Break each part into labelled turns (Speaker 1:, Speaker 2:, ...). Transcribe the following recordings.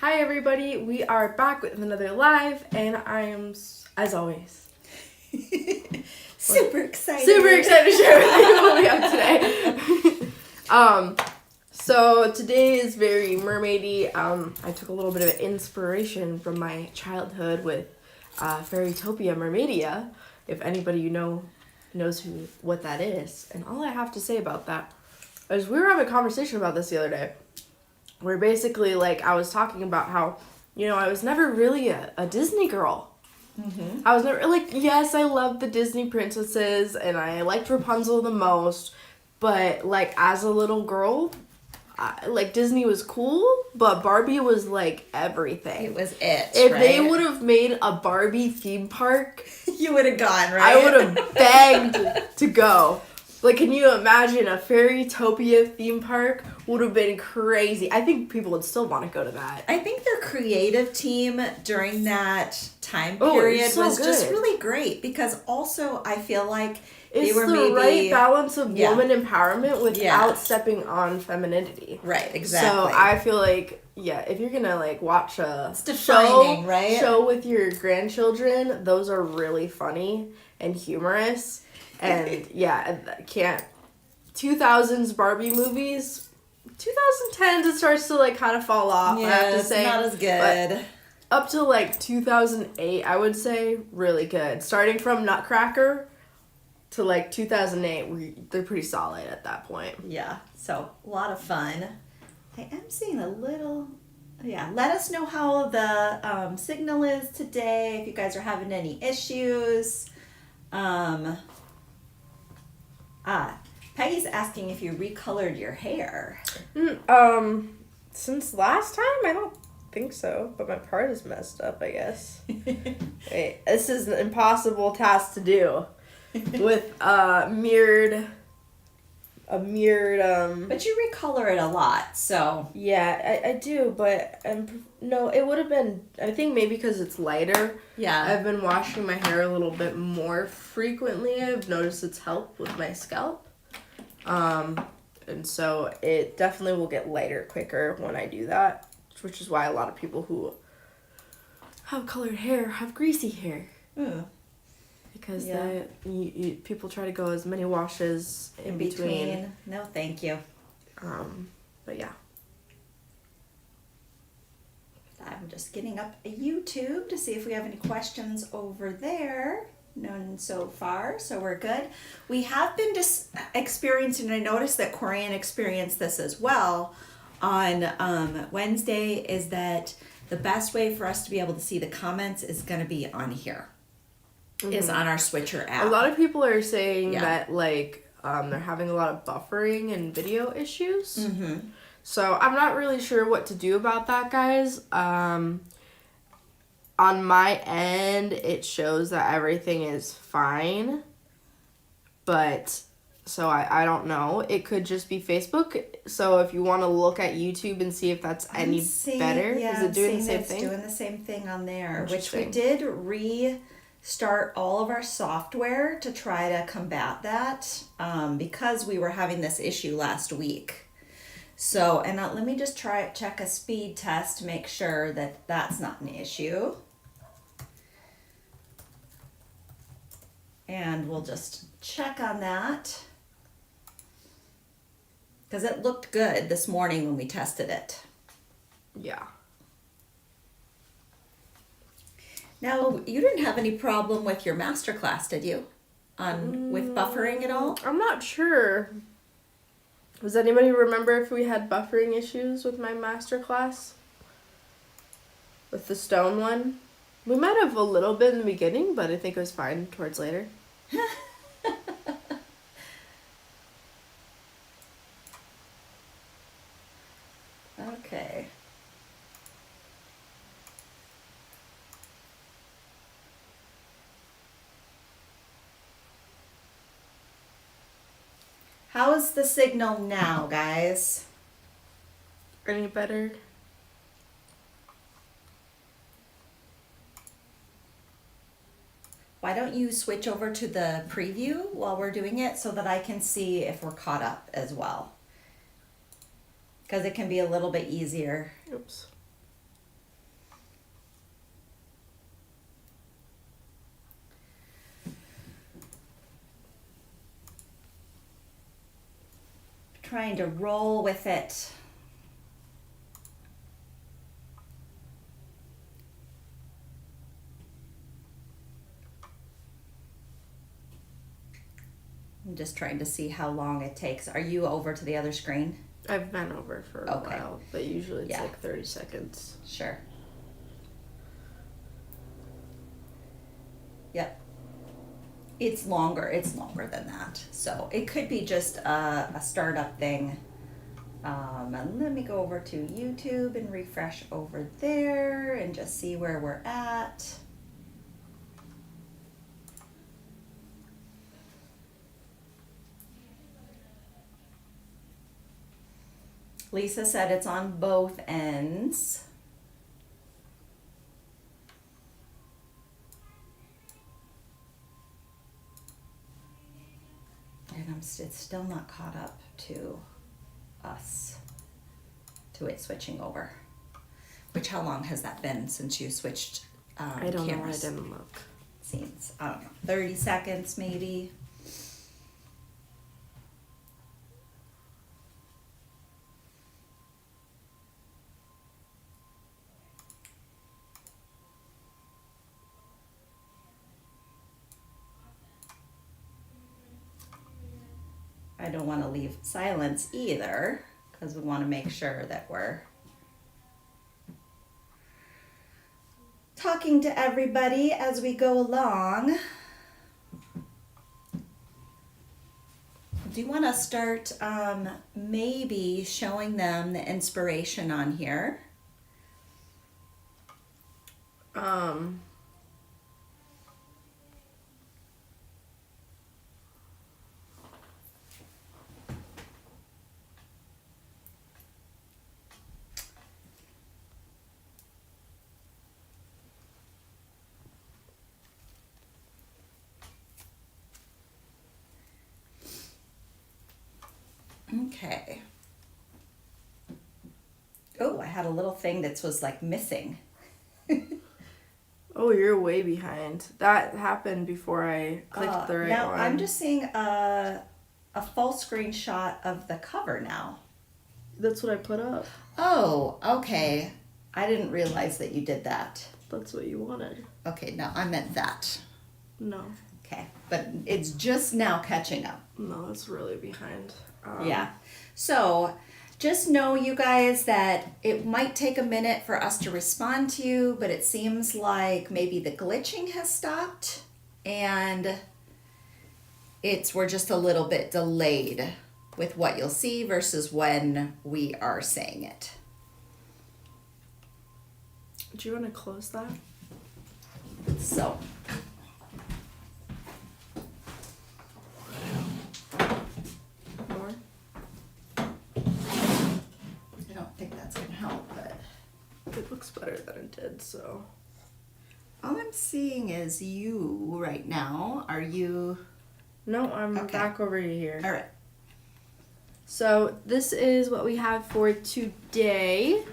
Speaker 1: Hi everybody, we are back with another live, and I am, as always,
Speaker 2: super excited
Speaker 1: to share with you what we have today. So today is very mermaidy. I took a little bit of inspiration from my childhood with Fairytopia Mermaidia, if anybody knows what that is. And all I have to say about that is we were having a conversation about this the other day. Where basically, I was talking about how, I was never really a Disney girl. Mm-hmm. I was never, yes, I loved the Disney princesses, and I liked Rapunzel the most, but, as a little girl, Disney was cool, but Barbie was, everything.
Speaker 2: It was it,
Speaker 1: If they would have made a Barbie theme park...
Speaker 2: You would have gone, right?
Speaker 1: I would have begged to go. Can you imagine a Fairytopia theme park would have been crazy. I think people would still want to go to that.
Speaker 2: I think their creative team during that time period was just really great because also I feel like
Speaker 1: they were maybe... It's the right balance of woman empowerment without stepping on femininity.
Speaker 2: Right, exactly.
Speaker 1: So I feel like, if you're going to watch a show with your grandchildren, those are really funny and humorous. And, I can't... 2000s Barbie movies... 2010s, it starts to, kind of fall off, I have to say.
Speaker 2: It's not as good.
Speaker 1: But up to, 2008, I would say, really good. Starting from Nutcracker to, 2008, they're pretty solid at that point.
Speaker 2: Yeah, so a lot of fun. I am seeing a little... Yeah, let us know how the signal is today, if you guys are having any issues. Peggy's asking if you recolored your hair.
Speaker 1: Since last time, I don't think so, but my part is messed up, I guess. Wait, this is an impossible task to do with mirrored.
Speaker 2: But you recolor it a lot, so.
Speaker 1: Yeah, I do, but no, it would have been, I think maybe because it's lighter.
Speaker 2: Yeah.
Speaker 1: I've been washing my hair a little bit more frequently. I've noticed it's helped with my scalp. And so it definitely will get lighter quicker when I do that, which is why a lot of people who have colored hair have greasy hair. Because people try to go as many washes in between.
Speaker 2: No, thank you.
Speaker 1: But yeah.
Speaker 2: I'm just getting up a YouTube to see if we have any questions over there. None so far, so we're good. We have been just experiencing, and I noticed that Corianne experienced this as well on Wednesday, is that the best way for us to be able to see the comments is going to be on here. Mm-hmm. Is on our Switcher app.
Speaker 1: A lot of people are saying that they're having a lot of buffering and video issues. Mm-hmm. So I'm not really sure what to do about that, guys. On my end, it shows that everything is fine. But, so I don't know. It could just be Facebook. So if you want to look at YouTube and see if that's better. Is it doing the same thing?
Speaker 2: It's doing the same thing on there. Which we did restart all of our software to try to combat that. Because we were having this issue last week. So, and let me just check a speed test to make sure that that's not an issue. And we'll just check on that. Because it looked good this morning when we tested it.
Speaker 1: Yeah.
Speaker 2: Now, you didn't have any problem with your masterclass, did you? With buffering at all?
Speaker 1: I'm not sure. Does anybody remember if we had buffering issues with my masterclass? With the stone one? We might have a little bit in the beginning, but I think it was fine towards later.
Speaker 2: Okay. How's the signal now, guys?
Speaker 1: Any better?
Speaker 2: Why don't you switch over to the preview while we're doing it so that I can see if we're caught up as well? Because it can be a little bit easier.
Speaker 1: Oops.
Speaker 2: trying to roll with it. I'm just trying to see how long it takes. Are you over to the other screen?
Speaker 1: I've been over for a while, but usually it's like 30 seconds.
Speaker 2: Sure. Yep. It's longer than that. So it could be just a startup thing. And let me go over to YouTube and refresh over there and just see where we're at. Lisa said it's on both ends. And it's still not caught up to us, to it switching over. Which, how long has that been since you switched
Speaker 1: I don't
Speaker 2: cameras?
Speaker 1: know, I didn't look.
Speaker 2: Seems, I don't know, 30 seconds maybe. I don't want to leave silence either, because we want to make sure that we're talking to everybody as we go along. Do you want to start maybe showing them the inspiration on here? Okay. Oh, I had a little thing that was like missing.
Speaker 1: Oh, you're way behind. That happened before I clicked the right
Speaker 2: now
Speaker 1: one.
Speaker 2: I'm just seeing a full screenshot of the cover now.
Speaker 1: That's what I put up.
Speaker 2: Oh, okay. I didn't realize that you did that.
Speaker 1: That's what you wanted.
Speaker 2: Okay, no, I meant that.
Speaker 1: No.
Speaker 2: Okay, but it's just now catching up.
Speaker 1: No, it's really behind.
Speaker 2: Yeah. So just know, you guys, that it might take a minute for us to respond to you, but it seems like maybe the glitching has stopped and we're just a little bit delayed with what you'll see versus when we are saying it.
Speaker 1: Do you want to close that?
Speaker 2: So
Speaker 1: More?
Speaker 2: I don't think that's gonna help, but
Speaker 1: It looks better than it did, so.
Speaker 2: all I'm seeing is you right now. Are you?
Speaker 1: No, I'm
Speaker 2: Okay.
Speaker 1: back over here.
Speaker 2: All right.
Speaker 1: So this is what we have for today.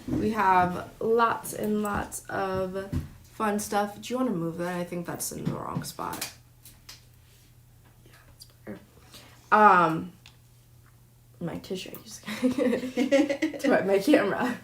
Speaker 1: We have lots and lots of fun stuff. Do you want to move that? I think that's in the wrong spot. Yeah, that's better. My tissue. To wet my camera.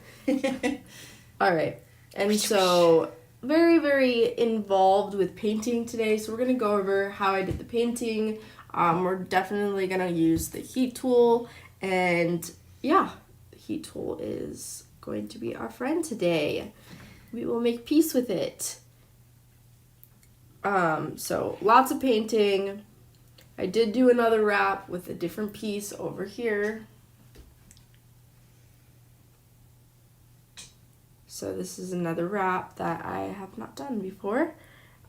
Speaker 1: All right. And so very, very involved with painting today. So we're going to go over how I did the painting. We're definitely going to use the heat tool. And yeah, the heat tool is going to be our friend today. We will make peace with it. So lots of painting. I did do another wrap with a different piece over here. So this is another wrap that I have not done before.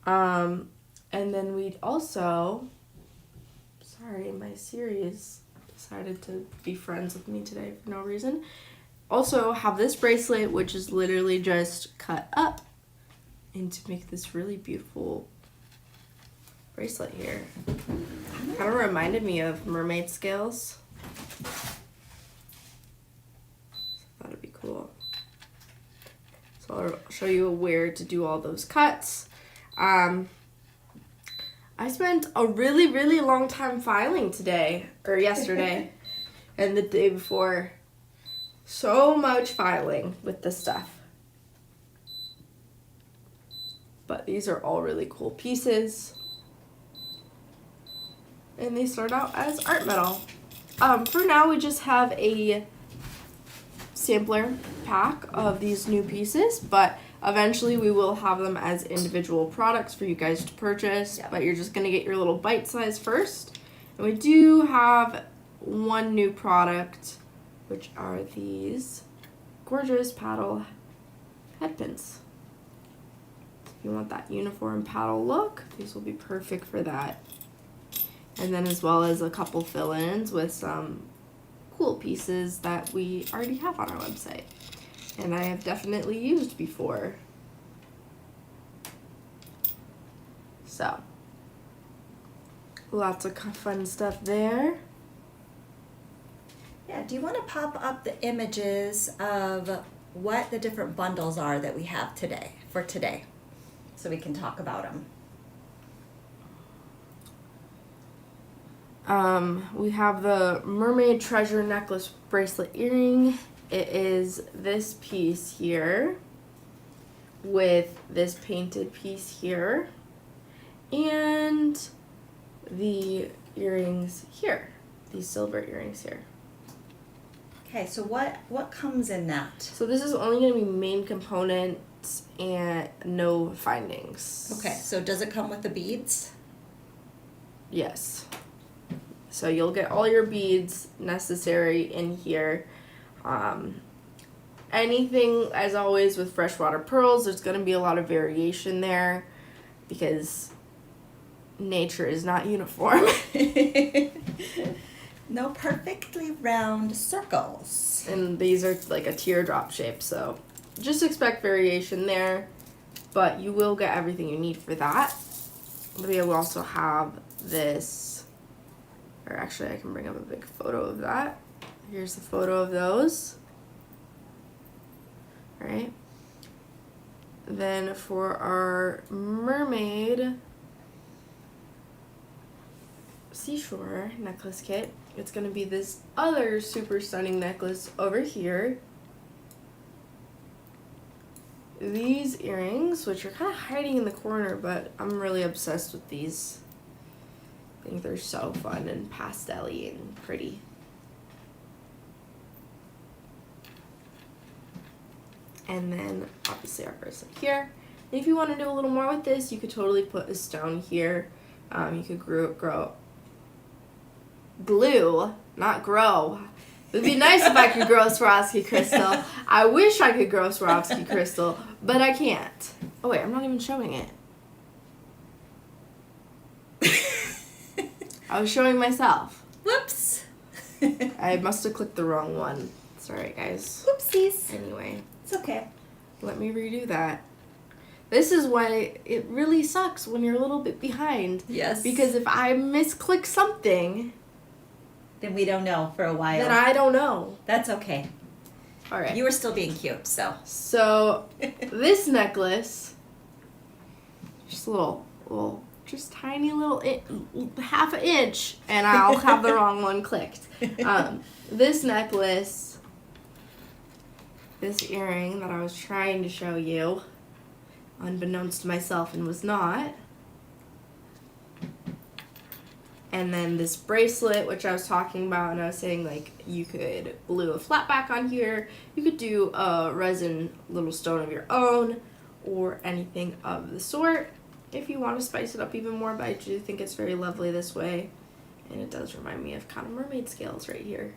Speaker 1: And then we'd also, sorry, my series decided to be friends with me today for no reason. Also have this bracelet, which is literally just cut up and to make this really beautiful bracelet here. Kind of reminded me of mermaid scales. So that'd be cool. So I'll show you where to do all those cuts. I spent a really, really long time filing today, or yesterday. and the day before. So much filing with this stuff. But these are all really cool pieces. And they start out as art metal. For now, we just have a sampler pack of these new pieces, but eventually we will have them as individual products for you guys to purchase. Yep. But you're just going to get your little bite size first. And we do have one new product, which are these gorgeous paddle head pins. If you want that uniform paddle look, these will be perfect for that. And then as well as a couple fill-ins with some cool pieces that we already have on our website. And I have definitely used before. So, lots of fun stuff there.
Speaker 2: Yeah, do you want to pop up the images of what the different bundles are that we have today, for today, so we can talk about them?
Speaker 1: We have the mermaid treasure necklace bracelet earring. It is this piece here with this painted piece here and the earrings here, these silver earrings here.
Speaker 2: Okay, so what comes in that?
Speaker 1: So this is only going to be main components and no findings.
Speaker 2: Okay, so does it come with the beads?
Speaker 1: Yes. So you'll get all your beads necessary in here. Anything, as always, with freshwater pearls, there's going to be a lot of variation there because nature is not uniform.
Speaker 2: No perfectly round circles.
Speaker 1: And these are like a teardrop shape, so just expect variation there, but you will get everything you need for that. We will also have this, or actually I can bring up a big photo of that. Here's the photo of those. All right. Then for our mermaid seashore necklace kit, it's going to be this other super stunning necklace over here. These earrings, which are kind of hiding in the corner, but I'm really obsessed with these. I think they're so fun and pastel-y and pretty. And then obviously our bracelet here. And if you want to do a little more with this, you could totally put a stone here. You could glue, not grow. It would be nice if I could grow Swarovski crystal. I wish I could grow Swarovski crystal, but I can't. Oh wait, I'm not even showing it. I was showing myself.
Speaker 2: Whoops.
Speaker 1: I must have clicked the wrong one. Sorry, guys.
Speaker 2: Whoopsies.
Speaker 1: Anyway.
Speaker 2: It's okay.
Speaker 1: Let me redo that. This is why it really sucks when you're a little bit behind.
Speaker 2: Yes.
Speaker 1: Because if I misclick something,
Speaker 2: then we don't know for a while.
Speaker 1: then I don't know.
Speaker 2: That's okay.
Speaker 1: All right.
Speaker 2: You were still being cute, so.
Speaker 1: So, this necklace, just a little, just tiny little, half an inch, and I'll have the wrong one clicked. This necklace, this earring that I was trying to show you, unbeknownst to myself and was not. And then this bracelet, which I was talking about, and I was saying, like, you could glue a flat back on here. You could do a resin little stone of your own or anything of the sort if you want to spice it up even more, but I do think it's very lovely this way. And it does remind me of kind of mermaid scales right here.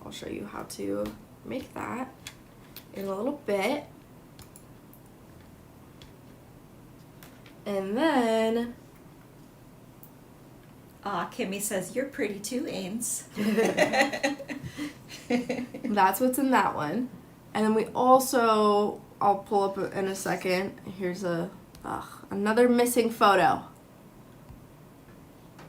Speaker 1: I'll show you how to make that in a little bit. And then...
Speaker 2: Kimmy says, you're pretty too, Ains.
Speaker 1: That's what's in that one. And then we also, I'll pull up in a second. Here's another missing photo.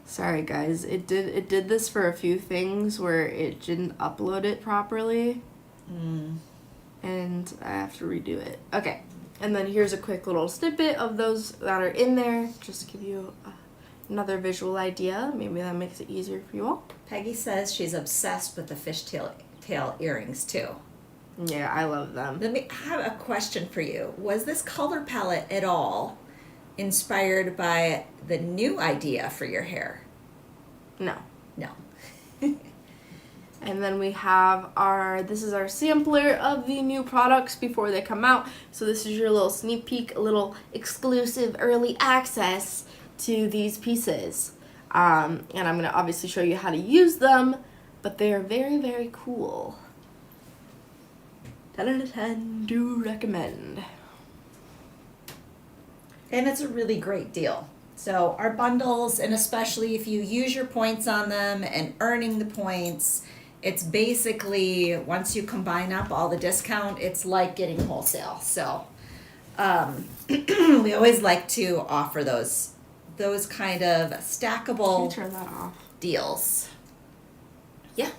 Speaker 1: Sorry guys, it did this for a few things where it didn't upload it properly. And I have to redo it. Okay, and then here's a quick little snippet of those that are in there, just to give you another visual idea. Maybe that makes it easier for you all.
Speaker 2: Peggy says she's obsessed with the fishtail earrings too.
Speaker 1: Yeah, I love them.
Speaker 2: Let me have a question for you. Was this color palette at all inspired by the new idea for your hair?
Speaker 1: No.
Speaker 2: No.
Speaker 1: And then we have this is our sampler of the new products before they come out. So this is your little sneak peek, a little exclusive early access to these pieces. And I'm going to obviously show you how to use them, but they are very, very cool. 10 out of 10, do recommend.
Speaker 2: And it's a really great deal. So our bundles, and especially if you use your points on them and earning the points, it's basically, once you combine up all the discount, it's like getting wholesale. So we always like to offer those kind of stackable
Speaker 1: Can you turn that off?
Speaker 2: deals. Yeah,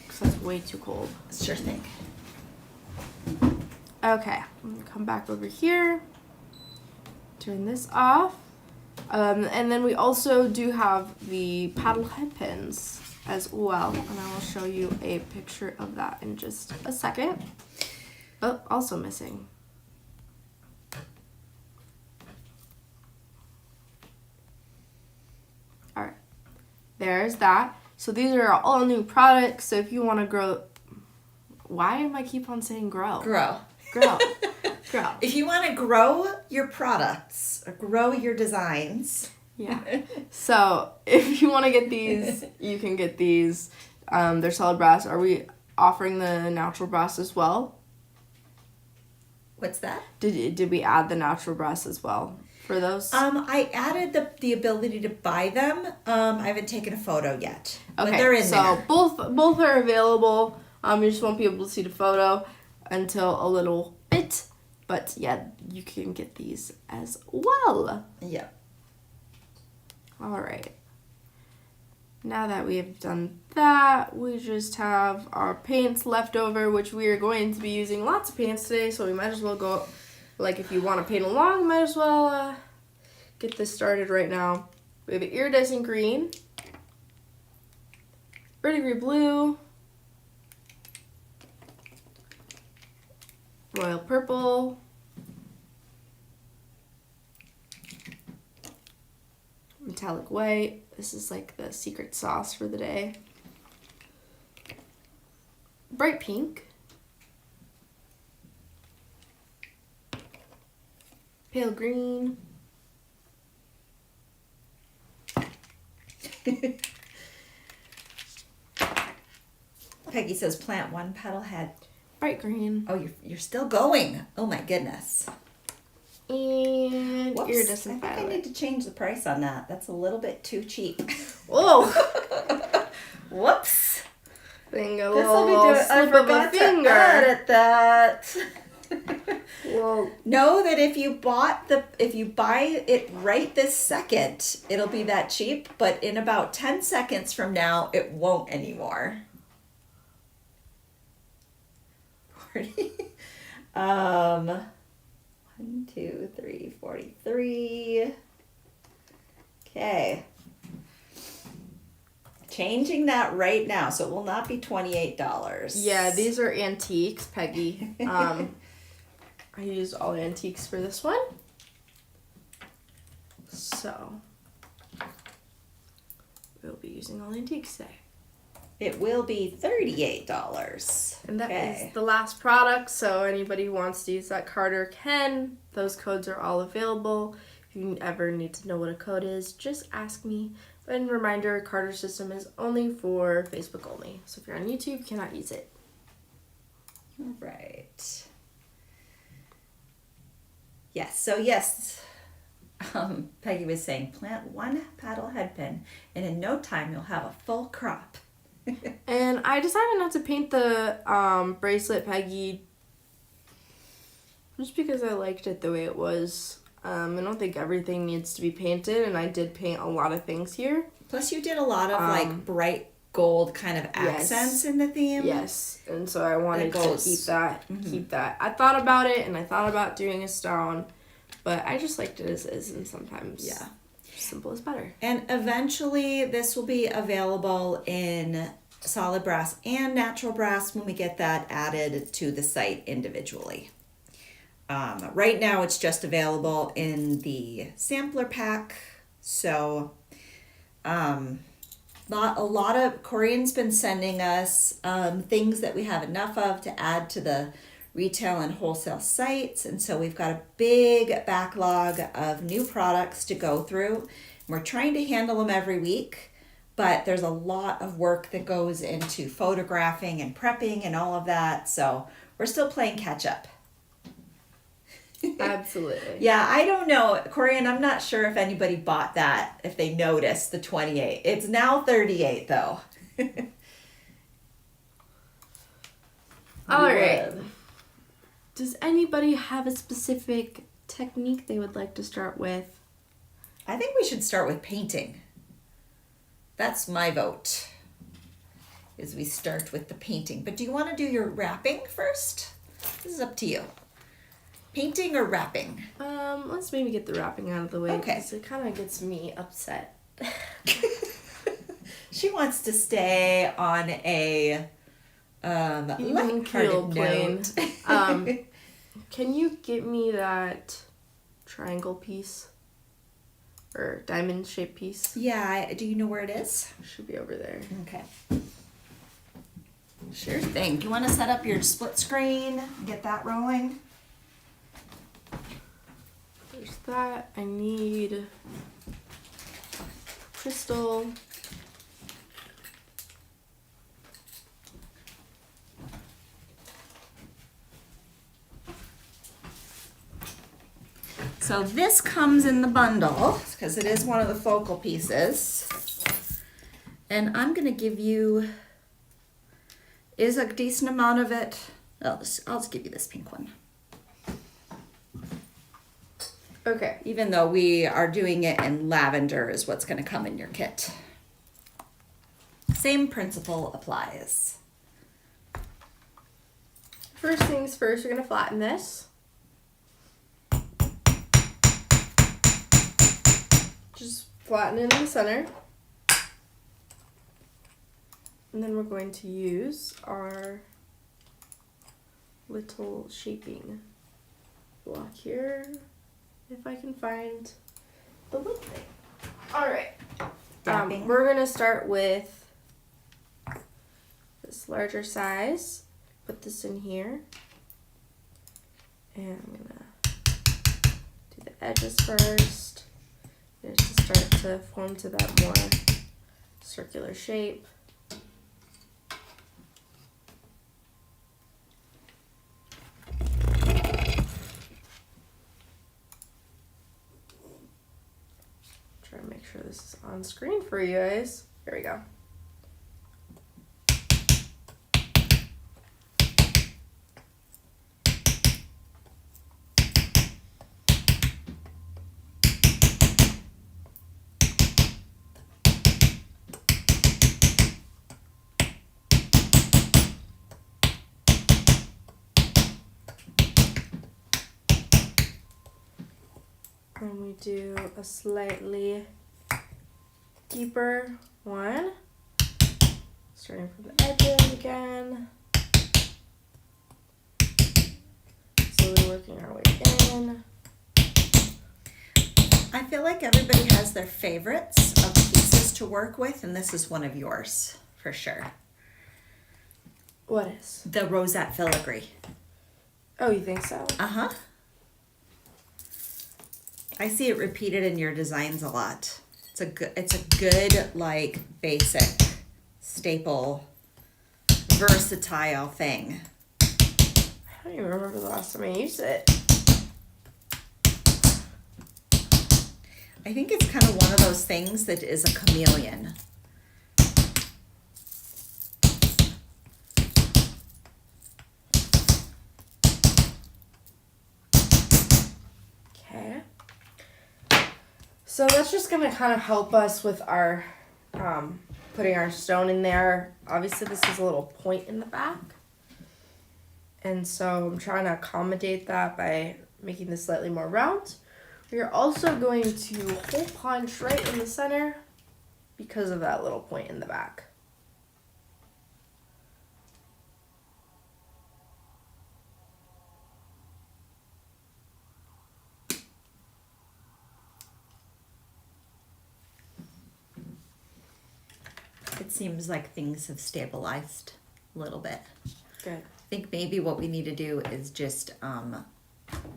Speaker 1: Because that's way too cold.
Speaker 2: sure thing.
Speaker 1: Okay, I'm going to come back over here. Turn this off. And then we also do have the paddle head pins as well, and I will show you a picture of that in just a second. Oh, also missing. All right, there's that. So these are all new products. So if you want to grow, why am I keep on saying grow?
Speaker 2: Grow.
Speaker 1: Grow. Grow.
Speaker 2: If you want to grow your products, or grow your designs.
Speaker 1: Yeah. So if you want to get these, you can get these. They're solid brass. Are we offering the natural brass as well?
Speaker 2: What's that?
Speaker 1: Did we add the natural brass as well for those?
Speaker 2: I added the ability to buy them. I haven't taken a photo yet.
Speaker 1: Okay,
Speaker 2: But they're in
Speaker 1: so
Speaker 2: there.
Speaker 1: both are available. You just won't be able to see the photo until a little bit. But yeah, you can get these as well.
Speaker 2: Yeah.
Speaker 1: All right. Now that we have done that, we just have our paints left over, which we are going to be using lots of paints today, so we might as well go, like if you want to paint along, might as well get this started right now. We have an iridescent green, Filigree blue, royal purple, metallic white. This is like the secret sauce for the day. Bright pink. Pale green.
Speaker 2: Peggy says plant one petal head.
Speaker 1: Bright green.
Speaker 2: Oh, you're still going. Oh my goodness.
Speaker 1: And
Speaker 2: Whoops.
Speaker 1: iridescent
Speaker 2: I think I
Speaker 1: violet.
Speaker 2: need to change the price on that. That's a little bit too cheap.
Speaker 1: Whoa!
Speaker 2: Whoops.
Speaker 1: Thing a
Speaker 2: This will be
Speaker 1: little
Speaker 2: doing. I
Speaker 1: slip of a
Speaker 2: forgot to
Speaker 1: finger.
Speaker 2: edit that.
Speaker 1: Well,
Speaker 2: Know that if you buy it right this second, it'll be that cheap. But in about 10 seconds from now, it won't anymore. 40. 1, 2, 3, 43. Okay. Changing that right now, so it will not be $28.
Speaker 1: yeah, these are antiques, Peggy. I used all antiques for this one. So, we'll be using all antiques today.
Speaker 2: It will be $38.
Speaker 1: And that
Speaker 2: Okay.
Speaker 1: is the last product, so anybody who wants to use that card or can, those codes are all available. If you ever need to know what a code is, just ask me. And reminder, Carter system is only for Facebook only. So if you're on YouTube, you cannot use it.
Speaker 2: All right. Yes, so yes, Peggy was saying plant one paddle head pin, and in no time you'll have a full crop.
Speaker 1: And I decided not to paint the bracelet, Peggy, just because I liked it the way it was. I don't think everything needs to be painted, and I did paint a lot of things here.
Speaker 2: Plus you did a lot of like bright gold kind of accents in the theme.
Speaker 1: Yes, and so I wanted to
Speaker 2: goes-
Speaker 1: keep that. I thought about it, and I thought about doing a stone, but I just liked it as is, and sometimes.
Speaker 2: Yeah.
Speaker 1: Simple is better.
Speaker 2: And eventually this will be available in solid brass and natural brass when we get that added to the site individually. Right now it's just available in the sampler pack. So not a lot of Korean's been sending us things that we have enough of to add to the retail and wholesale sites, and so we've got a big backlog of new products to go through. We're trying to handle them every week, but there's a lot of work that goes into photographing and prepping and all of that, so we're still playing catch up.
Speaker 1: Absolutely.
Speaker 2: Yeah, I don't know, Korean, I'm not sure if anybody bought that, if they noticed the 28. It's now 38 though.
Speaker 1: All right. Does anybody have a specific technique they would like to start with?
Speaker 2: I think we should start with painting. That's my vote, is we start with the painting. But do you want to do your wrapping first? This is up to you. Painting or wrapping?
Speaker 1: Let's maybe get the wrapping out of the way.
Speaker 2: Okay.
Speaker 1: Because it kind of gets me upset.
Speaker 2: She wants to stay on a
Speaker 1: Even keel
Speaker 2: lighthearted
Speaker 1: plane.
Speaker 2: note.
Speaker 1: Can you get me that triangle piece? Or diamond shaped piece?
Speaker 2: Yeah, do you know where it is?
Speaker 1: Should be over there.
Speaker 2: Okay. Sure thing. Do you want to set up your split screen? Get that rolling?
Speaker 1: There's that. I need crystal.
Speaker 2: So this comes in the bundle because it is one of the focal pieces. And I'm going to give you, is a decent amount of it. I'll just give you this pink one.
Speaker 1: Okay.
Speaker 2: Even though we are doing it in lavender is what's going to come in your kit. Same principle applies.
Speaker 1: First things first, we're going to flatten this. Just flatten it in the center. And then we're going to use our little shaping block here. If I can find the lid thing. Alright. We're going to start with this larger size. Put this in here. And I'm going to do the edges first. Get it to start to form to that more circular shape. Try to make sure this is on screen for you guys. There we go. And we do a slightly deeper one, starting from the edges again, slowly working our way in.
Speaker 2: I feel like everybody has their favorites of pieces to work with, and this is one of yours, for sure.
Speaker 1: What is?
Speaker 2: The rosette filigree.
Speaker 1: Oh, you think so?
Speaker 2: Uh-huh. I see it repeated in your designs a lot. It's a good like basic staple versatile thing.
Speaker 1: I don't even remember the last time I used it.
Speaker 2: I think it's kind of one of those things that is a chameleon.
Speaker 1: Okay. So that's just gonna kind of help us with our putting our stone in there. Obviously this is a little point in the back. And so I'm trying to accommodate that by making this slightly more round. We're also going to hole punch right in the center because of that little point in the back.
Speaker 2: It seems like things have stabilized a little bit.
Speaker 1: Good.
Speaker 2: I think maybe what we need to do is just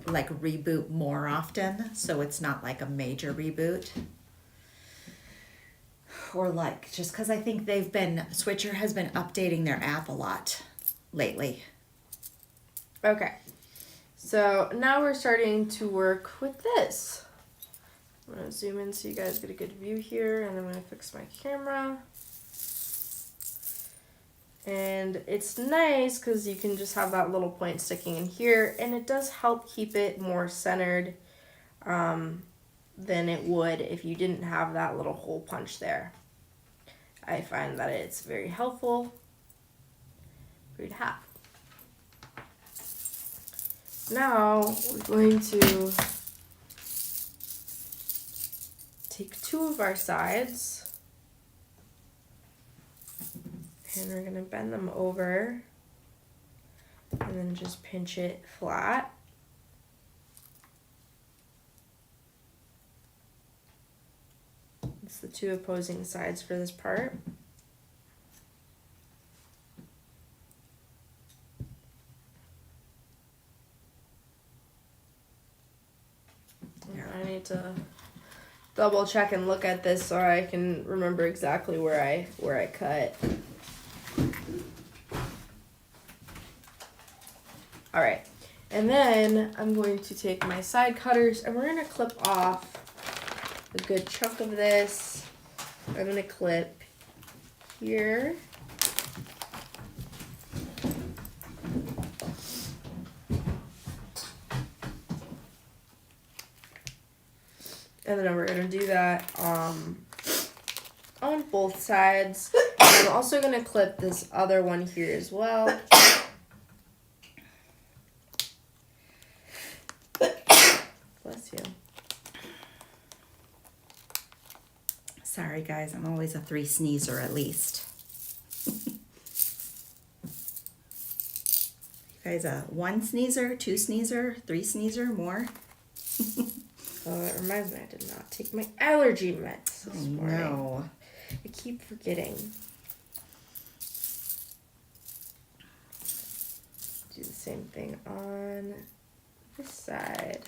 Speaker 2: like reboot more often, so it's not like a major reboot. Or like, just because I think Switcher has been updating their app a lot lately.
Speaker 1: Okay. So now we're starting to work with this. I'm going to zoom in so you guys get a good view here, and I'm going to fix my camera. And it's nice because you can just have that little point sticking in here, and it does help keep it more centered than it would if you didn't have that little hole punch there. I find that it's very helpful for you to have. Now we're going to take two of our sides and we're going to bend them over and then just pinch it flat. It's the two opposing sides for this part. I need to double check and look at this so I can remember exactly where I cut. All right, and then I'm going to take my side cutters and we're going to clip off a good chunk of this. I'm going to clip here. And then we're going to do that on both sides. I'm also going to clip this other one here as well. Bless you.
Speaker 2: Sorry guys, I'm always a 3 sneezer at least. You guys a 1 sneezer, 2 sneezer, 3 sneezer, more?
Speaker 1: Oh, that reminds me, I did not take my allergy meds this morning.
Speaker 2: No.
Speaker 1: I keep forgetting. Do the same thing on this side.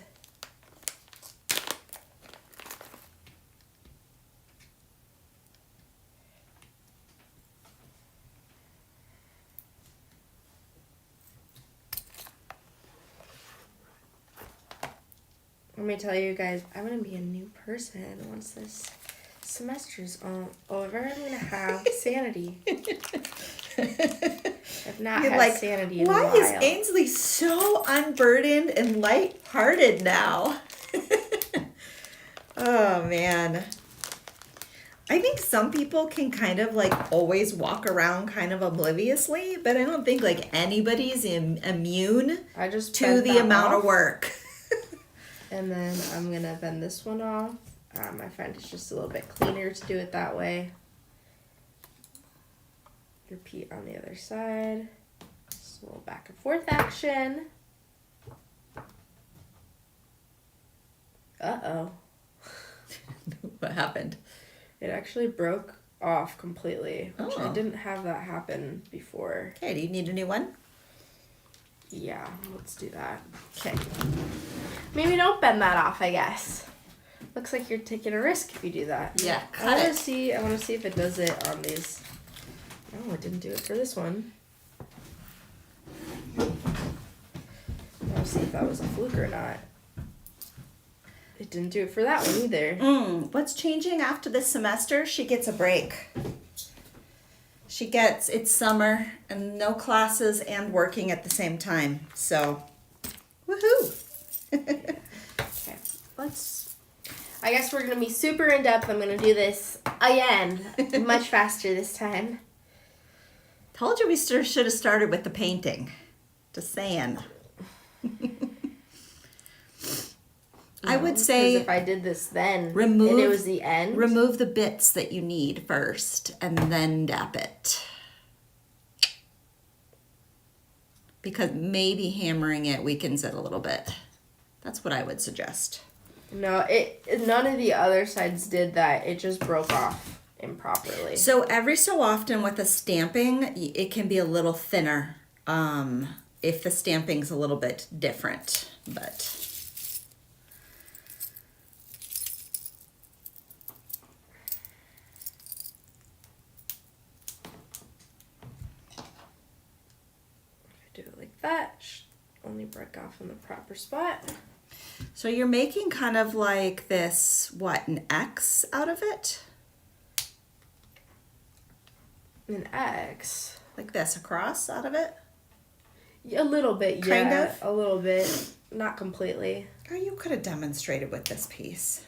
Speaker 1: Let me tell you guys, I'm going to be a new person once this semester's over. I'm going to have sanity. I've not had sanity in a while.
Speaker 2: Why is Ainsley so unburdened and lighthearted now? Oh, man. I think some people can kind of like always walk around kind of obliviously, but I don't think like anybody's immune to the amount of work.
Speaker 1: And then I'm going to bend this one off. I find it's just a little bit cleaner to do it that way. Repeat on the other side. Just a little back and forth action. Uh-oh.
Speaker 2: What happened?
Speaker 1: It actually broke off completely, which I
Speaker 2: Oh.
Speaker 1: didn't have that happen before.
Speaker 2: Okay, do you need a new one?
Speaker 1: Yeah, let's do that.
Speaker 2: Okay.
Speaker 1: Maybe don't bend that off, I guess. Looks like you're taking a risk if you do that.
Speaker 2: Yeah,
Speaker 1: I want to see if it does it on these. No, it didn't do it for this one. I'll see if that was a fluke or not. It didn't do it for that one either.
Speaker 2: What's changing after this semester? She gets a break. It's summer and no classes and working at the same time. So, woohoo.
Speaker 1: Okay, I guess we're going to be super in depth. I'm going to do this again, much faster this time.
Speaker 2: Told you we should have started with the painting. Just saying. I would
Speaker 1: 'Cause
Speaker 2: say
Speaker 1: if I did this then and
Speaker 2: remove
Speaker 1: it was the end.
Speaker 2: remove the bits that you need first and then dap it. Because maybe hammering it weakens it a little bit. That's what I would suggest.
Speaker 1: No, none of the other sides did that. It just broke off improperly.
Speaker 2: So every so often with the stamping, it can be a little thinner if the stamping's a little bit different, but.
Speaker 1: Do it like that. Only break off in the proper spot.
Speaker 2: So you're making kind of like this, what, an X out of it?
Speaker 1: An X.
Speaker 2: Like this, across out of it?
Speaker 1: A little bit,
Speaker 2: Kind
Speaker 1: yeah.
Speaker 2: of?
Speaker 1: A little bit. Not completely.
Speaker 2: Oh, you could have demonstrated with this piece.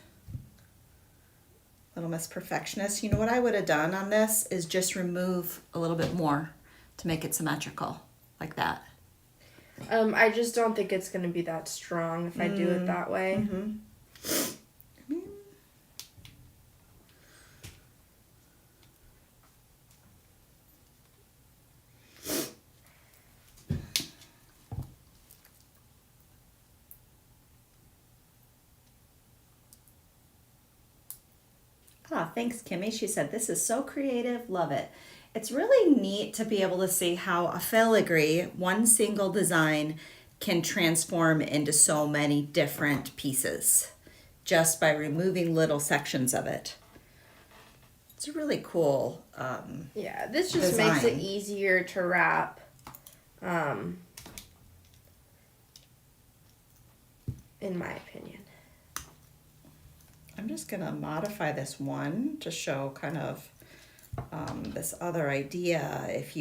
Speaker 2: Little Miss Perfectionist. You know what I would have done on this is just remove a little bit more to make it symmetrical, like that.
Speaker 1: I just don't think it's going to be that strong if I do it that way.
Speaker 2: Ah, thanks, Kimmy. She said, this is so creative. Love it. It's really neat to be able to see how a filigree, one single design, can transform into so many different pieces just by removing little sections of it. It's a really cool
Speaker 1: Yeah, this just makes it
Speaker 2: design.
Speaker 1: easier to wrap. In my opinion.
Speaker 2: I'm just going to modify this one to show kind of this other idea. If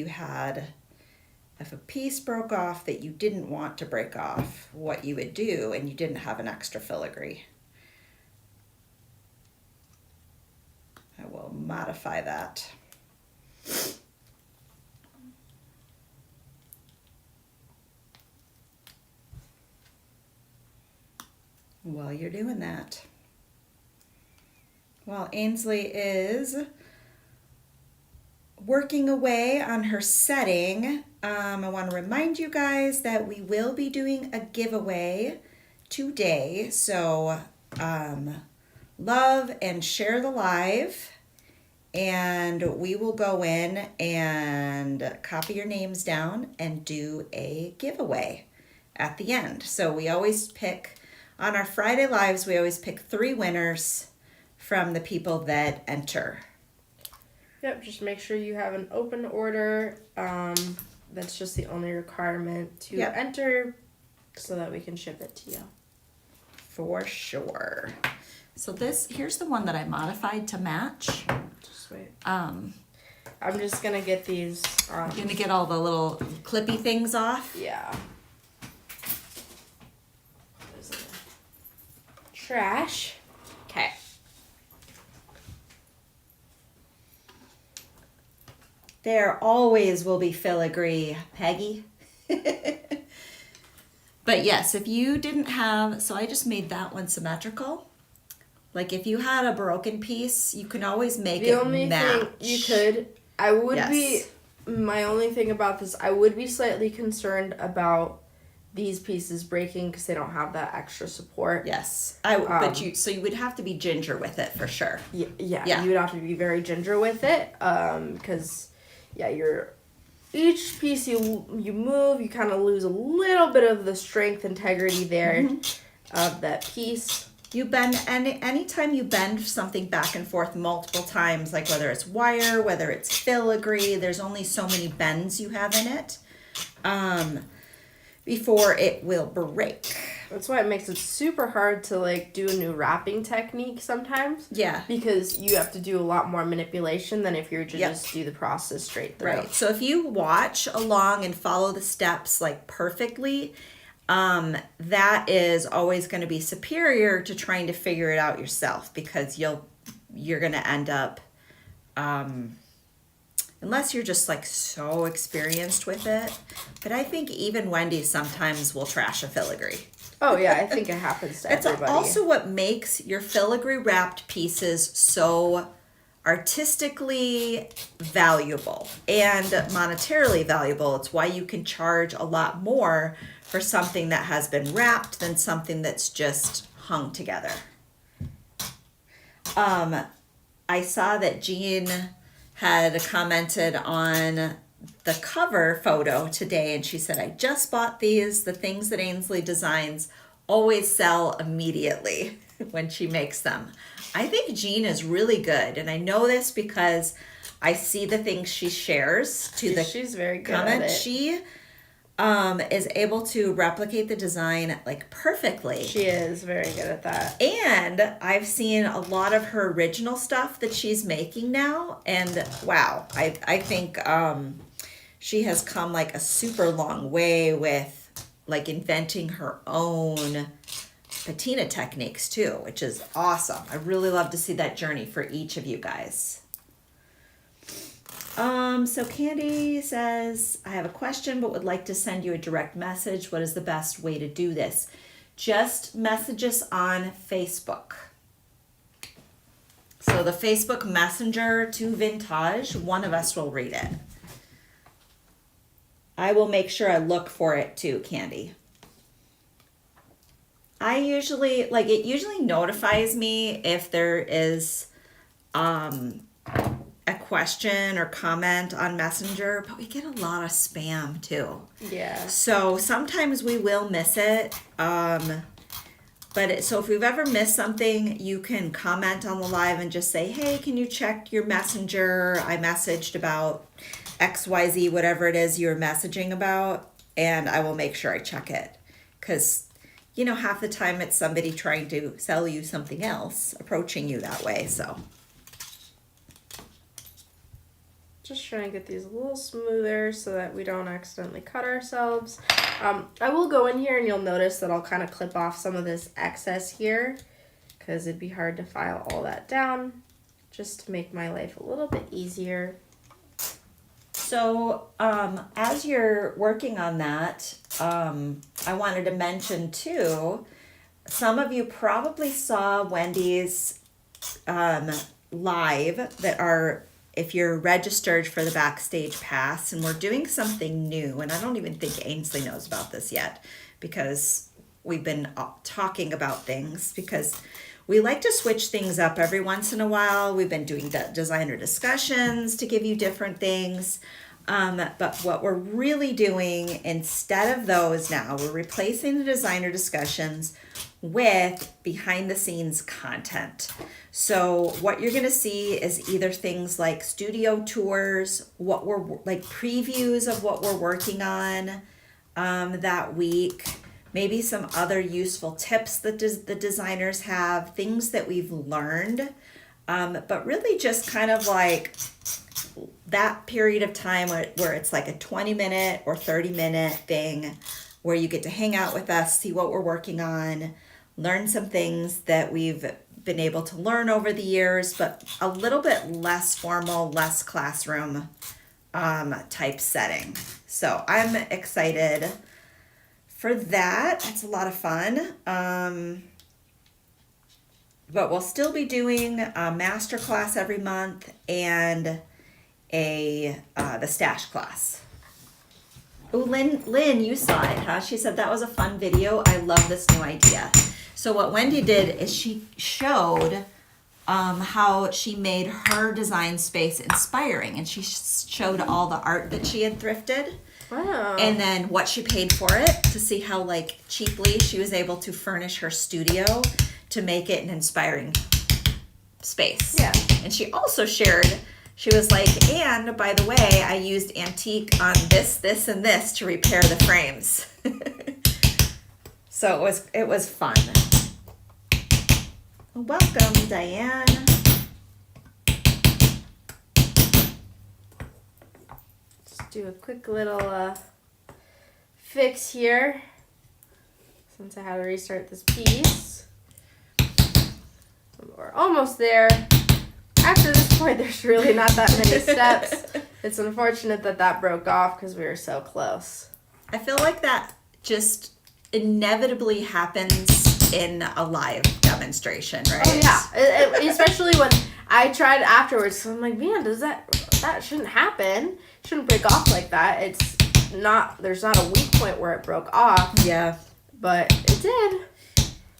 Speaker 2: a piece broke off that you didn't want to break off, what you would do, and you didn't have an extra filigree. I will modify that. While you're doing that. While Ainsley is working away on her setting, I want to remind you guys that we will be doing a giveaway today. So love and share the live, and we will go in and copy your names down and do a giveaway at the end. So we always pick, on our Friday lives, we always pick 3 winners from the people that enter.
Speaker 1: Yep, just make sure you have an open order. That's just the only requirement to enter so that we can ship it to you.
Speaker 2: For sure. So here's the one that I modified to match.
Speaker 1: Just wait.
Speaker 2: I'm
Speaker 1: I'm just gonna get these.
Speaker 2: gonna get all the little clippy things off.
Speaker 1: Yeah. Trash.
Speaker 2: Okay. There always will be filigree, Peggy. But yes, if you didn't have, so I just made that one symmetrical. Like if you had a broken piece, you can always make
Speaker 1: The
Speaker 2: it
Speaker 1: only
Speaker 2: match.
Speaker 1: thing you could, I would
Speaker 2: Yes.
Speaker 1: be, my only thing about this, I would be slightly concerned about these pieces breaking because they don't have that extra support.
Speaker 2: Yes, but you would have to be ginger with it for sure.
Speaker 1: Yeah,
Speaker 2: Yeah.
Speaker 1: you would have to be very ginger with it, because each piece you move, you kind of lose a little bit of the strength, integrity there of that piece.
Speaker 2: You bend, anytime you bend something back and forth multiple times, like whether it's wire, whether it's filigree, there's only so many bends you have in it before it will break.
Speaker 1: That's why it makes it super hard to like do a new wrapping technique sometimes.
Speaker 2: Yeah.
Speaker 1: Because you have to do a lot more manipulation than if you were to
Speaker 2: Yep.
Speaker 1: just do the process straight through.
Speaker 2: Right. So if you watch along and follow the steps like perfectly, that is always going to be superior to trying to figure it out yourself, because you're going to end up, unless you're just like so experienced with it. But I think even Wendy sometimes will trash a filigree.
Speaker 1: Oh yeah, I think it happens to everybody.
Speaker 2: It's also what makes your filigree wrapped pieces so artistically valuable and monetarily valuable. It's why you can charge a lot more for something that has been wrapped than something that's just hung together. I saw that Jean had commented on the cover photo today, and she said, I just bought these. The things that Ainsley designs always sell immediately when she makes them. I think Jean is really good, and I know this because I see the things she shares to the
Speaker 1: she's very good
Speaker 2: comment.
Speaker 1: at it.
Speaker 2: She is able to replicate the design like perfectly.
Speaker 1: She is very good at that.
Speaker 2: And I've seen a lot of her original stuff that she's making now, and wow, I think she has come like a super long way with like inventing her own patina techniques too, which is awesome. I really love to see that journey for each of you guys. So Candy says, I have a question but would like to send you a direct message. What is the best way to do this? Just message us on Facebook. So the Facebook Messenger to Vintaj, one of us will read it. I will make sure I look for it too, Candy. I usually, it usually notifies me if there is a question or comment on Messenger, but we get a lot of spam too.
Speaker 1: Yeah.
Speaker 2: So sometimes we will miss it. So if we've ever missed something, you can comment on the live and just say, hey, can you check your Messenger? I messaged about XYZ, whatever it is you're messaging about, and I will make sure I check it. Because, half the time it's somebody trying to sell you something else, approaching you that way, so.
Speaker 1: Just trying to get these a little smoother so that we don't accidentally cut ourselves. I will go in here and you'll notice that I'll kind of clip off some of this excess here because it'd be hard to file all that down just to make my life a little bit easier.
Speaker 2: So as you're working on that, I wanted to mention too, some of you probably saw Wendy's live that are, if you're registered for the Backstage Pass, and we're doing something new, and I don't even think Ainsley knows about this yet because we've been talking about things because we like to switch things up every once in a while. We've been doing designer discussions to give you different things. But what we're really doing instead of those now, we're replacing the designer discussions with behind the scenes content. So what you're going to see is either things like studio tours, what we're like previews of what we're working on that week, maybe some other useful tips that the designers have, things that we've learned, but really just kind of like that period of time where it's like a 20-minute or 30-minute thing where you get to hang out with us, see what we're working on, learn some things that we've been able to learn over the years, but a little bit less formal, less classroom type setting. So I'm excited for that. It's a lot of fun. But we'll still be doing a master class every month and the stash class. Oh, Lynn, you saw it, huh? She said that was a fun video. I love this new idea. So what Wendy did is she showed how she made her design space inspiring, and she showed all the art that she had thrifted.
Speaker 1: Wow.
Speaker 2: And then what she paid for it to see how cheaply she was able to furnish her studio to make it an inspiring space.
Speaker 1: Yeah.
Speaker 2: And she also shared, she was like, and by the way, I used antique on this, and this to repair the frames. So it was fun. Welcome, Diane.
Speaker 1: Just do a quick little fix here since I had to restart this piece. We're almost there. After this point, there's really not that many steps. It's unfortunate that broke off because we were so close.
Speaker 2: I feel like that just inevitably happens in a live demonstration, right?
Speaker 1: Oh yeah, especially when I tried afterwards. So I'm like, man, that shouldn't happen? It shouldn't break off like that. It's not. There's not a weak point where it broke off.
Speaker 2: Yeah,
Speaker 1: but it did.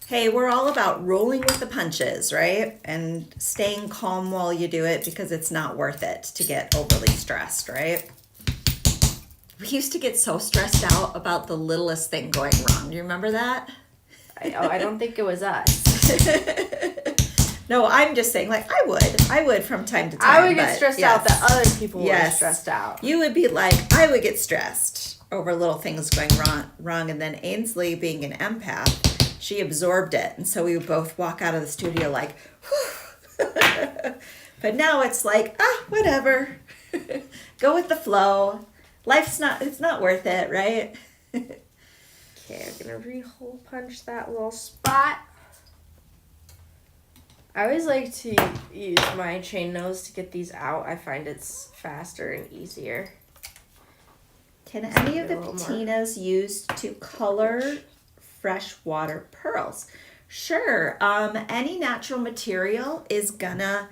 Speaker 2: Hey, we're all about rolling with the punches, right? And staying calm while you do it because it's not worth it to get overly stressed, right? We used to get so stressed out about the littlest thing going wrong. Do you remember that?
Speaker 1: I don't think it was us.
Speaker 2: No, I'm just saying, like, I would from time to time.
Speaker 1: I would get stressed out that other people were stressed out.
Speaker 2: You would be like, I would get stressed over little things going wrong. And then Ainsley, being an empath, she absorbed it. And so we would both walk out of the studio like, whew. But now it's like, whatever. Go with the flow. It's not worth it, right?
Speaker 1: Okay, I'm going to re-hole punch that little spot. I always like to use my chain nose to get these out. I find it's faster and easier.
Speaker 2: Can any of the patinas used to color freshwater pearls? Sure. Any natural material is gonna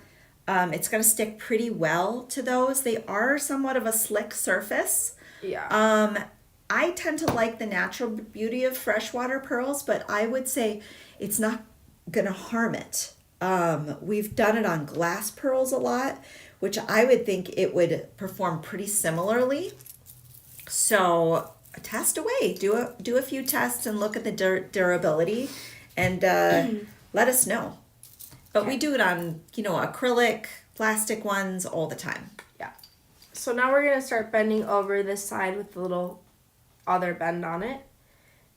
Speaker 2: stick pretty well to those. They are somewhat of a slick surface.
Speaker 1: Yeah.
Speaker 2: I tend to like the natural beauty of freshwater pearls, but I would say it's not gonna harm it. We've done it on glass pearls a lot, which I would think it would perform pretty similarly. So test away, do a few tests and look at the durability, and let us know. But we do it on, acrylic, plastic ones all the time.
Speaker 1: Yeah. So now we're going to start bending over this side with the little other bend on it.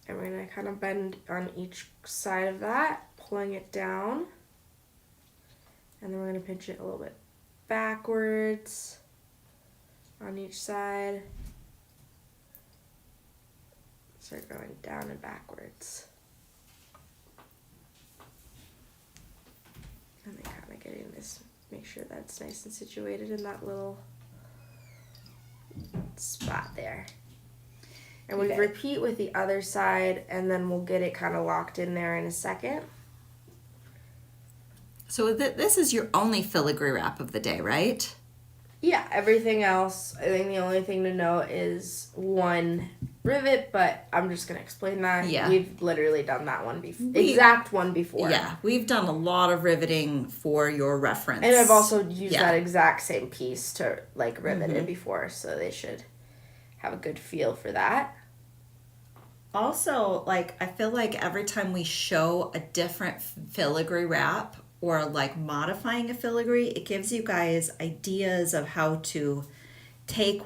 Speaker 1: And we're going to kind of bend on each side of that, pulling it down. And then we're going to pinch it a little bit backwards on each side. Start going down and backwards. And then kind of getting this, make sure that's nice and situated in that little spot there. And we repeat with the other side, and then we'll get it kind of locked in there in a second.
Speaker 2: So this is your only filigree wrap of the day, right?
Speaker 1: Yeah, everything else, I think the only thing to know is one rivet, but I'm just going to explain that.
Speaker 2: Yeah.
Speaker 1: We've literally done that one exact one before.
Speaker 2: Yeah, we've done a lot of riveting for your reference.
Speaker 1: And I've also used that exact same piece to rivet in before, so they should have a good feel for that.
Speaker 2: Also, I feel like every time we show a different filigree wrap or modifying a filigree, it gives you guys ideas of how to take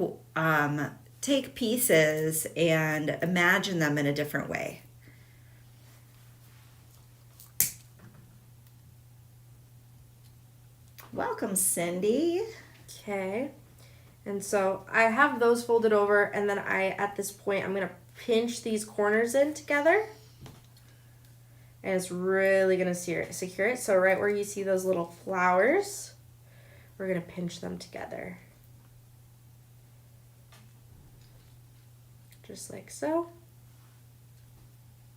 Speaker 2: pieces and imagine them in a different way. Welcome, Cindy.
Speaker 1: Okay. And so I have those folded over, and then at this point, I'm going to pinch these corners in together. And it's really going to secure it. So right where you see those little flowers, we're going to pinch them together. Just like so.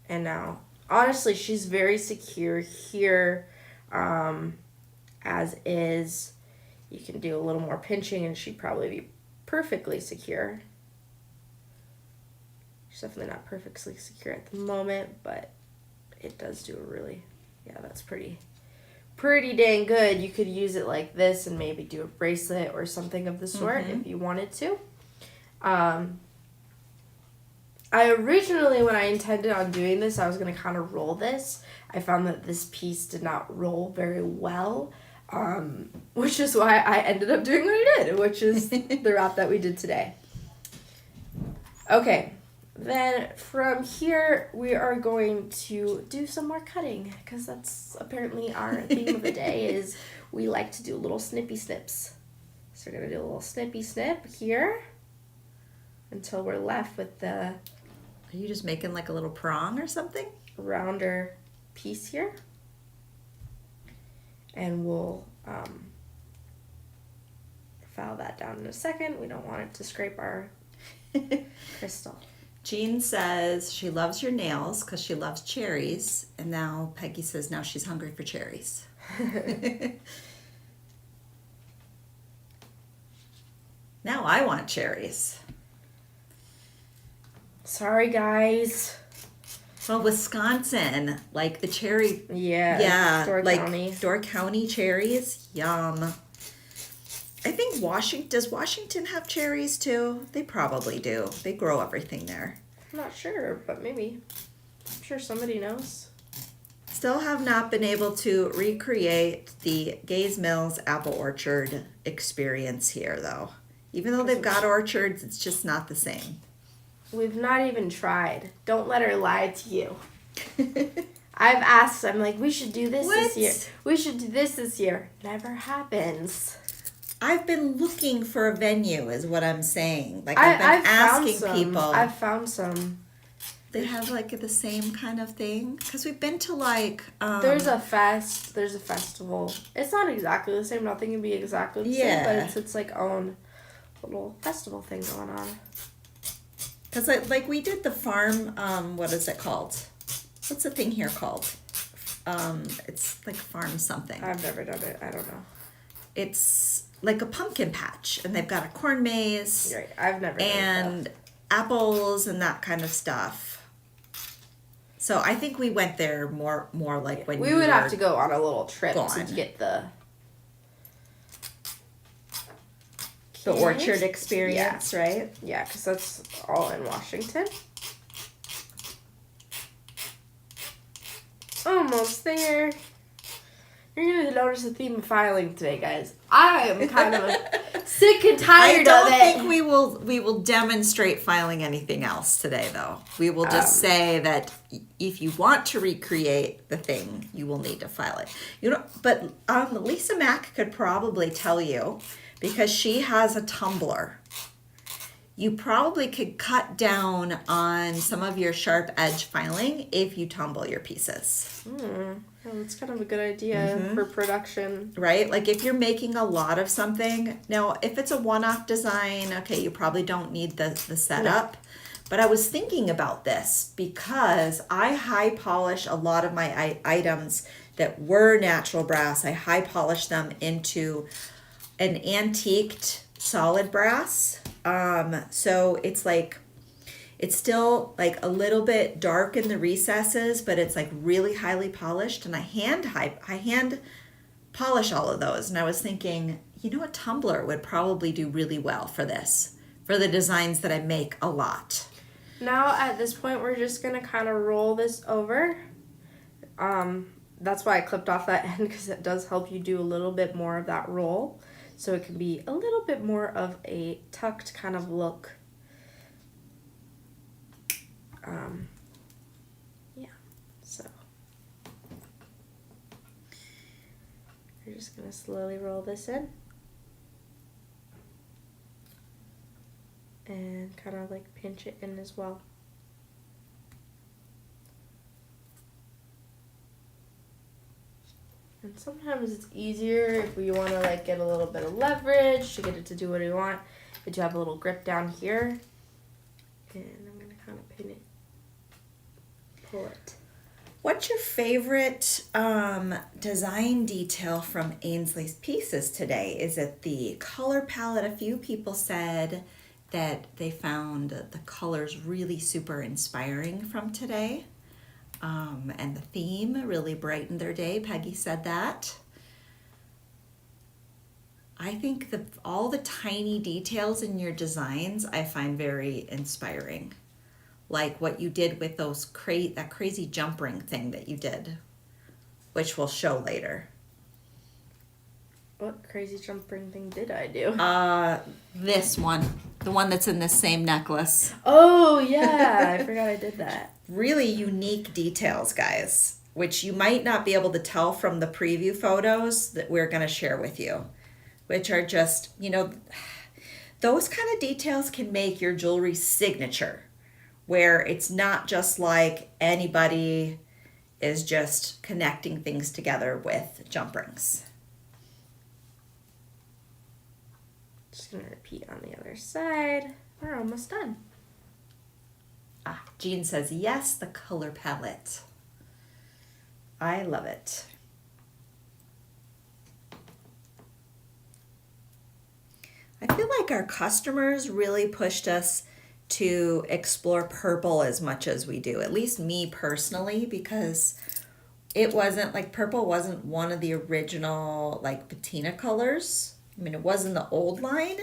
Speaker 1: And now, honestly, she's very secure here as is. You can do a little more pinching and she'd probably be perfectly secure. She's definitely not perfectly secure at the moment, but it does do that's pretty dang good. You could use it like this and maybe do a bracelet or something of the sort if you wanted to. I originally, when I intended on doing this, I was going to kind of roll this. I found that this piece did not roll very well, which is why I ended up doing what I did, which is the wrap that we did today. Okay. Then from here, we are going to do some more cutting, because that's apparently our theme of the day is we like to do little snippy snips. So we're going to do a little snippy snip here until we're left with the...
Speaker 2: Are you just making a little prong or something?
Speaker 1: Rounder piece here. And we'll file that down in a second. We don't want it to scrape our crystal.
Speaker 2: Jean says she loves your nails because she loves cherries. And now Peggy says now she's hungry for cherries. Now I want cherries.
Speaker 1: Sorry, guys.
Speaker 2: Well, Wisconsin, like the cherry.
Speaker 1: Yeah. Door
Speaker 2: like
Speaker 1: County.
Speaker 2: Door County cherries. Yum. I think does Washington have cherries too? They probably do. They grow everything there.
Speaker 1: I'm not sure, but maybe. I'm sure somebody knows.
Speaker 2: Still have not been able to recreate the Gaze Mills apple orchard experience here, though. Even though they've got orchards, it's just not the same.
Speaker 1: We've not even tried. Don't let her lie to you. I've asked, I'm like, we should do this year. We should do this year. Never happens.
Speaker 2: I've been looking for a venue, is what I'm saying. Like, I've been asking people.
Speaker 1: I've found some.
Speaker 2: They have, like, the same kind of thing? Because we've been to, like...
Speaker 1: There's a festival. It's not exactly the same. Nothing can be exactly the same, but it's its, like, own little festival thing going on.
Speaker 2: Because, like, we did the farm, what is it called? What's the thing here called? It's, like, farm something.
Speaker 1: I've never done it. I don't know.
Speaker 2: It's like a pumpkin patch, and they've got a corn maze.
Speaker 1: Right. I've never
Speaker 2: and apples and that kind of stuff. So I think we went there more like when
Speaker 1: we would have to go on a little trip to get the
Speaker 2: orchard experience, right?
Speaker 1: Yeah, because that's all in Washington. Almost there. You're going to notice the theme of filing today, guys. I am kind of sick and tired of it.
Speaker 2: I don't think we will demonstrate filing anything else today, though. We will just say that if you want to recreate the thing, you will need to file it. But Lisa Mack could probably tell you, because she has a tumbler. You probably could cut down on some of your sharp edge filing if you tumble your pieces.
Speaker 1: Well, that's kind of a good idea for production.
Speaker 2: Right? Like if you're making a lot of something. Now, if it's a one-off design, okay, you probably don't need the setup. No. But I was thinking about this because I high polish a lot of my items that were natural brass. I high polish them into an antiqued solid brass. So it's like, it's still like a little bit dark in the recesses, but it's like really highly polished. And I hand polish all of those. And I was thinking, a tumbler would probably do really well for this, for the designs that I make a lot.
Speaker 1: Now at this point, we're just going to kind of roll this over. That's why I clipped off that end, because it does help you do a little bit more of that roll. So it can be a little bit more of a tucked kind of look. Yeah, so you're just going to slowly roll this in. And kind of like pinch it in as well. And sometimes it's easier if we want to like get a little bit of leverage to get it to do what we want. But you have a little grip down here. And I'm going to kind of pin it. Pull it.
Speaker 2: What's your favorite design detail from Ainsley's pieces today? Is it the color palette? A few people said that they found the colors really super inspiring from today. And the theme really brightened their day. Peggy said that. I think all the tiny details in your designs I find very inspiring. Like what you did with that crazy jump ring thing that you did, which we'll show later.
Speaker 1: What crazy jump ring thing did I do?
Speaker 2: This one. The one that's in this same necklace.
Speaker 1: Oh, yeah. I forgot I did that.
Speaker 2: Really unique details, guys, which you might not be able to tell from the preview photos that we're going to share with you, which are just, those kind of details can make your jewelry signature, where it's not just like anybody is just connecting things together with jump rings.
Speaker 1: Just going to repeat on the other side. We're almost done.
Speaker 2: Jean says, yes, the color palette. I love it. I feel like our customers really pushed us to explore purple as much as we do, at least me personally, because it wasn't like purple wasn't one of the original like patina colors. I mean, it was in the old line,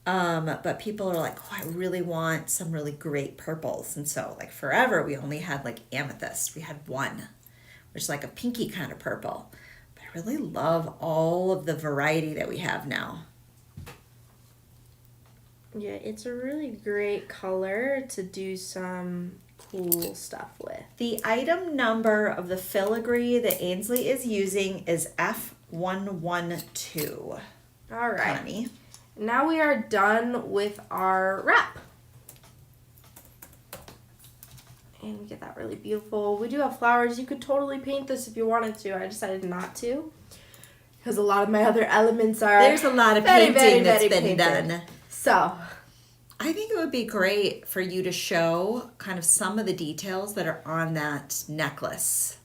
Speaker 2: but people are like, oh, I really want some really great purples. And so like forever, we only had like amethyst. We had one, which is like a pinky kind of purple. But I really love all of the variety that we have now.
Speaker 1: Yeah, it's a really great color to do some cool stuff with.
Speaker 2: The item number of the filigree that Ainsley is using is F112.
Speaker 1: All right.
Speaker 2: Connie.
Speaker 1: Now we are done with our wrap. And we get that really beautiful. We do have flowers. You could totally paint this if you wanted to. I decided not to because a lot of my other elements are
Speaker 2: There's a lot of painting that's been done.
Speaker 1: So
Speaker 2: I think it would be great for you to show kind of some of the details that are on that necklace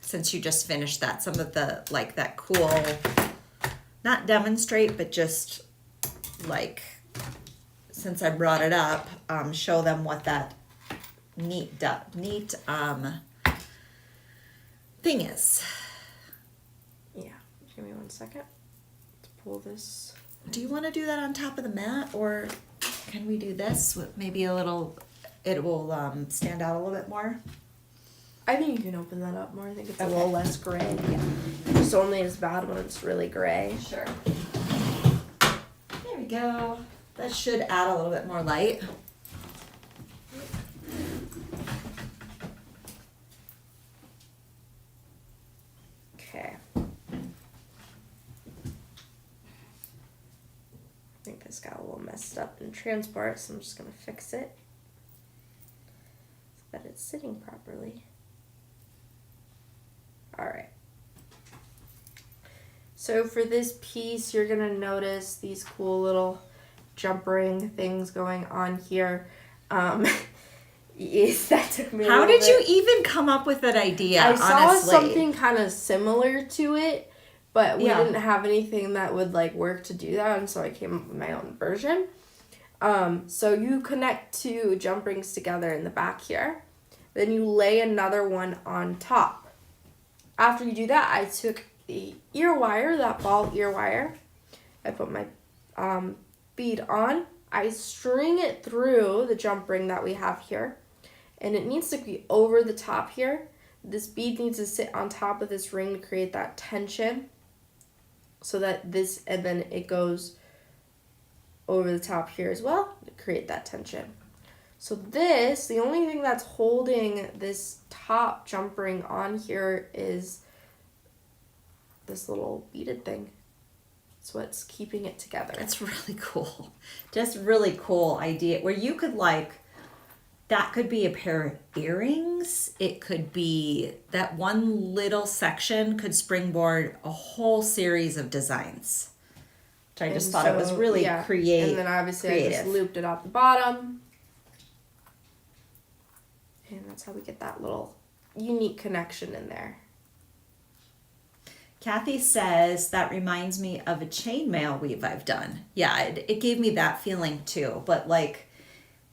Speaker 2: since you just finished that. Some of the, like that cool, not demonstrate, but just like, since I brought it up, show them what that neat thing is.
Speaker 1: Yeah, give me 1 second to pull this.
Speaker 2: Do you want to do that on top of the mat, or can we do this with maybe a little, it will stand out a little bit more?
Speaker 1: I think you can open that up more. I think it's a little less gray. Yeah. It's only as bad when it's really gray.
Speaker 2: Sure. There we go. That should add a little bit more light.
Speaker 1: Okay. I think this got a little messed up in transport, so I'm just going to fix it so that it's sitting properly. All right. So for this piece, you're going to notice these cool little jump ring things going on here. Yes, that took me a
Speaker 2: How
Speaker 1: little
Speaker 2: did
Speaker 1: bit.
Speaker 2: you even come up with that idea,
Speaker 1: I saw
Speaker 2: honestly?
Speaker 1: something kind of similar to it, but we
Speaker 2: Yeah.
Speaker 1: didn't have anything that would like work to do that, and so I came up with my own version. So you connect two jump rings together in the back here. Then you lay another one on top. After you do that, I took the ear wire, that ball ear wire. I put my bead on. I string it through the jump ring that we have here. And it needs to be over the top here. This bead needs to sit on top of this ring to create that tension. So that this, and then it goes over the top here as well to create that tension. So this, the only thing that's holding this top jump ring on here is this little beaded thing. It's what's keeping it together.
Speaker 2: That's really cool. Just really cool idea where you could like, that could be a pair of earrings. It could be that one little section could springboard a whole series of designs. Which I just thought it was really creative.
Speaker 1: And then obviously I just looped it off the bottom. And that's how we get that little unique connection in there.
Speaker 2: Kathy says that reminds me of a chainmail weave I've done. Yeah, it gave me that feeling too. But like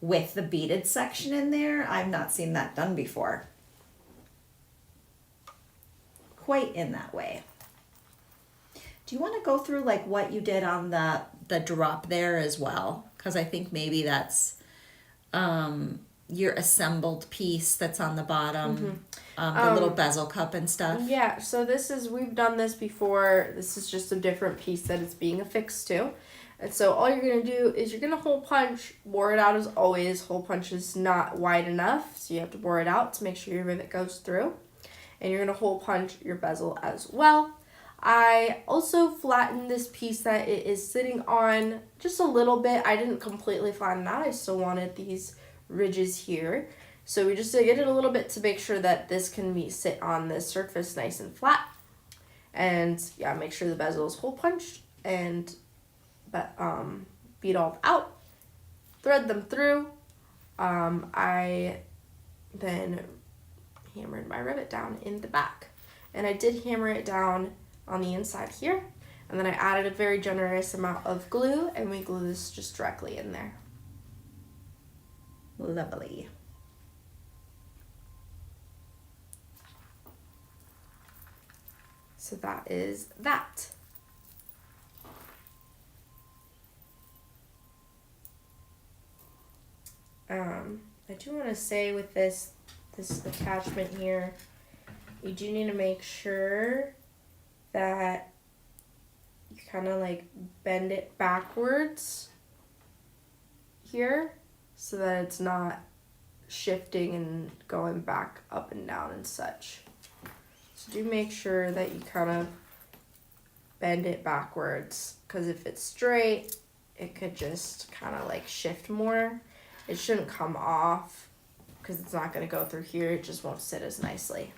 Speaker 2: with the beaded section in there, I've not seen that done before. Quite in that way. Do you want to go through like what you did on the drop there as well? Because I think maybe that's your assembled piece that's on the bottom, the little bezel cup and stuff.
Speaker 1: Yeah, so this is, we've done this before. This is just a different piece that it's being affixed to. And so all you're going to do is you're going to hole punch, bore it out as always. Hole punch is not wide enough, so you have to bore it out to make sure your rivet goes through. And you're going to hole punch your bezel as well. I also flattened this piece that it is sitting on just a little bit. I didn't completely flatten it out. I still wanted these ridges here. So we just did it a little bit to make sure that this can sit on this surface nice and flat. And yeah, make sure the bezel is hole punched and bead all out. Thread them through. I then hammered my rivet down in the back. And I did hammer it down on the inside here. And then I added a very generous amount of glue, and we glue this just directly in there.
Speaker 2: Lovely.
Speaker 1: So that is that. I do want to say with this attachment here, you do need to make sure that you kind of like bend it backwards here so that it's not shifting and going back up and down and such. So do make sure that you kind of bend it backwards, because if it's straight, it could just kind of like shift more. It shouldn't come off because it's not going to go through here. It just won't sit as nicely.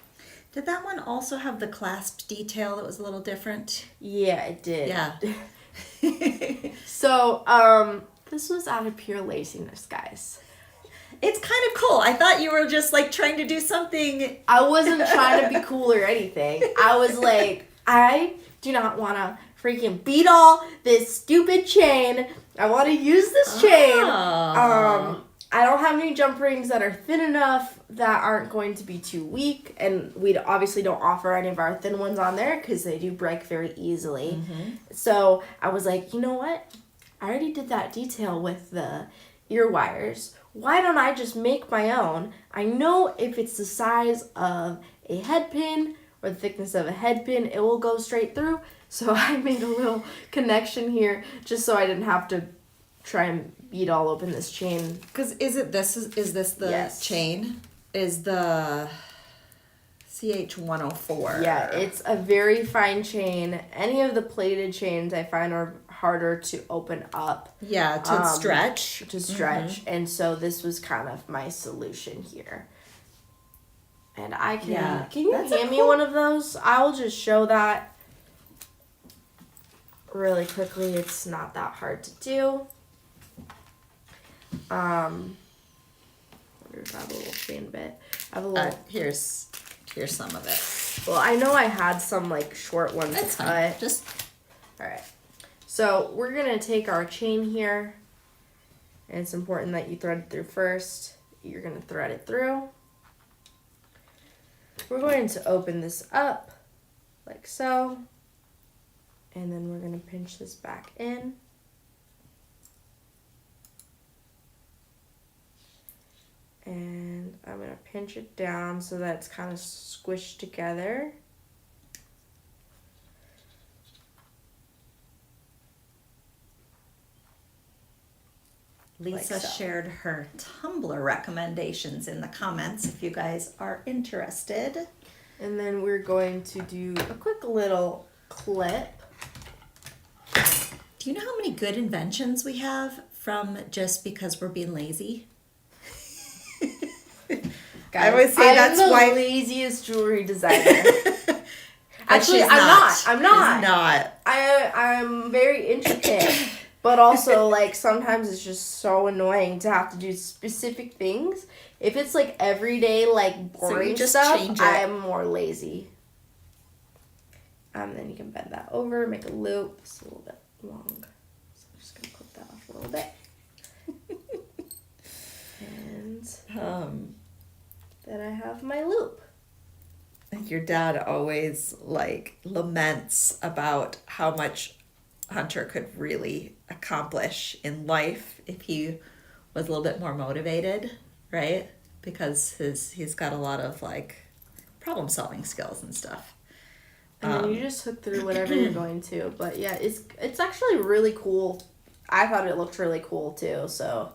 Speaker 2: Did that one also have the clasp detail that was a little different?
Speaker 1: Yeah, it did.
Speaker 2: Yeah.
Speaker 1: So, this was out of pure laziness, guys.
Speaker 2: It's kind of cool. I thought you were just like trying to do something.
Speaker 1: I wasn't trying to be cool or anything. I was like, I do not want to freaking beat all this stupid chain. I want to use this chain. I don't have any jump rings that are thin enough that aren't going to be too weak, and we obviously don't offer any of our thin ones on there because they do break very easily. Mm-hmm. So I was like, you know what? I already did that detail with the ear wires. Why don't I just make my own? I know if it's the size of a head pin or the thickness of a head pin, it will go straight through. So I made a little connection here just so I didn't have to try and beat all open this chain.
Speaker 2: Because is this the yes. chain? Is the CH104?
Speaker 1: Yeah, it's a very fine chain. Any of the plated chains I find are harder to open up.
Speaker 2: Yeah, to stretch.
Speaker 1: Mm-hmm. And so this was kind of my solution here. And I can,
Speaker 2: yeah.
Speaker 1: Can you hand me one of those? I'll just show that really quickly. It's not that hard to do. There's that little chain bit. I have a little.
Speaker 2: Here's some of it.
Speaker 1: Well, I know I had some like short ones.
Speaker 2: That's fine. Just.
Speaker 1: All right. So we're gonna take our chain here, and it's important that you thread it through first. You're gonna thread it through. We're going to open this up like so, and then we're gonna pinch this back in. And I'm going to pinch it down so that it's kind of squished together.
Speaker 2: Lisa
Speaker 1: like so.
Speaker 2: Shared her Tumblr recommendations in the comments if you guys are interested.
Speaker 1: And then we're going to do a quick little clip.
Speaker 2: Do you know how many good inventions we have from just because we're being lazy?
Speaker 1: Guys,
Speaker 2: I would say that's why
Speaker 1: laziest jewelry designer. Actually, I'm not. I'm very intricate, but also like sometimes it's just so annoying to have to do specific things. If it's like everyday like boring stuff, I'm more lazy. Then you can bend that over, make a loop. It's a little bit long, so I'm just gonna clip that off a little bit. And then I have my loop.
Speaker 2: Your dad always like laments about how much Hunter could really accomplish in life if he was a little bit more motivated, right? Because he's got a lot of like problem solving skills and stuff.
Speaker 1: And then you just hook through whatever you're going to. But yeah, it's actually really cool. I thought it looked really cool too, so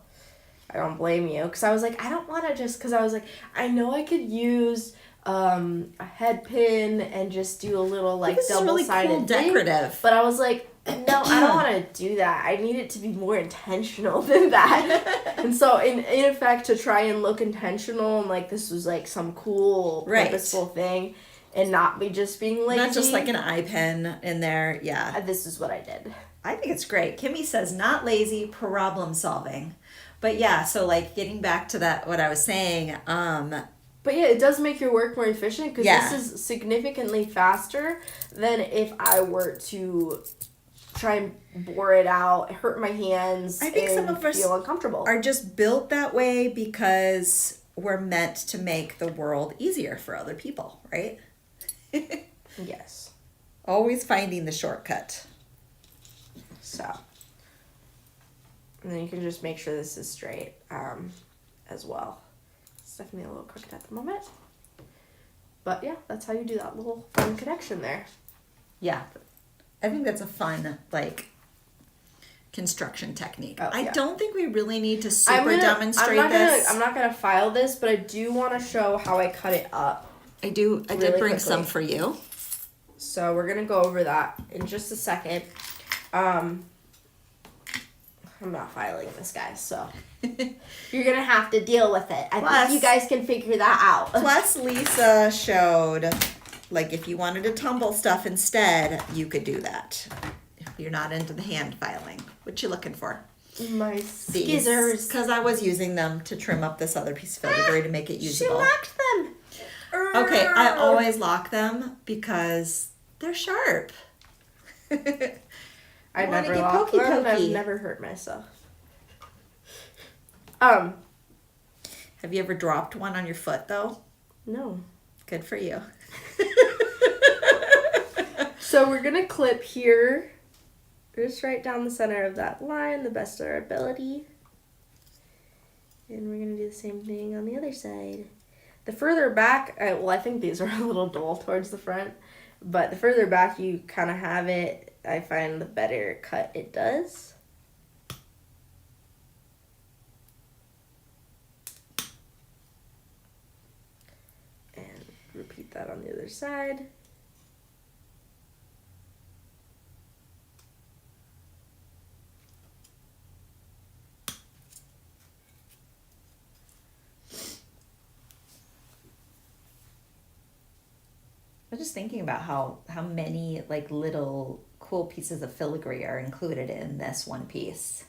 Speaker 1: I don't blame you. Because I was like, I don't want to just, because I was like, I know I could use a head pin and just do a little like double-sided
Speaker 2: really cool decorative.
Speaker 1: But I was like, no, I don't want to do that. I need it to be more intentional than that. And so in effect, to try and look intentional and like this was like some cool purposeful thing, and not be just being lazy.
Speaker 2: Not just like an eye pen in there. Yeah.
Speaker 1: This is what I did.
Speaker 2: I think it's great. Kimmy says not lazy, problem solving. But yeah, so like getting back to that, what I was saying,
Speaker 1: but yeah, it does make your work more efficient because this is significantly faster than if I were to try and bore it out, hurt my hands, I think some of us feel uncomfortable.
Speaker 2: Are just built that way because we're meant to make the world easier for other people, right?
Speaker 1: Yes.
Speaker 2: Always finding the shortcut.
Speaker 1: So, and then you can just make sure this is straight as well. It's definitely a little crooked at the moment. But yeah, that's how you do that little fun connection there.
Speaker 2: Yeah. I think that's a fun, like, construction technique.
Speaker 1: Oh,
Speaker 2: I don't think we really need to demonstrate this.
Speaker 1: I'm not gonna file this, but I do want to show how I cut it up.
Speaker 2: I did bring quickly. Some for you.
Speaker 1: So we're gonna go over that in just a second. I'm not filing this, guys, so you're gonna have to deal with it. I think you guys can figure that out.
Speaker 2: Plus, Lisa showed, like, if you wanted to tumble stuff instead, you could do that. If you're not into the hand filing. What you looking for?
Speaker 1: My scissors.
Speaker 2: Because I was using them to trim up this other piece of filigree to make it usable.
Speaker 1: She locked them.
Speaker 2: Okay, I always lock them because they're sharp.
Speaker 1: I never lock them. I've never hurt myself. Have
Speaker 2: you ever dropped one on your foot though?
Speaker 1: No.
Speaker 2: Good for you.
Speaker 1: So we're gonna clip here, just right down the center of that line, the best of our ability. And we're gonna do the same thing on the other side. The further back, I think these are a little dull towards the front, but the further back you kind of have it, I find the better cut it does. And repeat that on the other side.
Speaker 2: I was just thinking about how many like little cool pieces of filigree are included in this one piece.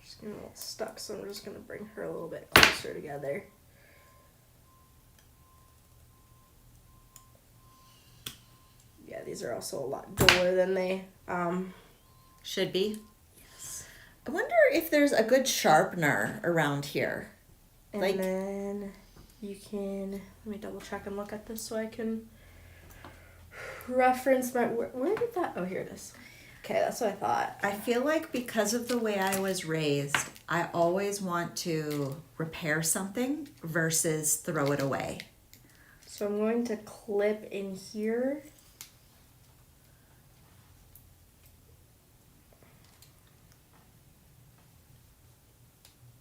Speaker 1: She's getting a little stuck, so I'm just going to bring her a little bit closer together. Yeah, these are also a lot duller than they
Speaker 2: should be.
Speaker 1: Yes.
Speaker 2: I wonder if there's a good sharpener around here.
Speaker 1: And then you can, let me double check and look at this so I can reference my, where did that, oh, here it is. Okay, that's what I thought.
Speaker 2: I feel like because of the way I was raised, I always want to repair something versus throw it away.
Speaker 1: So I'm going to clip in here.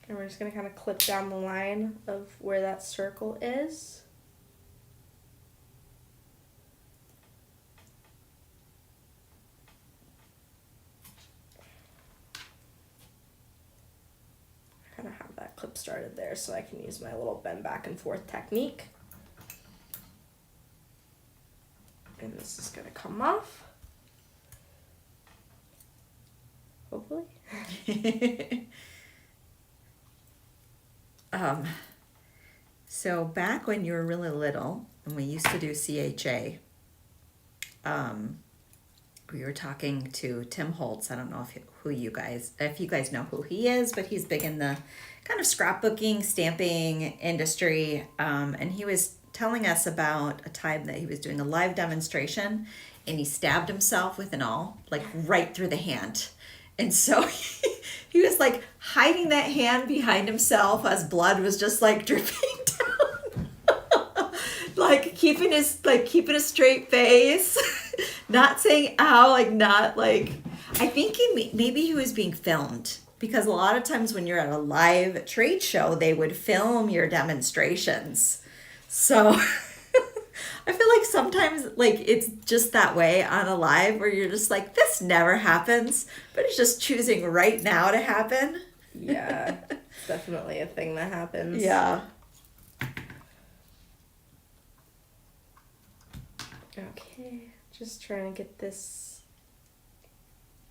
Speaker 1: And we're just going to kind of clip down the line of where that circle is. I kind of have that clip started there so I can use my little bend back and forth technique. And this is going to come off. Hopefully.
Speaker 2: So back when you were really little, and we used to do CHA, we were talking to Tim Holtz. I don't know if you guys know who he is, but he's big in the kind of scrapbooking, stamping industry. And he was telling us about a time that he was doing a live demonstration and he stabbed himself with an awl, like right through the hand. And so he was like hiding that hand behind himself as blood was just like dripping down. like keeping a straight face, not saying ow, I think maybe he was being filmed because a lot of times when you're at a live trade show, they would film your demonstrations. So I feel like sometimes it's just that way on a live where you're just like, this never happens, but it's just choosing right now to happen.
Speaker 1: Yeah, definitely a thing that happens.
Speaker 2: Yeah.
Speaker 1: Okay, just trying to get this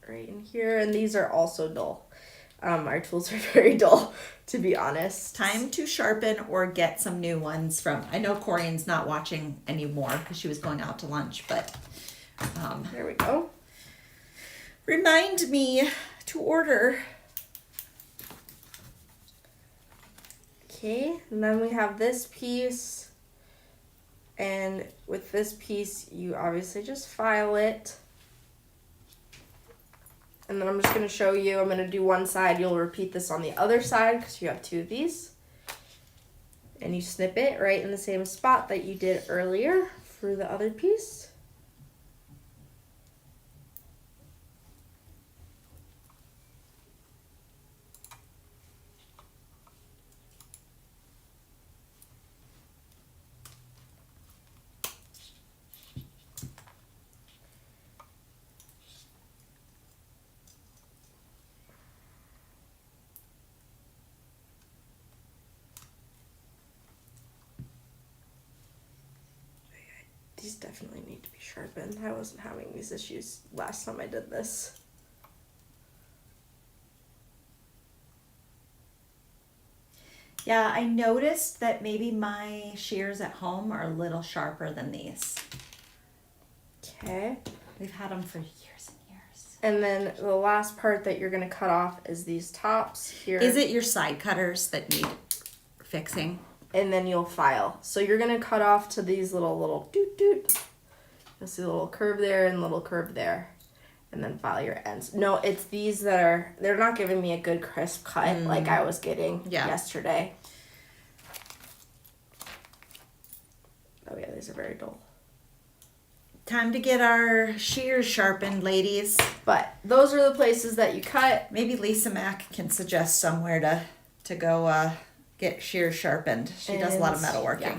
Speaker 1: right in here, and these are also dull. Our tools are very dull, to be honest.
Speaker 2: Time to sharpen or get some new ones from, I know Corian's not watching anymore because she was going out to lunch, but
Speaker 1: There we go.
Speaker 2: remind me to order.
Speaker 1: Okay, and then we have this piece, and with this piece, you obviously just file it. And then I'm just going to show you, I'm going to do one side, you'll repeat this on the other side because you have two of these. And you snip it right in the same spot that you did earlier for the other piece. These definitely need to be sharpened. I wasn't having these issues last time I did this.
Speaker 2: Yeah, I noticed that maybe my shears at home are a little sharper than these.
Speaker 1: Okay.
Speaker 2: We've had them for years and years.
Speaker 1: And then the last part that you're going to cut off is these tops here.
Speaker 2: Is it your side cutters that need fixing?
Speaker 1: And then you'll file. So you're going to cut off to these little doot doot. You'll see a little curve there and a little curve there. And then file your ends. No, it's these that are, they're not giving me a good crisp cut like I was getting yesterday. Oh yeah, these are very dull.
Speaker 2: Time to get our shears sharpened, ladies.
Speaker 1: But those are the places that you cut.
Speaker 2: Maybe Lisa Mack can suggest somewhere to go get shears sharpened. She does a lot of metalworking.
Speaker 1: Yeah.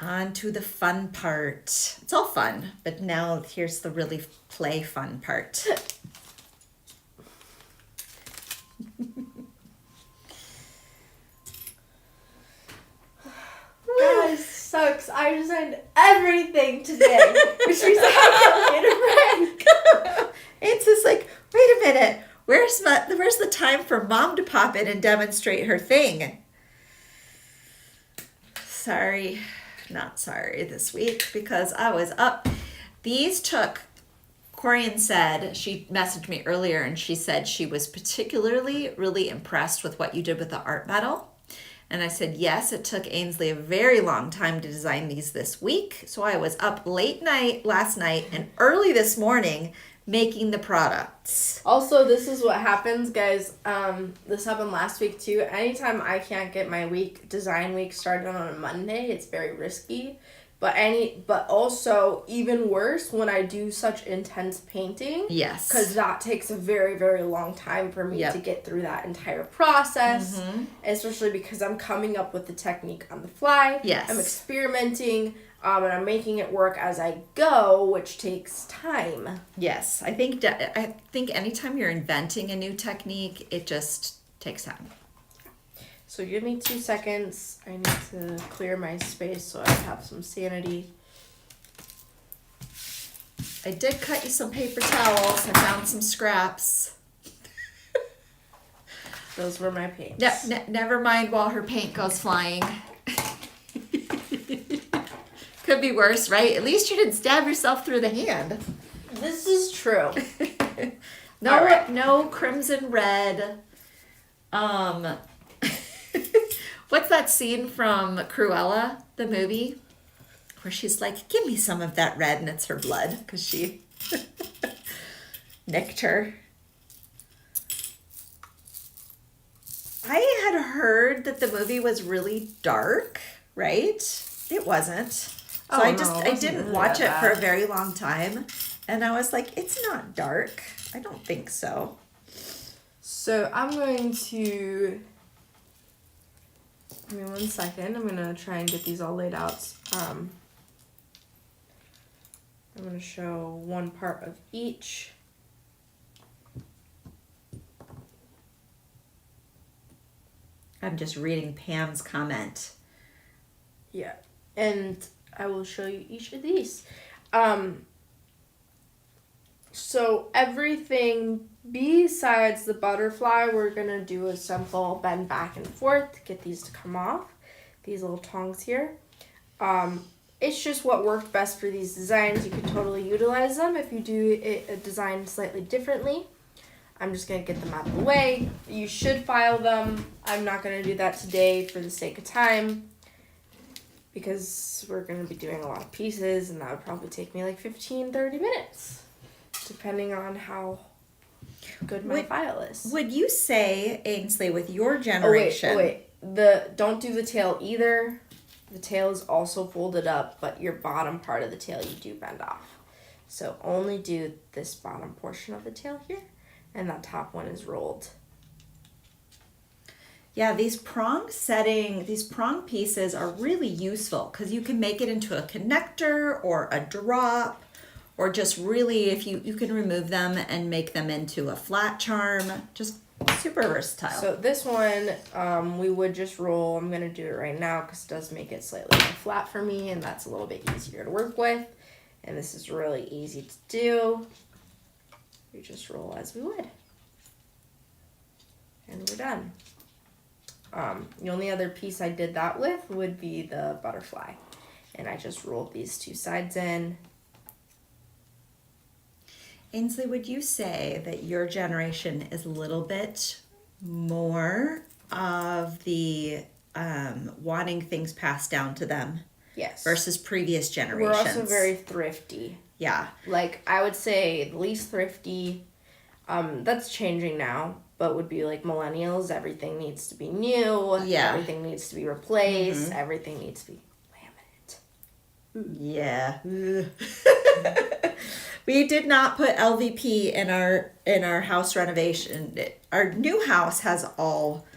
Speaker 2: On to the fun part. It's all fun, but now here's the really play fun part.
Speaker 1: Guys, sucks. I designed everything today, which means I have to get a friend.
Speaker 2: It's just like, wait a minute. Where's the time for mom to pop in and demonstrate her thing? Sorry, not sorry this week because I was up. These took, Corian said, she messaged me earlier and she said she was particularly really impressed with what you did with the art metal. And I said, yes, it took Ainsley a very long time to design these this week. So I was up late night last night and early this morning making the products.
Speaker 1: Also, this is what happens, guys. This happened last week too. Anytime I can't get my design week started on a Monday, it's very risky. But also even worse when I do such intense painting.
Speaker 2: Yes.
Speaker 1: Because that takes a very, very long time for me to get through that entire process. Mm-hmm. Especially because I'm coming up with the technique on the fly.
Speaker 2: Yes.
Speaker 1: I'm experimenting. And I'm making it work as I go, which takes time.
Speaker 2: Yes. I think anytime you're inventing a new technique, it just takes time.
Speaker 1: So give me 2 seconds. I need to clear my space so I have some sanity.
Speaker 2: I did cut you some paper towels. I found some scraps.
Speaker 1: Those were my paints.
Speaker 2: Never mind while her paint goes flying. Could be worse, right? At least you didn't stab yourself through the hand.
Speaker 1: This is true.
Speaker 2: No crimson red. What's that scene from Cruella, the movie, where she's like, give me some of that red, and it's her blood because she nicked her. I had heard that the movie was really dark, right? It wasn't. So I didn't watch it for a very long time. And I was like, it's not dark. I don't think so.
Speaker 1: So I'm going to, give me 1 second. I'm going to try and get these all laid out. I'm going to show one part of each.
Speaker 2: I'm just reading Pam's comment.
Speaker 1: Yeah, and I will show you each of these. So everything besides the butterfly, we're going to do a simple bend back and forth to get these to come off. These little tongs here. It's just what worked best for these designs. You can totally utilize them if you do a design slightly differently. I'm just going to get them out of the way. You should file them. I'm not going to do that today for the sake of time because we're going to be doing a lot of pieces and that would probably take me like 15-30 minutes depending on how good my file is.
Speaker 2: Would you say, Ainsley, with your generation...
Speaker 1: Oh, wait. Don't do the tail either. The tail is also folded up, but your bottom part of the tail you do bend off. So only do this bottom portion of the tail here, and that top one is rolled.
Speaker 2: Yeah, these prong pieces are really useful because you can make it into a connector or a drop, or just really, if you can remove them and make them into a flat charm. Just super versatile.
Speaker 1: So this one, we would just roll. I'm going to do it right now because it does make it slightly more flat for me, and that's a little bit easier to work with. And this is really easy to do. You just roll as we would. And we're done. The only other piece I did that with would be the butterfly. And I just rolled these two sides in.
Speaker 2: Ainsley, would you say that your generation is a little bit more of the wanting things passed down to them?
Speaker 1: Yes.
Speaker 2: Versus previous generations?
Speaker 1: We're also very thrifty.
Speaker 2: Yeah.
Speaker 1: Like, I would say the least thrifty, that's changing now, but would be like millennials. Everything needs to be new.
Speaker 2: Yeah.
Speaker 1: Everything needs to be replaced. Mm-hmm. Everything needs to be laminate.
Speaker 2: Yeah. We did not put LVP in our house renovation. Our new house has all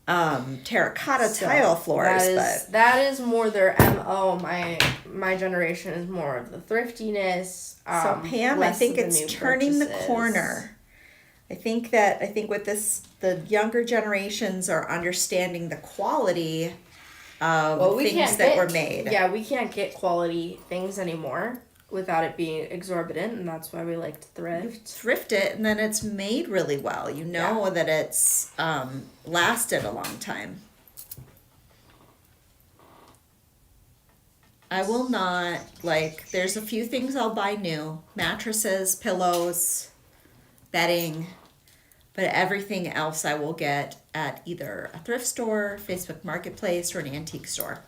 Speaker 2: terracotta tile floors.
Speaker 1: That is more their MO. My generation is more of the thriftiness.
Speaker 2: So Pam, I think it's turning the corner. I think with this, the younger generations are understanding the quality of things that were made.
Speaker 1: Yeah, we can't get quality things anymore without it being exorbitant, and that's why we like to thrift.
Speaker 2: You thrift it, and then it's made really well. You know that it's lasted a long time. I will not, there's a few things I'll buy new. Mattresses, pillows, bedding, but everything else I will get at either a thrift store, Facebook Marketplace, or an antique store.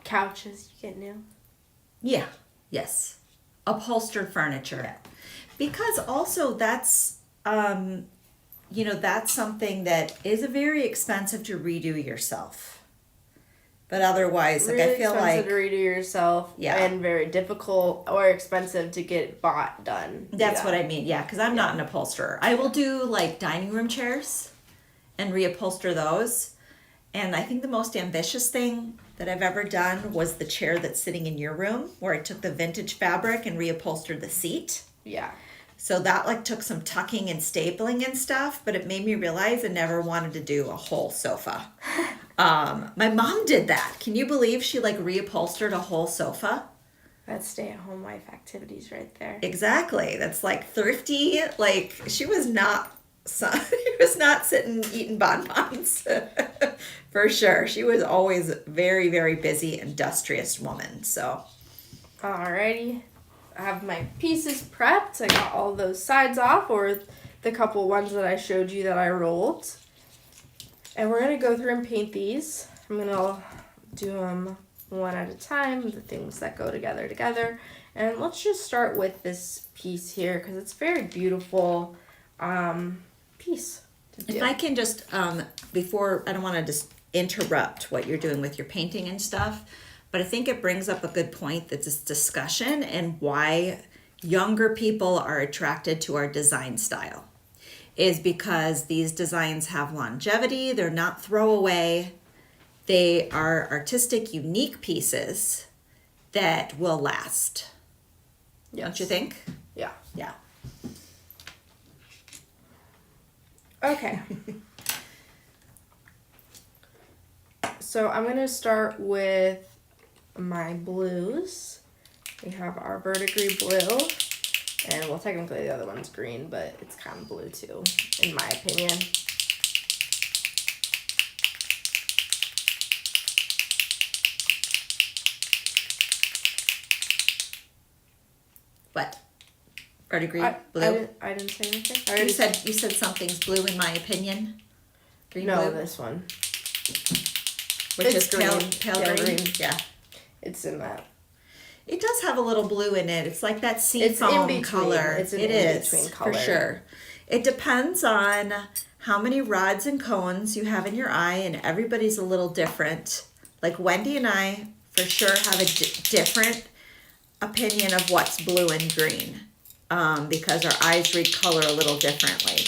Speaker 1: Couches you get new?
Speaker 2: Yeah. Yes. Upholstered furniture. Yeah. Because also that's that's something that is very expensive to redo yourself. But otherwise,
Speaker 1: really
Speaker 2: I feel
Speaker 1: expensive to redo yourself, and very difficult or expensive to get done.
Speaker 2: That's what I mean. Yeah, because I'm not an upholsterer. I will do dining room chairs and reupholster those. And I think the most ambitious thing that I've ever done was the chair that's sitting in your room, where I took the vintage fabric and reupholstered the seat.
Speaker 1: Yeah.
Speaker 2: So that took some tucking and stapling and stuff, but it made me realize I never wanted to do a whole sofa. My mom did that. Can you believe she reupholstered a whole sofa?
Speaker 1: That's stay-at-home wife activities right there.
Speaker 2: Exactly. That's thrifty. She was not sitting eating bonbons. For sure. She was always very, very busy, industrious woman. So.
Speaker 1: Alrighty. I have my pieces prepped. I got all those sides off, or the couple ones that I showed you that I rolled. And we're going to go through and paint these. I'm going to do them one at a time, the things that go together. And let's just start with this piece here, because it's a very beautiful piece to do.
Speaker 2: If I can just, before, I don't want to just interrupt what you're doing with your painting and stuff, but I think it brings up a good point, that this discussion and why younger people are attracted to our design style is because these designs have longevity. They're not throwaway. They are artistic, unique pieces that will last.
Speaker 1: Yes.
Speaker 2: Don't you think?
Speaker 1: Yeah.
Speaker 2: Yeah.
Speaker 1: Okay. So I'm going to start with my blues. We have our verdigris blue. And well, technically the other one's green, but it's kind of blue too, in my opinion.
Speaker 2: What? Verdigris blue?
Speaker 1: I didn't say anything.
Speaker 2: You said something's blue in my opinion. Green
Speaker 1: no,
Speaker 2: blue?
Speaker 1: this one.
Speaker 2: Which
Speaker 1: it's
Speaker 2: is pale green.
Speaker 1: green.
Speaker 2: Yeah.
Speaker 1: It's in that.
Speaker 2: It does have a little blue in it. It's like that sea
Speaker 1: It's
Speaker 2: foam
Speaker 1: in between.
Speaker 2: color.
Speaker 1: It's an
Speaker 2: It is,
Speaker 1: in-between color.
Speaker 2: for sure. It depends on how many rods and cones you have in your eye, and everybody's a little different. Like Wendy and I, for sure, have a different opinion of what's blue and green, because our eyes read color a little differently.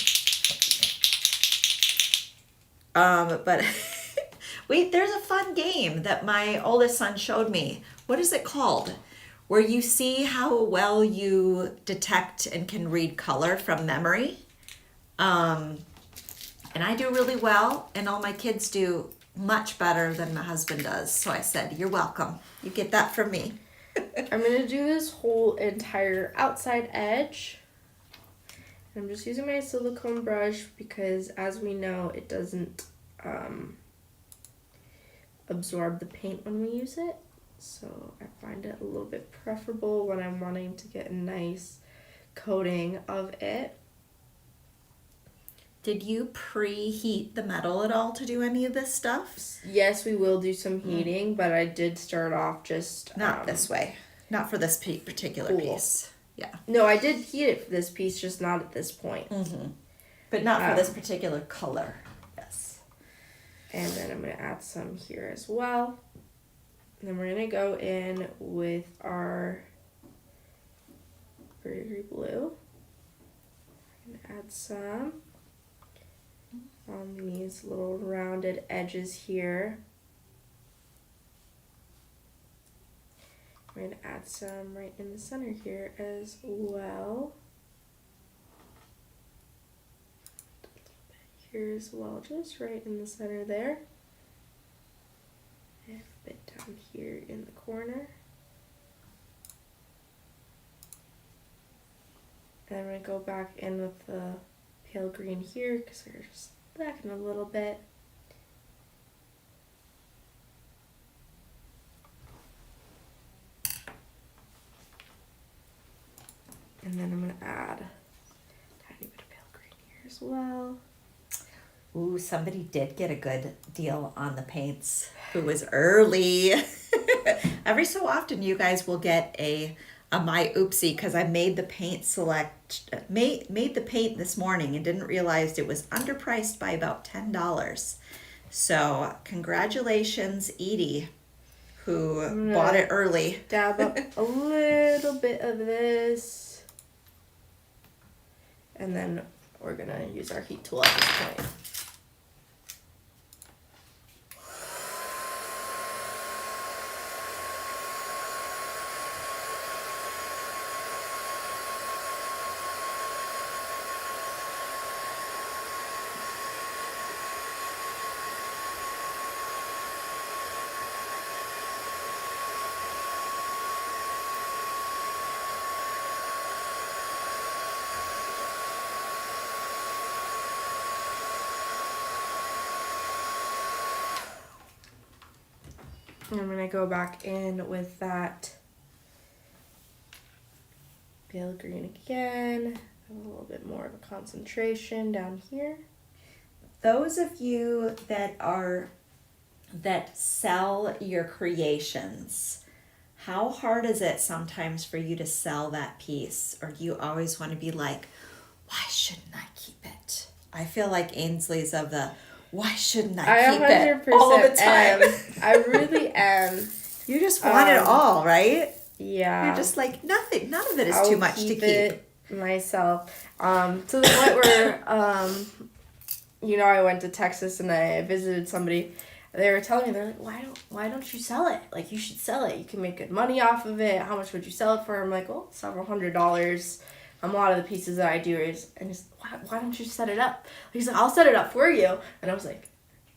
Speaker 2: But there's a fun game that my oldest son showed me. What is it called? Where you see how well you detect and can read color from memory. And I do really well, and all my kids do much better than my husband does. So I said, you're welcome. You get that from me.
Speaker 1: I'm going to do this whole entire outside edge. I'm just using my silicone brush because, as we know, it doesn't absorb the paint when we use it. So I find it a little bit preferable when I'm wanting to get a nice coating of it.
Speaker 2: Did you preheat the metal at all to do any of this stuff?
Speaker 1: Yes, we will do some heating, but I did start off just...
Speaker 2: Not this way. Not for this particular piece. Yeah.
Speaker 1: No, I did heat it for this piece, just not at this point.
Speaker 2: Mm-hmm. But not for this particular color. Yes.
Speaker 1: And then I'm going to add some here as well. And then we're going to go in with our verdigris blue. I'm going to add some on these little rounded edges here. I'm going to add some right in the center here as well. A little bit here as well, just right in the center there. And a bit down here in the corner. And I'm going to go back in with the pale green here because they're just lacking a little bit. And then I'm going to add a tiny bit of pale green here as well.
Speaker 2: Ooh, somebody did get a good deal on the paints who was early. Every so often you guys will get a my oopsie because I made the paint made the paint this morning and didn't realize it was underpriced by about $10. So congratulations, Edie, who bought it early.
Speaker 1: Dab up a little bit of this. And then we're going to use our heat tool at this point. And I'm going to go back in with that pale green again. A little bit more of a concentration down here.
Speaker 2: Those of you that sell your creations, how hard is it sometimes for you to sell that piece? Or do you always want to be like, why shouldn't I keep it? I feel like Ainsley's of the, why shouldn't I keep it all the time?
Speaker 1: I really am.
Speaker 2: You just want it all, right?
Speaker 1: Yeah.
Speaker 2: You're just like, none of it is too much to keep.
Speaker 1: It myself. To the point where, I went to Texas and I visited somebody. They were telling me, they're like, why don't you sell it? Like, you should sell it. You can make good money off of it. How much would you sell it for? I'm like, well, several $100s. A lot of the pieces that I do is, and he's, why don't you set it up? He's like, I'll set it up for you. And I was like,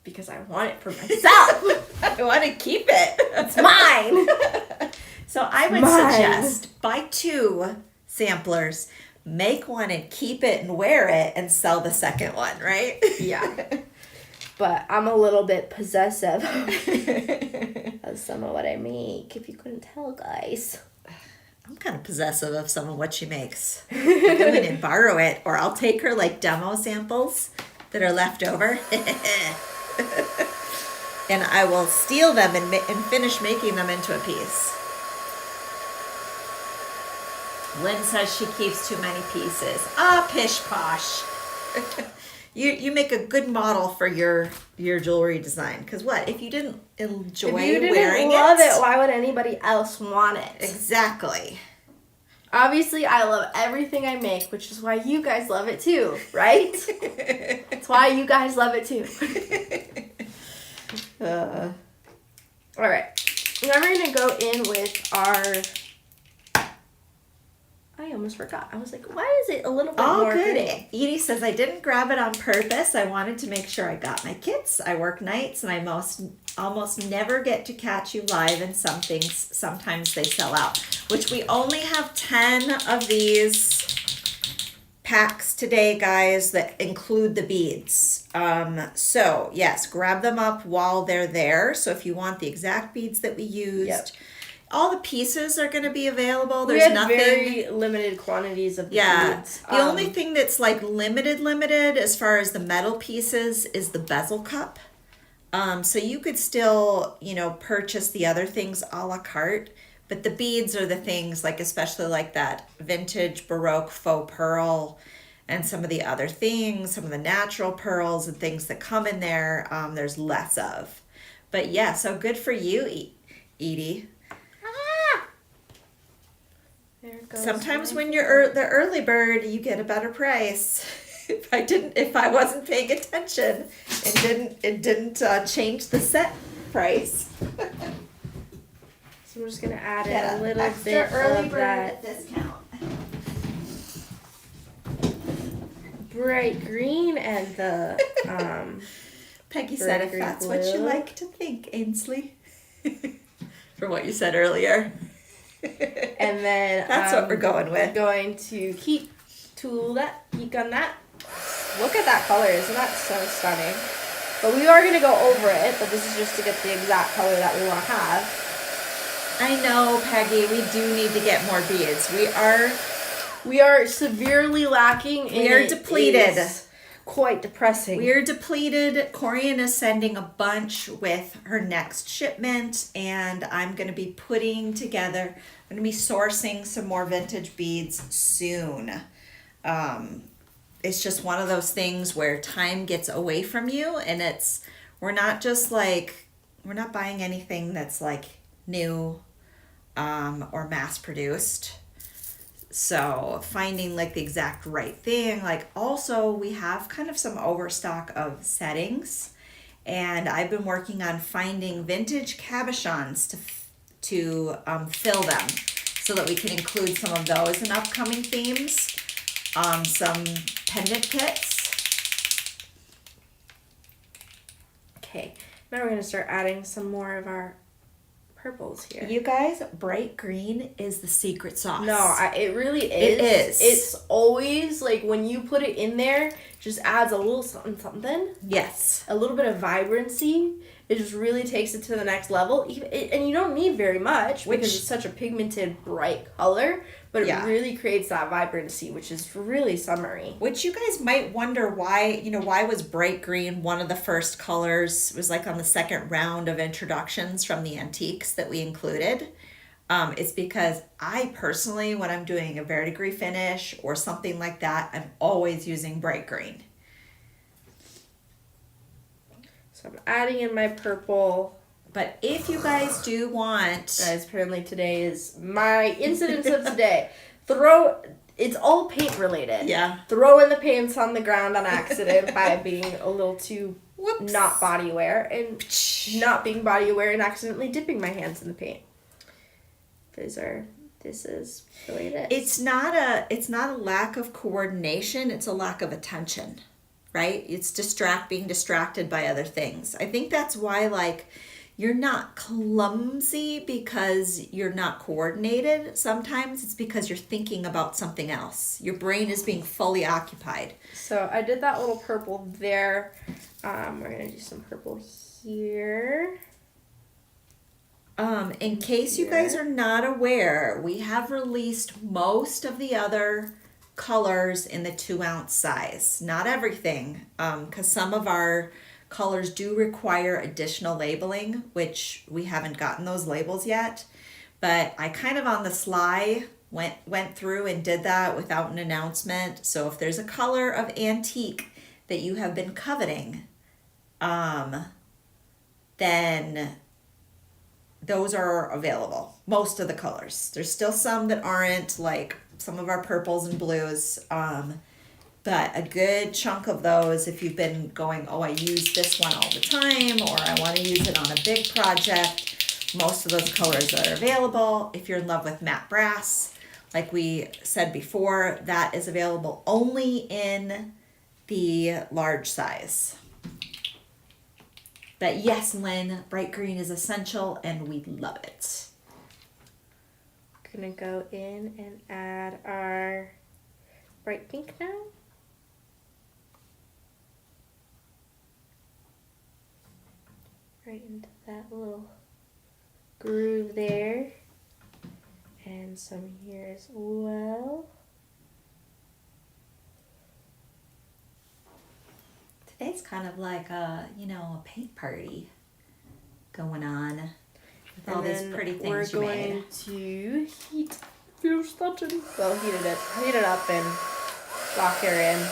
Speaker 1: because I want it for myself.
Speaker 2: I want to keep it.
Speaker 1: It's mine.
Speaker 2: So I would suggest buy 2 samplers, make one and keep it and wear it, and sell the second one, right?
Speaker 1: Yeah. But I'm a little bit possessive of some of what I make, if you couldn't tell, guys.
Speaker 2: I'm kind of possessive of some of what she makes. I'll go in and borrow it, or I'll take her like demo samples that are left over. And I will steal them and finish making them into a piece. Lynn says she keeps too many pieces. Ah, pish posh. You make a good model for your jewelry design. Because what? If you didn't enjoy wearing it. If you didn't
Speaker 1: love it, why would anybody else want it?
Speaker 2: Exactly.
Speaker 1: Obviously, I love everything I make, which is why you guys love it too, right? That's why you guys love it too. All right. Now we're going to go in with our... I almost forgot. I was like, why is it a little bit more
Speaker 2: good.
Speaker 1: green?
Speaker 2: Edie says, I didn't grab it on purpose. I wanted to make sure I got my kits. I work nights and I almost never get to catch you live, and some things, sometimes they sell out. Which we only have 10 of these packs today, guys, that include the beads. So, yes, grab them up while they're there. So if you want the exact beads that we used... Yep. All the pieces are going to be available. There's nothing. Very
Speaker 1: limited quantities of beads.
Speaker 2: The only thing that's like limited as far as the metal pieces is the bezel cup. So you could still, purchase the other things a la carte, but the beads are the things like, especially like that vintage Baroque faux pearl and some of the other things, some of the natural pearls and things that come in there, there's less of. But yeah, so good for you, Edie. Sometimes when you're the early bird, you get a better price. If I wasn't paying attention and didn't change the set price.
Speaker 1: So we're just gonna add in a little bit
Speaker 2: early
Speaker 1: of
Speaker 2: bird
Speaker 1: that
Speaker 2: discount.
Speaker 1: Bright green and the
Speaker 2: Peggy said, if that's what you like to think, Ainsley. From what you said earlier.
Speaker 1: And then
Speaker 2: that's what we're going with.
Speaker 1: We're going to keep on that. Look at that color, isn't that so stunning? But we are gonna go over it, but this is just to get the exact color that we want to have.
Speaker 2: I know, Peggy, we do need to get more beads.
Speaker 1: We are severely lacking.
Speaker 2: We are depleted.
Speaker 1: Quite depressing.
Speaker 2: We are depleted. Corian is sending a bunch with her next shipment, and I'm going to be putting together, I'm going to be sourcing some more vintage beads soon. It's just one of those things where time gets away from you, and we're not buying anything that's like new or mass produced. So finding like the exact right thing, like also we have kind of some overstock of settings, and I've been working on finding vintage cabochons to fill them so that we can include some of those in upcoming themes. Some pendant kits.
Speaker 1: Okay, now we're going to start adding some more of our purples here.
Speaker 2: You guys, bright green is the secret sauce.
Speaker 1: No, it really is.
Speaker 2: It is.
Speaker 1: It's always like when you put it in there, just adds a little something.
Speaker 2: Yes.
Speaker 1: A little bit of vibrancy. It just really takes it to the next level. And you don't need very much because it's such a pigmented, bright color. But it really creates that vibrancy, which is really summery.
Speaker 2: Which you guys might wonder why was bright green one of the first colors? It was like on the second round of introductions from the antiques that we included. It's because I personally, when I'm doing a verdigris finish or something like that, I'm always using bright green.
Speaker 1: So I'm adding in my purple.
Speaker 2: But if you guys do want...
Speaker 1: Guys, apparently today is my incidents of today. It's all paint related.
Speaker 2: Yeah.
Speaker 1: Throwing the paints on the ground on accident by being a little too not body aware. And not being body aware and accidentally dipping my hands in the paint. These are this is the way it is.
Speaker 2: It's not a lack of coordination, it's a lack of attention, right? It's being distracted by other things. I think that's why, like, you're not clumsy because you're not coordinated. Sometimes it's because you're thinking about something else. Your brain is being fully occupied.
Speaker 1: So I did that little purple there. We're gonna do some purple here.
Speaker 2: In case you guys are not aware, we have released most of the other colors in the 2-ounce size. Not everything, because some of our colors do require additional labeling, which we haven't gotten those labels yet. But I kind of on the sly went through and did that without an announcement. So if there's a color of antique that you have been coveting, then those are available. Most of the colors. There's still some that aren't, like some of our purples and blues. But a good chunk of those, if you've been going, oh, I use this one all the time, or I want to use it on a big project, most of those colors are available. If you're in love with matte brass, like we said before, that is available only in the large size. But yes, Lynn, bright green is essential and we love it.
Speaker 1: Gonna go in and add our bright pink now. Right into that little groove there. And some here as well.
Speaker 2: Today's kind of like a paint party going on with all these pretty things you made.
Speaker 1: We're going to finish touching. Well, heat it up and lock her in.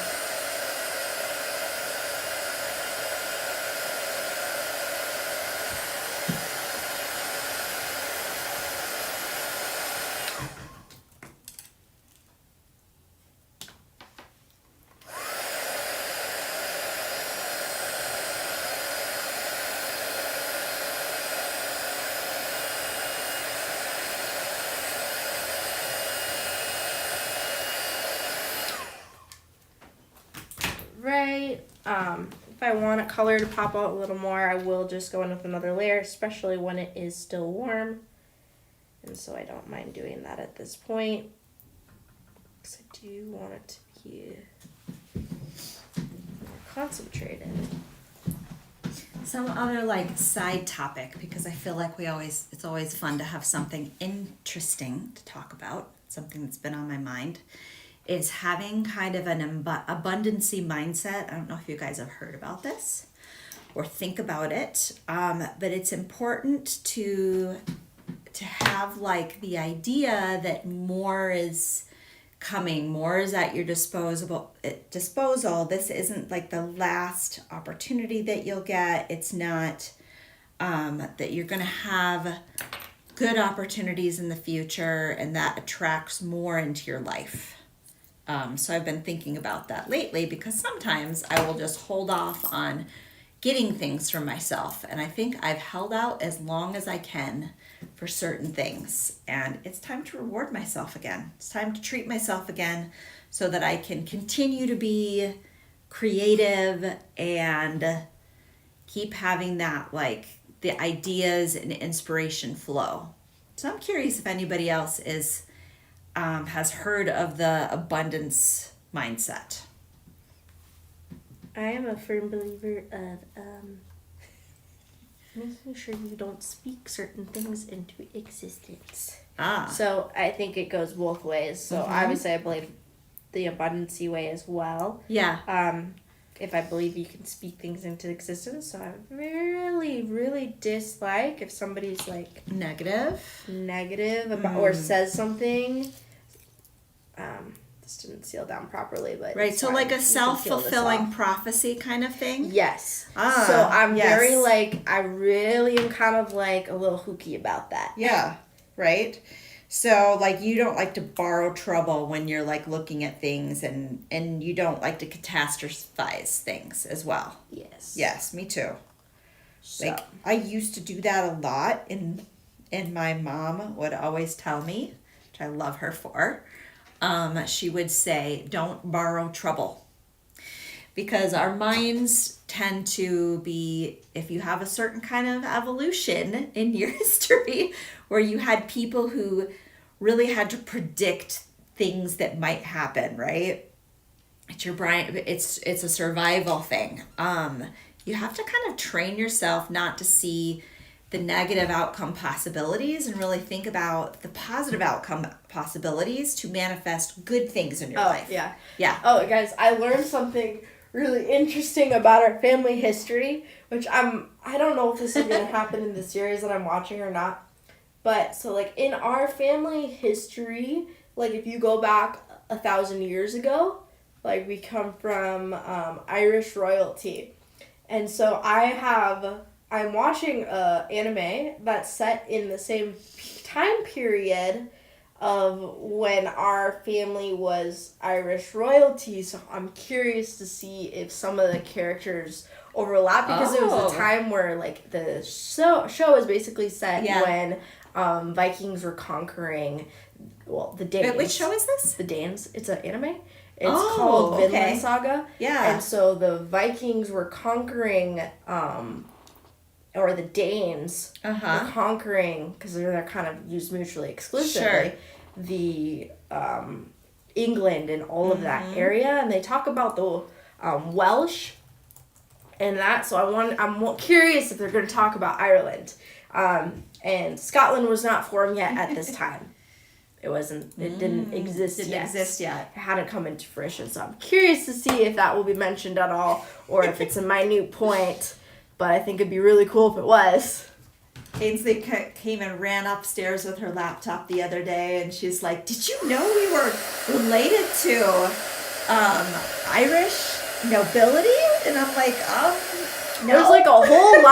Speaker 1: Right. If I want a color to pop out a little more, I will just go in with another layer, especially when it is still warm. And so I don't mind doing that at this point, because I do want it to be more concentrated.
Speaker 2: Some other like side topic, because I feel like it's always fun to have something interesting to talk about, something that's been on my mind, is having kind of an abundancy mindset. I don't know if you guys have heard about this or think about it, but it's important to have like the idea that more is coming, more is at your disposal. This isn't like the last opportunity that you'll get. It's not that you're going to have good opportunities in the future, and that attracts more into your life. So I've been thinking about that lately, because sometimes I will just hold off on getting things for myself. And I think I've held out as long as I can for certain things. And it's time to reward myself again. It's time to treat myself again so that I can continue to be creative and keep having that, like, the ideas and inspiration flow. So I'm curious if anybody else has heard of the abundance mindset.
Speaker 1: I am a firm believer of making sure you don't speak certain things into existence. So I think it goes both ways. So obviously I believe the abundancy way as well.
Speaker 2: Yeah.
Speaker 1: If I believe you can speak things into existence. So I really, really dislike if somebody's like negative about or says something. This didn't seal down properly, but
Speaker 2: right. So like a self-fulfilling prophecy kind of thing.
Speaker 1: Yes. So I'm very like, I really am kind of like a little hooky about that.
Speaker 2: Yeah. Right. So like you don't like to borrow trouble when you're like looking at things, and you don't like to catastrophize things as well.
Speaker 1: Yes.
Speaker 2: Yes, me too.
Speaker 1: So.
Speaker 2: Like I used to do that a lot, and my mom would always tell me which I love her for, she would say, don't borrow trouble. Because our minds tend to be, if you have a certain kind of evolution in your history where you had people who really had to predict things that might happen, right? It's your brain, it's a survival thing. You have to kind of train yourself not to see the negative outcome possibilities and really think about the positive outcome possibilities to manifest good things in your life.
Speaker 1: Yeah.
Speaker 2: Yeah.
Speaker 1: Oh, guys, I learned something really interesting about our family history, which I don't know if this is going to happen in the series that I'm watching or not. But so like in our family history, like if you go back 1,000 years ago, like we come from Irish royalty. And so I'm watching a anime that's set in the same time period of when our family was Irish royalty. So I'm curious to see if some of the characters overlap, because it was a time where like the show is basically set when Vikings were conquering, well, the Danes.
Speaker 2: Wait, which show is this?
Speaker 1: The Danes. It's an anime. It's called Vinland Saga.
Speaker 2: Yeah.
Speaker 1: And so the Vikings were conquering, or the Danes were conquering, because they're kind of used mutually exclusively, the England and all of that area. And they talk about the Welsh and that. So I'm curious if they're going to talk about Ireland. And Scotland was not formed yet at this time. It wasn't. It didn't exist yet. It hadn't come into fruition. So I'm curious to see if that will be mentioned at all, or if it's a minute point. But I think it'd be really cool if it was.
Speaker 2: Ainsley came and ran upstairs with her laptop the other day, and she's like, "Did you know we were related to Irish nobility?" And I'm like, no.
Speaker 1: There's like a whole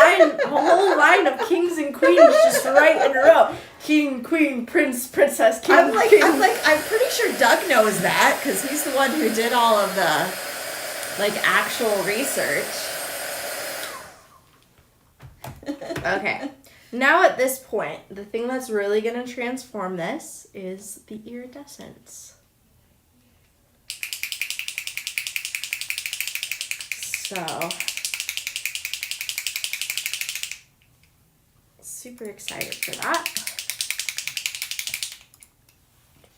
Speaker 1: line of kings and queens just right in a row. King, queen, prince, princess, king,
Speaker 2: I'm
Speaker 1: king.
Speaker 2: I'm pretty sure Doug knows that, because he's the one who did all of the like actual research.
Speaker 1: Okay. Now at this point, the thing that's really going to transform this is the iridescence. So, super excited for that.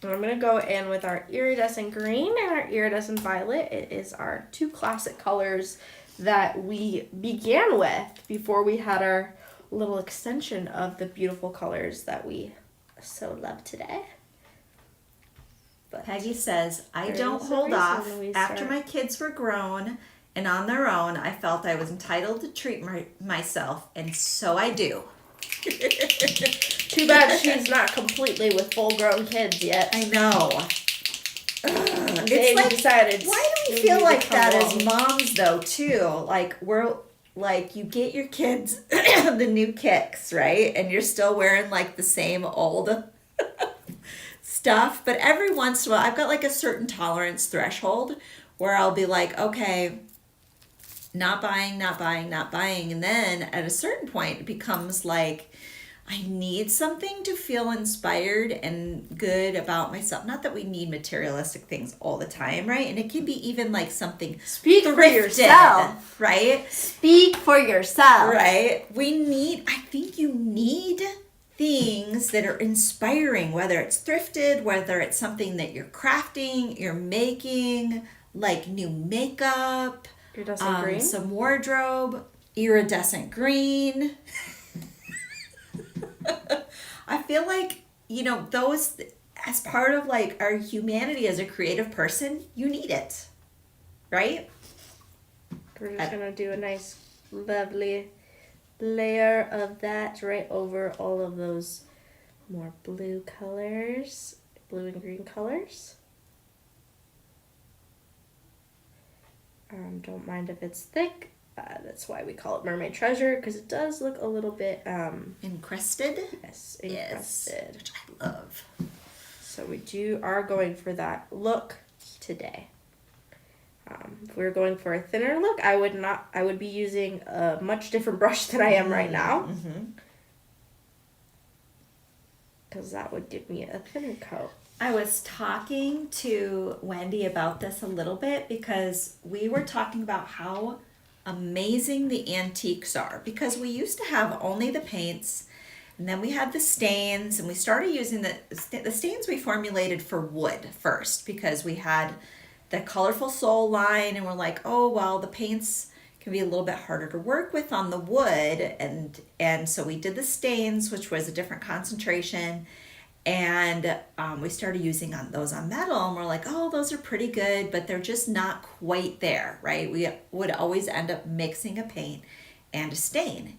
Speaker 1: And I'm going to go in with our iridescent green and our iridescent violet. It is our two classic colors that we began with before we had our little extension of the beautiful colors that we so love today.
Speaker 2: But Peggy says, I don't hold off. After my kids were grown and on their own, I felt I was entitled to treat myself, and so I do.
Speaker 1: Too bad she's not completely with full-grown kids yet.
Speaker 2: I know.
Speaker 1: It's like, decided.
Speaker 2: Why do we feel like that as moms, though, too? Like, we're like, you get your kids the new kicks, right? And you're still wearing like the same old stuff. But every once in a while, I've got like a certain tolerance threshold where I'll be like, okay, not buying. And then at a certain point, it becomes like, I need something to feel inspired and good about myself. Not that we need materialistic things all the time, right? And it can be even like something
Speaker 1: Speak for yourself,
Speaker 2: right?
Speaker 1: Speak for yourself.
Speaker 2: Right? I think you need things that are inspiring, whether it's thrifted, whether it's something that you're crafting, you're making, like new makeup,
Speaker 1: iridescent green,
Speaker 2: some wardrobe, iridescent green. I feel like, those, as part of like our humanity as a creative person, you need it, right?
Speaker 1: We're just going to do a nice, lovely layer of that right over all of those more blue colors, blue and green colors. Don't mind if it's thick. That's why we call it Mermaid Treasure, because it does look a little bit
Speaker 2: encrusted.
Speaker 1: Yes, encrusted.
Speaker 2: Which I love.
Speaker 1: So we are going for that look today. If we were going for a thinner look, I would be using a much different brush than I am right now. because that would give me a thinner coat.
Speaker 2: I was talking to Wendy about this a little bit because we were talking about how amazing the antiques are, because we used to have only the paints, and then we had the stains, and we started using the stains. We formulated for wood first because we had the Colorful Soul line, and we're like, oh well, the paints can be a little bit harder to work with on the wood, and so we did the stains, which was a different concentration, and we started using those on metal, and we're like, oh, those are pretty good, but they're just not quite there, right? We would always end up mixing a paint and a stain.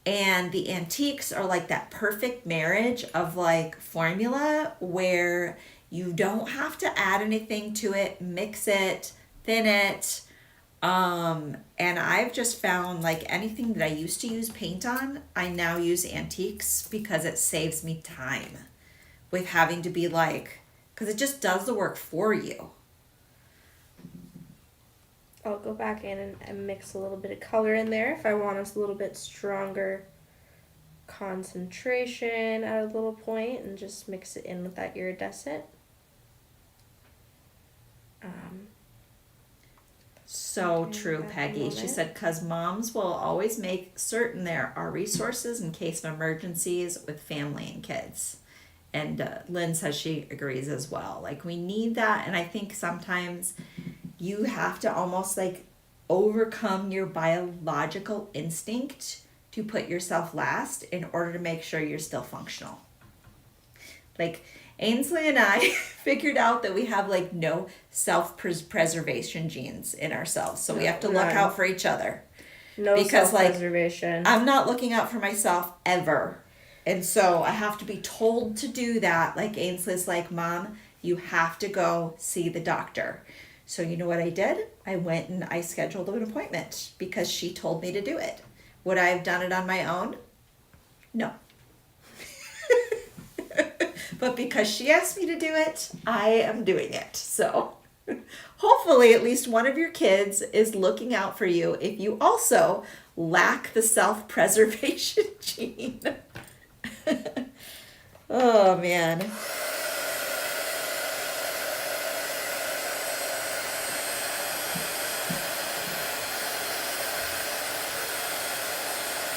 Speaker 2: And the antiques are like that perfect marriage of like formula where you don't have to add anything to it, mix it, thin it. And I've just found like anything that I used to use paint on, I now use antiques because it saves me time with having to be like, because it just does the work for you.
Speaker 1: I'll go back in and mix a little bit of color in there if I want a little bit stronger concentration at a little point, and just mix it in with that iridescent.
Speaker 2: So true, Peggy. She said, because moms will always make certain there are resources in case of emergencies with family and kids. And Lynn says she agrees as well. Like, we need that. And I think sometimes you have to almost like overcome your biological instinct to put yourself last in order to make sure you're still functional. Like, Ainsley and I figured out that we have like no self-preservation genes in ourselves. So we have to look out for each other.
Speaker 1: No
Speaker 2: because
Speaker 1: self-preservation.
Speaker 2: Like, I'm not looking out for myself ever. And so I have to be told to do that. Like, Ainsley's like, Mom, you have to go see the doctor. So you know what I did? I went and I scheduled an appointment because she told me to do it. Would I have done it on my own? No. But because she asked me to do it, I am doing it. So hopefully at least one of your kids is looking out for you if you also lack the self-preservation gene. Oh, man.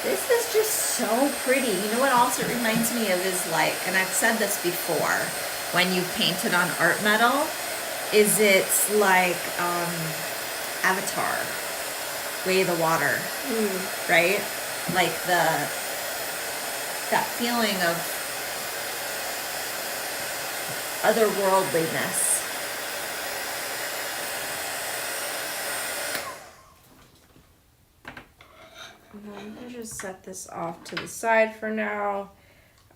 Speaker 2: This is just so pretty. You know what else it reminds me of is like, and I've said this before, when you paint it on art metal, is it's like Avatar, Way of the Water, right? Like that feeling of otherworldliness.
Speaker 1: I'm going to just set this off to the side for now,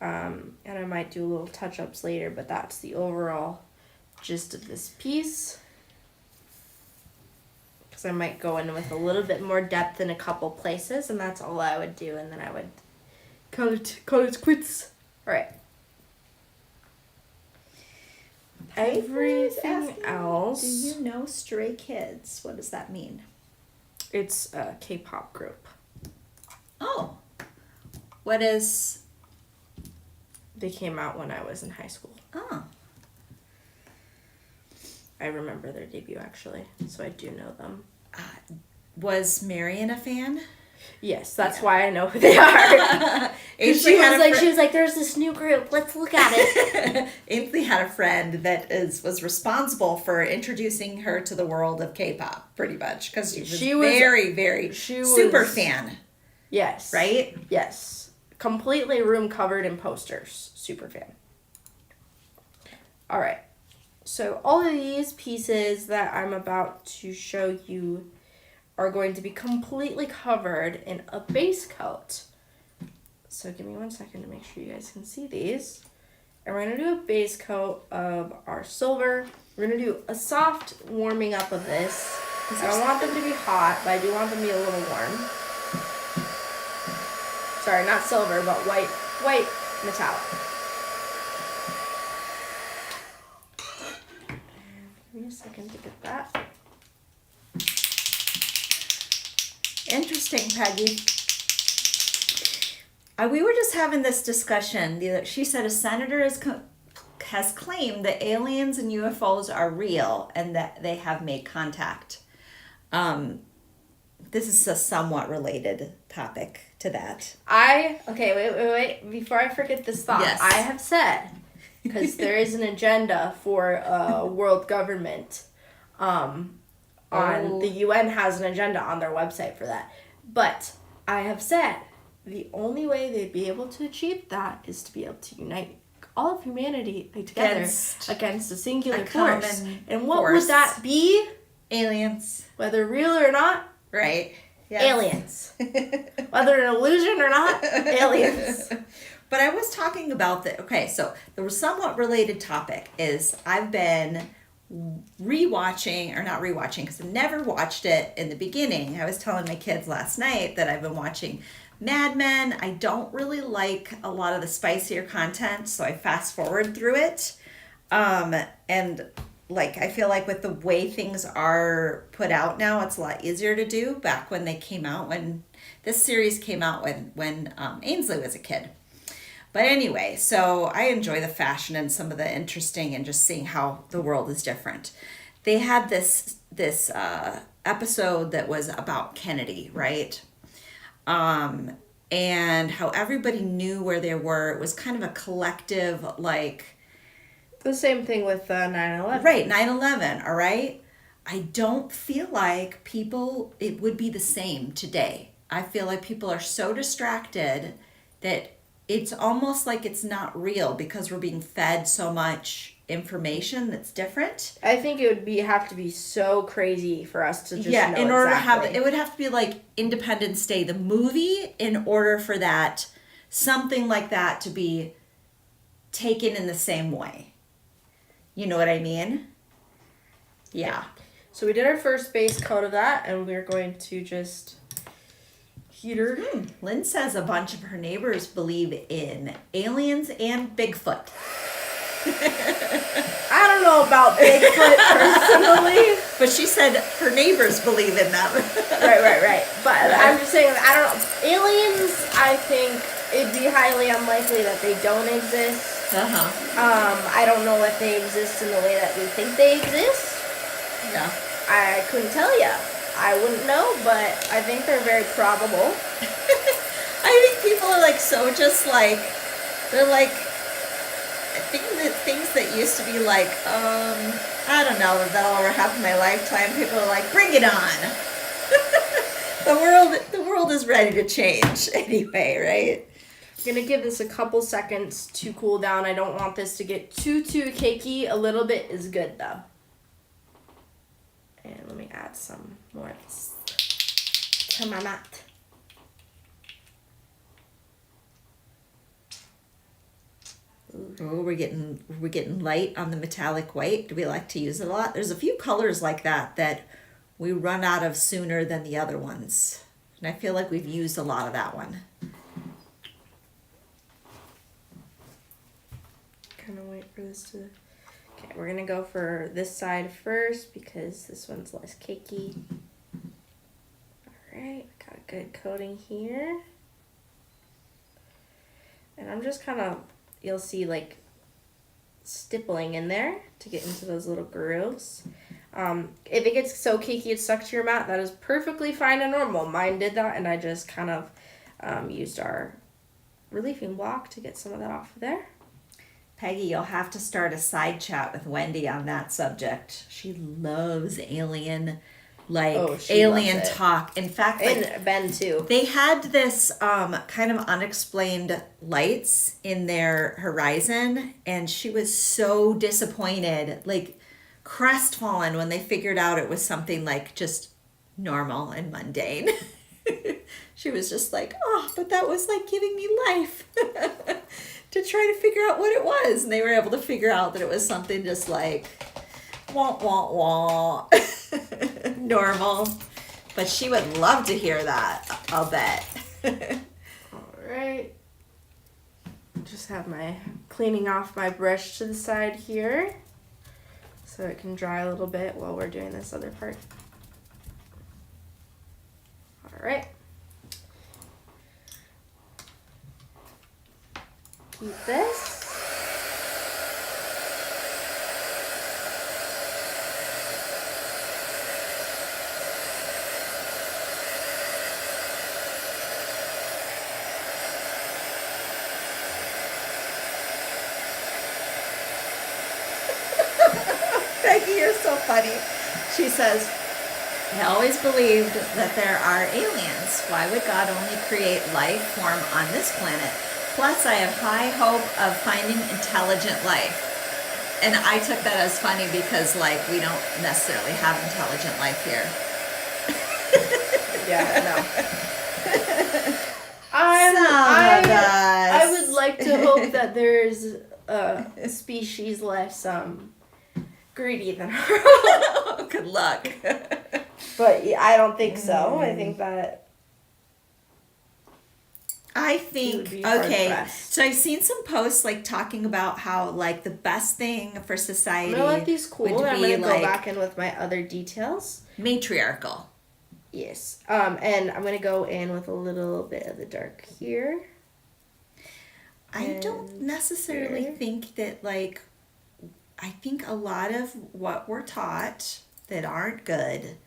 Speaker 1: and I might do a little touch-ups later, but that's the overall gist of this piece. Because I might go in with a little bit more depth in a couple places, and that's all I would do, and then I would call it quits. All right. Everything else.
Speaker 2: Do you know Stray Kids? What does that mean?
Speaker 1: It's a K-pop group.
Speaker 2: Oh. What is...
Speaker 1: They came out when I was in high school.
Speaker 2: Oh.
Speaker 1: I remember their debut, actually, so I do know them.
Speaker 2: Was Marion a fan?
Speaker 1: Yes, that's why I know who they are. She was like, there's this new group, let's look at it.
Speaker 2: Ainsley had a friend that was responsible for introducing her to the world of K-pop, pretty much, because she was very super fan.
Speaker 1: Yes.
Speaker 2: Right?
Speaker 1: Yes. Completely room covered in posters. Super fan. All right. So all of these pieces that I'm about to show you are going to be completely covered in a base coat. So give me 1 second to make sure you guys can see these. And we're going to do a base coat of our silver. We're going to do a soft warming up of this. I don't want them to be hot, but I do want them to be a little warm. Sorry, not silver, but white metallic. Give me a second to get that.
Speaker 2: Interesting, Peggy. We were just having this discussion. She said a senator has claimed that aliens and UFOs are real and that they have made contact. This is a somewhat related topic to that.
Speaker 1: Wait. Before I forget this thought,
Speaker 2: Yes.
Speaker 1: I have said, because there is an agenda for world government. The UN has an agenda on their website for that. But I have said the only way they'd be able to achieve that is to be able to unite all of humanity together against a singular force. And what would that be?
Speaker 2: Aliens.
Speaker 1: Whether real or not.
Speaker 2: Right. Yes.
Speaker 1: Aliens. Whether an illusion or not, aliens.
Speaker 2: But I was talking about so the somewhat related topic is I've been rewatching, or not rewatching, because I never watched it in the beginning. I was telling my kids last night that I've been watching Mad Men. I don't really like a lot of the spicier content, so I fast forward through it. And like, I feel like with the way things are put out now, it's a lot easier to do. Back when they came out, when this series came out, when Ainsley was a kid. But anyway, so I enjoy the fashion and some of the interesting and just seeing how the world is different. They had this episode that was about Kennedy, right? And how everybody knew where they were. It was kind of a collective, like...
Speaker 1: The same thing with 9/11.
Speaker 2: Right, 9/11, all right? I don't feel like it would be the same today. I feel like people are so distracted that it's almost like it's not real because we're being fed so much information that's different.
Speaker 1: I think it would have to be so crazy for us to just know
Speaker 2: in order
Speaker 1: exactly.
Speaker 2: to have it would have to be like Independence Day, the movie, in order for that, something like that, to be taken in the same way. You know what I mean? Yeah.
Speaker 1: So we did our first base coat of that, and we're going to just heat her.
Speaker 2: Lynn says a bunch of her neighbors believe in aliens and Bigfoot.
Speaker 1: I don't know about Bigfoot personally.
Speaker 2: But she said her neighbors believe in them.
Speaker 1: Right. But I'm just saying, I don't know. Aliens, I think it'd be highly unlikely that they don't exist. I don't know if they exist in the way that we think they exist.
Speaker 2: Yeah.
Speaker 1: I couldn't tell you. I wouldn't know, but I think they're very probable.
Speaker 2: I think people are like so just like, they're like, I think that things that used to be like, I don't know if that'll ever happen in my lifetime, people are like, bring it on. The world is ready to change anyway, right?
Speaker 1: I'm going to give this a couple seconds to cool down. I don't want this to get too cakey. A little bit is good, though. And let me add some more of this to my mat.
Speaker 2: Oh, we're getting light on the metallic white. Do we like to use it a lot? There's a few colors like that we run out of sooner than the other ones. And I feel like we've used a lot of that one.
Speaker 1: Kind of wait for this to... Okay, we're going to go for this side first because this one's less cakey. Alright, got a good coating here. And I'm just kind of, you'll see like stippling in there to get into those little grooves. If it gets so cakey it's stuck to your mat, that is perfectly fine and normal. Mine did that, and I just kind of used our relieving block to get some of that off of there.
Speaker 2: Peggy, you'll have to start a side chat with Wendy on that subject. She loves alien talk. In fact,
Speaker 1: and Ben too.
Speaker 2: They had this kind of unexplained lights in their horizon, and she was so disappointed, like crestfallen, when they figured out it was something like just normal and mundane. She was just like, oh, but that was like giving me life. To try to figure out what it was. And they were able to figure out that it was something just like, wah, wah, wah. Normal. But she would love to hear that, I'll bet.
Speaker 1: Alright. Just have my cleaning off my brush to the side here so it can dry a little bit while we're doing this other part. Alright. keep this.
Speaker 2: Peggy, you're so funny. She says, I always believed that there are aliens. Why would God only create life form on this planet? Plus, I have high hope of finding intelligent life. And I took that as funny because, like, we don't necessarily have intelligent life here.
Speaker 1: Yeah, no. I would like to hope that there's a species less greedy than her.
Speaker 2: Good luck.
Speaker 1: But yeah, I don't think so. I think
Speaker 2: okay. So I've seen some posts like talking about how like the best thing for society.
Speaker 1: I'm gonna let these cool.
Speaker 2: Would
Speaker 1: I'm
Speaker 2: be,
Speaker 1: gonna
Speaker 2: like,
Speaker 1: go back in with my other details.
Speaker 2: Matriarchal.
Speaker 1: Yes. And I'm gonna go in with a little bit of the dark here.
Speaker 2: I don't necessarily think that, like, I think a lot of what we're taught that aren't good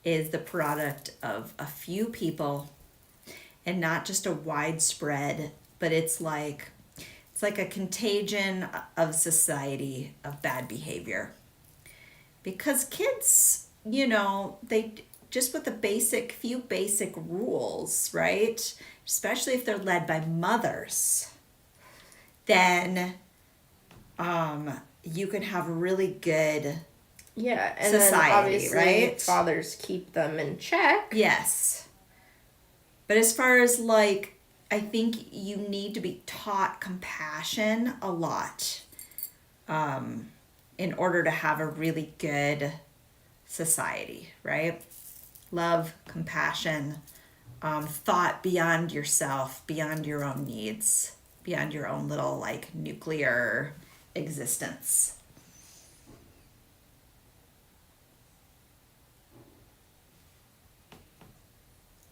Speaker 2: is the product of a few people and not just a widespread, but it's like a contagion of society of bad behavior. Because kids, you know, they just with the few basic rules, right? Especially if they're led by mothers, then you can have a really good
Speaker 1: and
Speaker 2: society,
Speaker 1: then obviously
Speaker 2: right?
Speaker 1: fathers keep them in check.
Speaker 2: Yes. But as far as like, I think you need to be taught compassion a lot in order to have a really good society, right? Love, compassion, thought beyond yourself, beyond your own needs, beyond your own little like nuclear existence.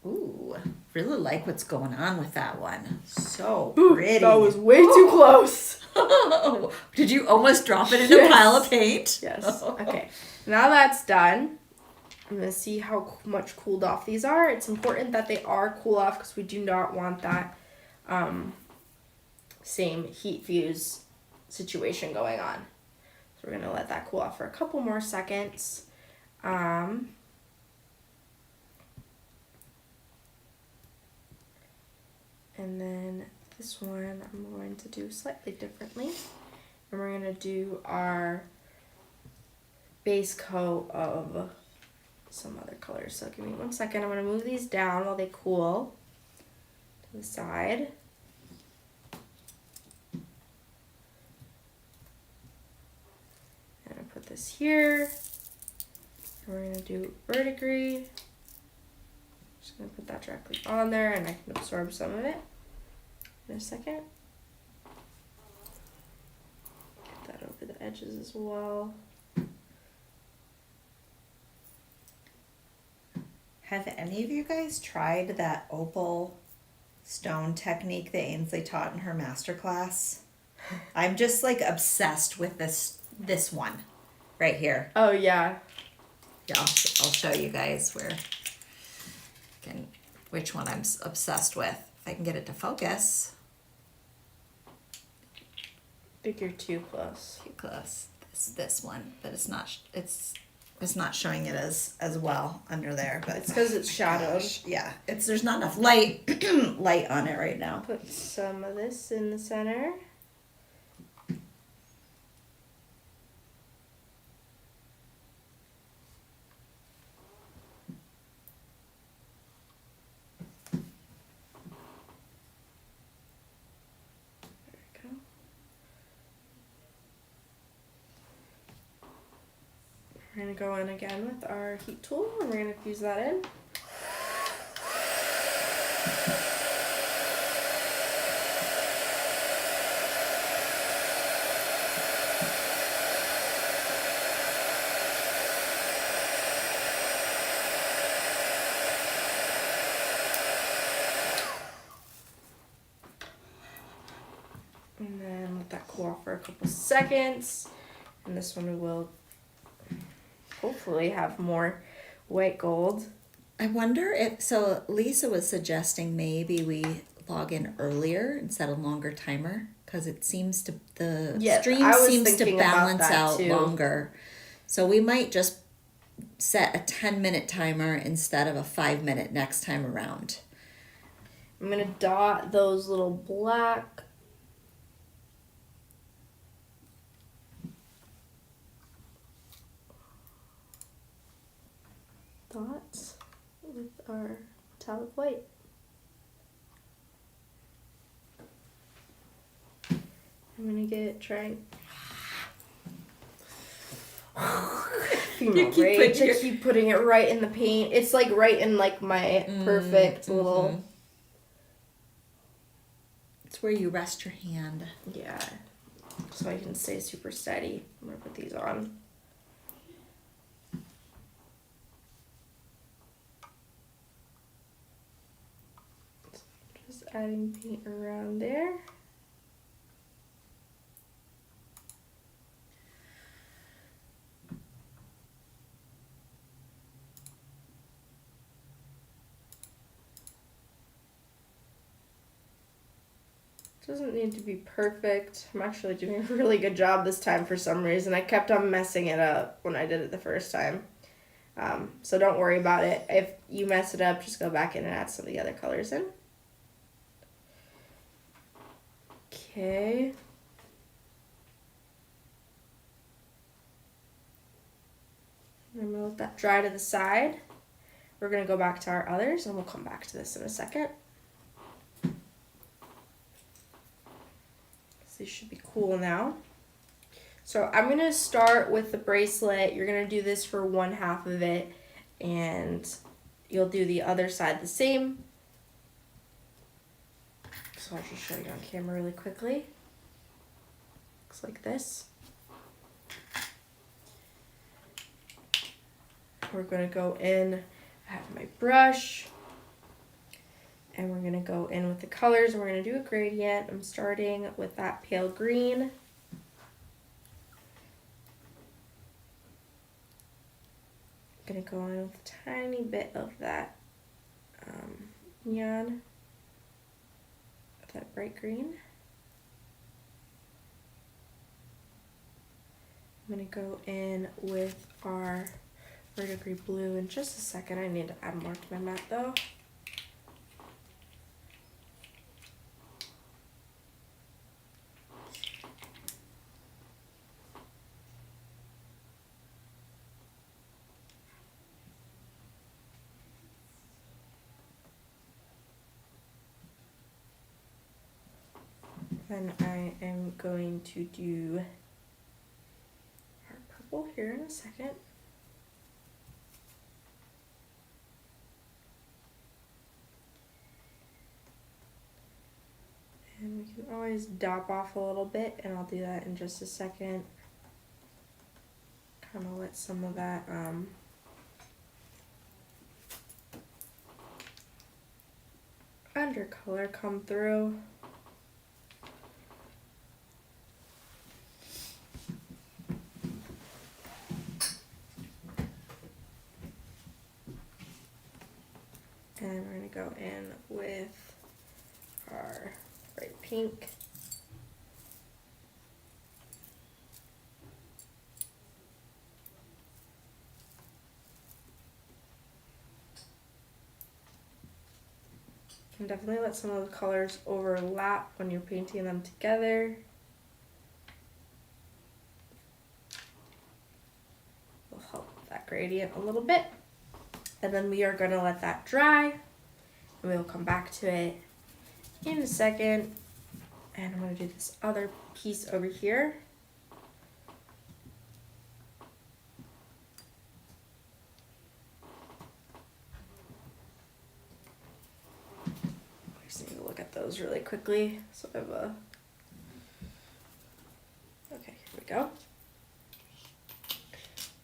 Speaker 2: Ooh, really like what's going on with that one. So pretty.
Speaker 1: That was way too close.
Speaker 2: Did you almost drop it in a pile of paint?
Speaker 1: Yes. Okay. Now that's done. I'm going to see how much cooled off these are. It's important that they are cool off because we do not want that same heat fuse situation going on. So we're going to let that cool off for a couple more seconds. And then this one I'm going to do slightly differently. And we're going to do our base coat of some other colors. So give me 1 second. I'm going to move these down while they cool to the side. And I put this here. And we're going to do verdigris. Just going to put that directly on there and I can absorb some of it in a second. Get that over the edges as well.
Speaker 2: Have any of you guys tried that opal stone technique that Ainsley taught in her masterclass? I'm just like obsessed with this one right here.
Speaker 1: Oh yeah.
Speaker 2: Yeah, I'll show you guys which one I'm obsessed with. If I can get it to focus.
Speaker 1: I think you're too close.
Speaker 2: Too close. This one, but it's not showing it as well under there, but
Speaker 1: it's because it's shadowed.
Speaker 2: Yeah, there's not enough light on it right now.
Speaker 1: Put some of this in the center. We're going to go in again with our heat tool and we're going to fuse that in. And then let that cool off for a couple seconds. And this one we will hopefully have more white gold.
Speaker 2: I wonder if, so Lisa was suggesting maybe we log in earlier and set a longer timer, because it seems to, the stream seems to balance out longer. So we might just set a 10-minute timer instead of a 5-minute next time around.
Speaker 1: I'm going to dot those little black dots with our metallic white. I'm gonna keep putting it right in the paint. It's like right in like my perfect little.
Speaker 2: It's where you rest your hand.
Speaker 1: Yeah, so I can stay super steady. I'm gonna put these on. Just adding paint around there. Doesn't need to be perfect. I'm actually doing a really good job this time for some reason. I kept on messing it up when I did it the first time. So don't worry about it. If you mess it up, just go back in and add some of the other colors in. Okay. I'm gonna let that dry to the side. We're gonna go back to our others and we'll come back to this in a second. These should be cool now. So I'm gonna start with the bracelet. You're gonna do this for one half of it and you'll do the other side the same. So I'll just show you on camera really quickly. Looks like this. We're gonna go in, I have my brush. And we're gonna go in with the colors and we're gonna do a gradient. I'm starting with that pale green. I'm gonna go in with a tiny bit of that neon, of that bright green. I'm gonna go in with our Filigree blue in just a second. I need to add more to my mat though. Then I am going to do our purple here in a second. And we can always dop off a little bit, and I'll do that in just a second. Kind of let some of that undercolor come through. And we're going to go in with our bright pink. You can definitely let some of the colors overlap when you're painting them together. Will help that gradient a little bit. And then we are going to let that dry, and we'll come back to it in a second. And I'm going to do this other piece over here. I just need to look at those really quickly. So I have a, okay, here we go.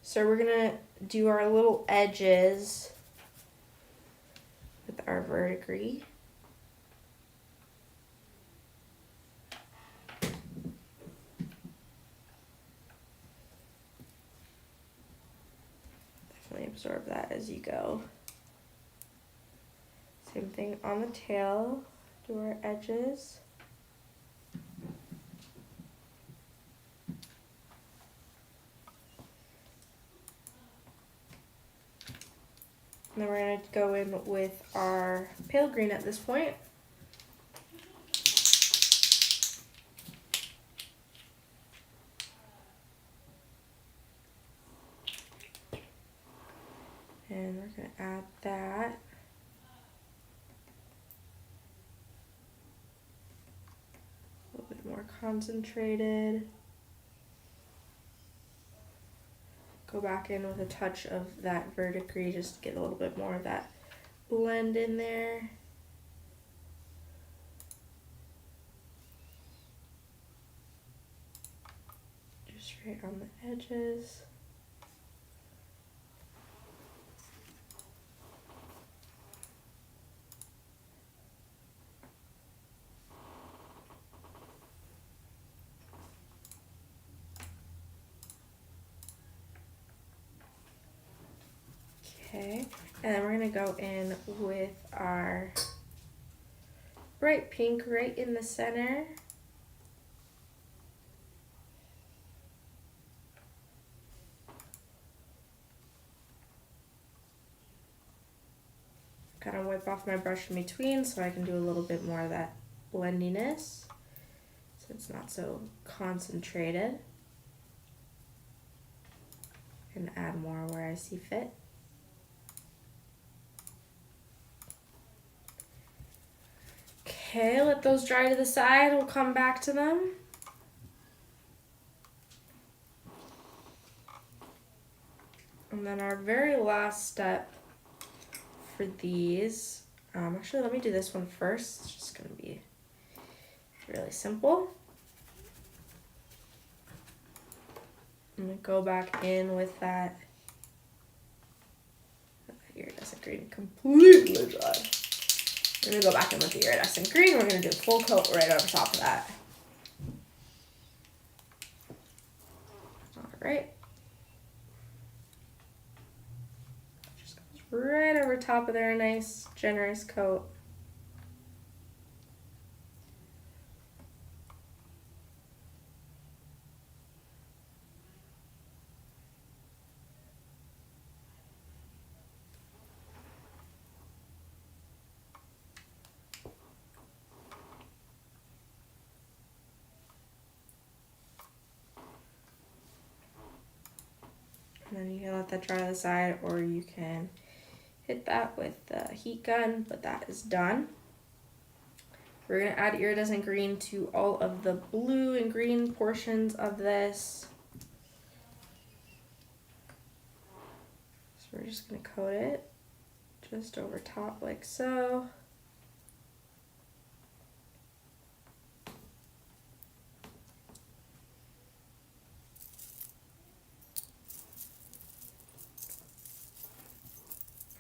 Speaker 1: So we're gonna do our little edges with our verdigris. absorb that as you go. Same thing on the tail, do our edges. And then we're going to go in with our pale green at this point. And we're going to add that. A little bit more concentrated. Go back in with a touch of that verdigris just to get a little bit more of that blend in there. Just right on the edges. Okay, and then we're going to go in with our bright pink right in the center. Kind of wipe off my brush in between so I can do a little bit more of that blendiness so it's not so concentrated. And add more where I see fit. Okay, let those dry to the side. We'll come back to them. And then our very last step for these, actually let me do this one first. It's just gonna be really simple. I'm gonna go back in with that iridescent green completely dry. I'm gonna go back in with the iridescent green. We're gonna do a full coat right over top of that. All right. Just goes right over top of there, a nice, generous coat. And then you can let that dry to the side, or you can hit that with the heat gun, but that is done. We're gonna add iridescent green to all of the blue and green portions of this. So we're just gonna coat it just over top like so.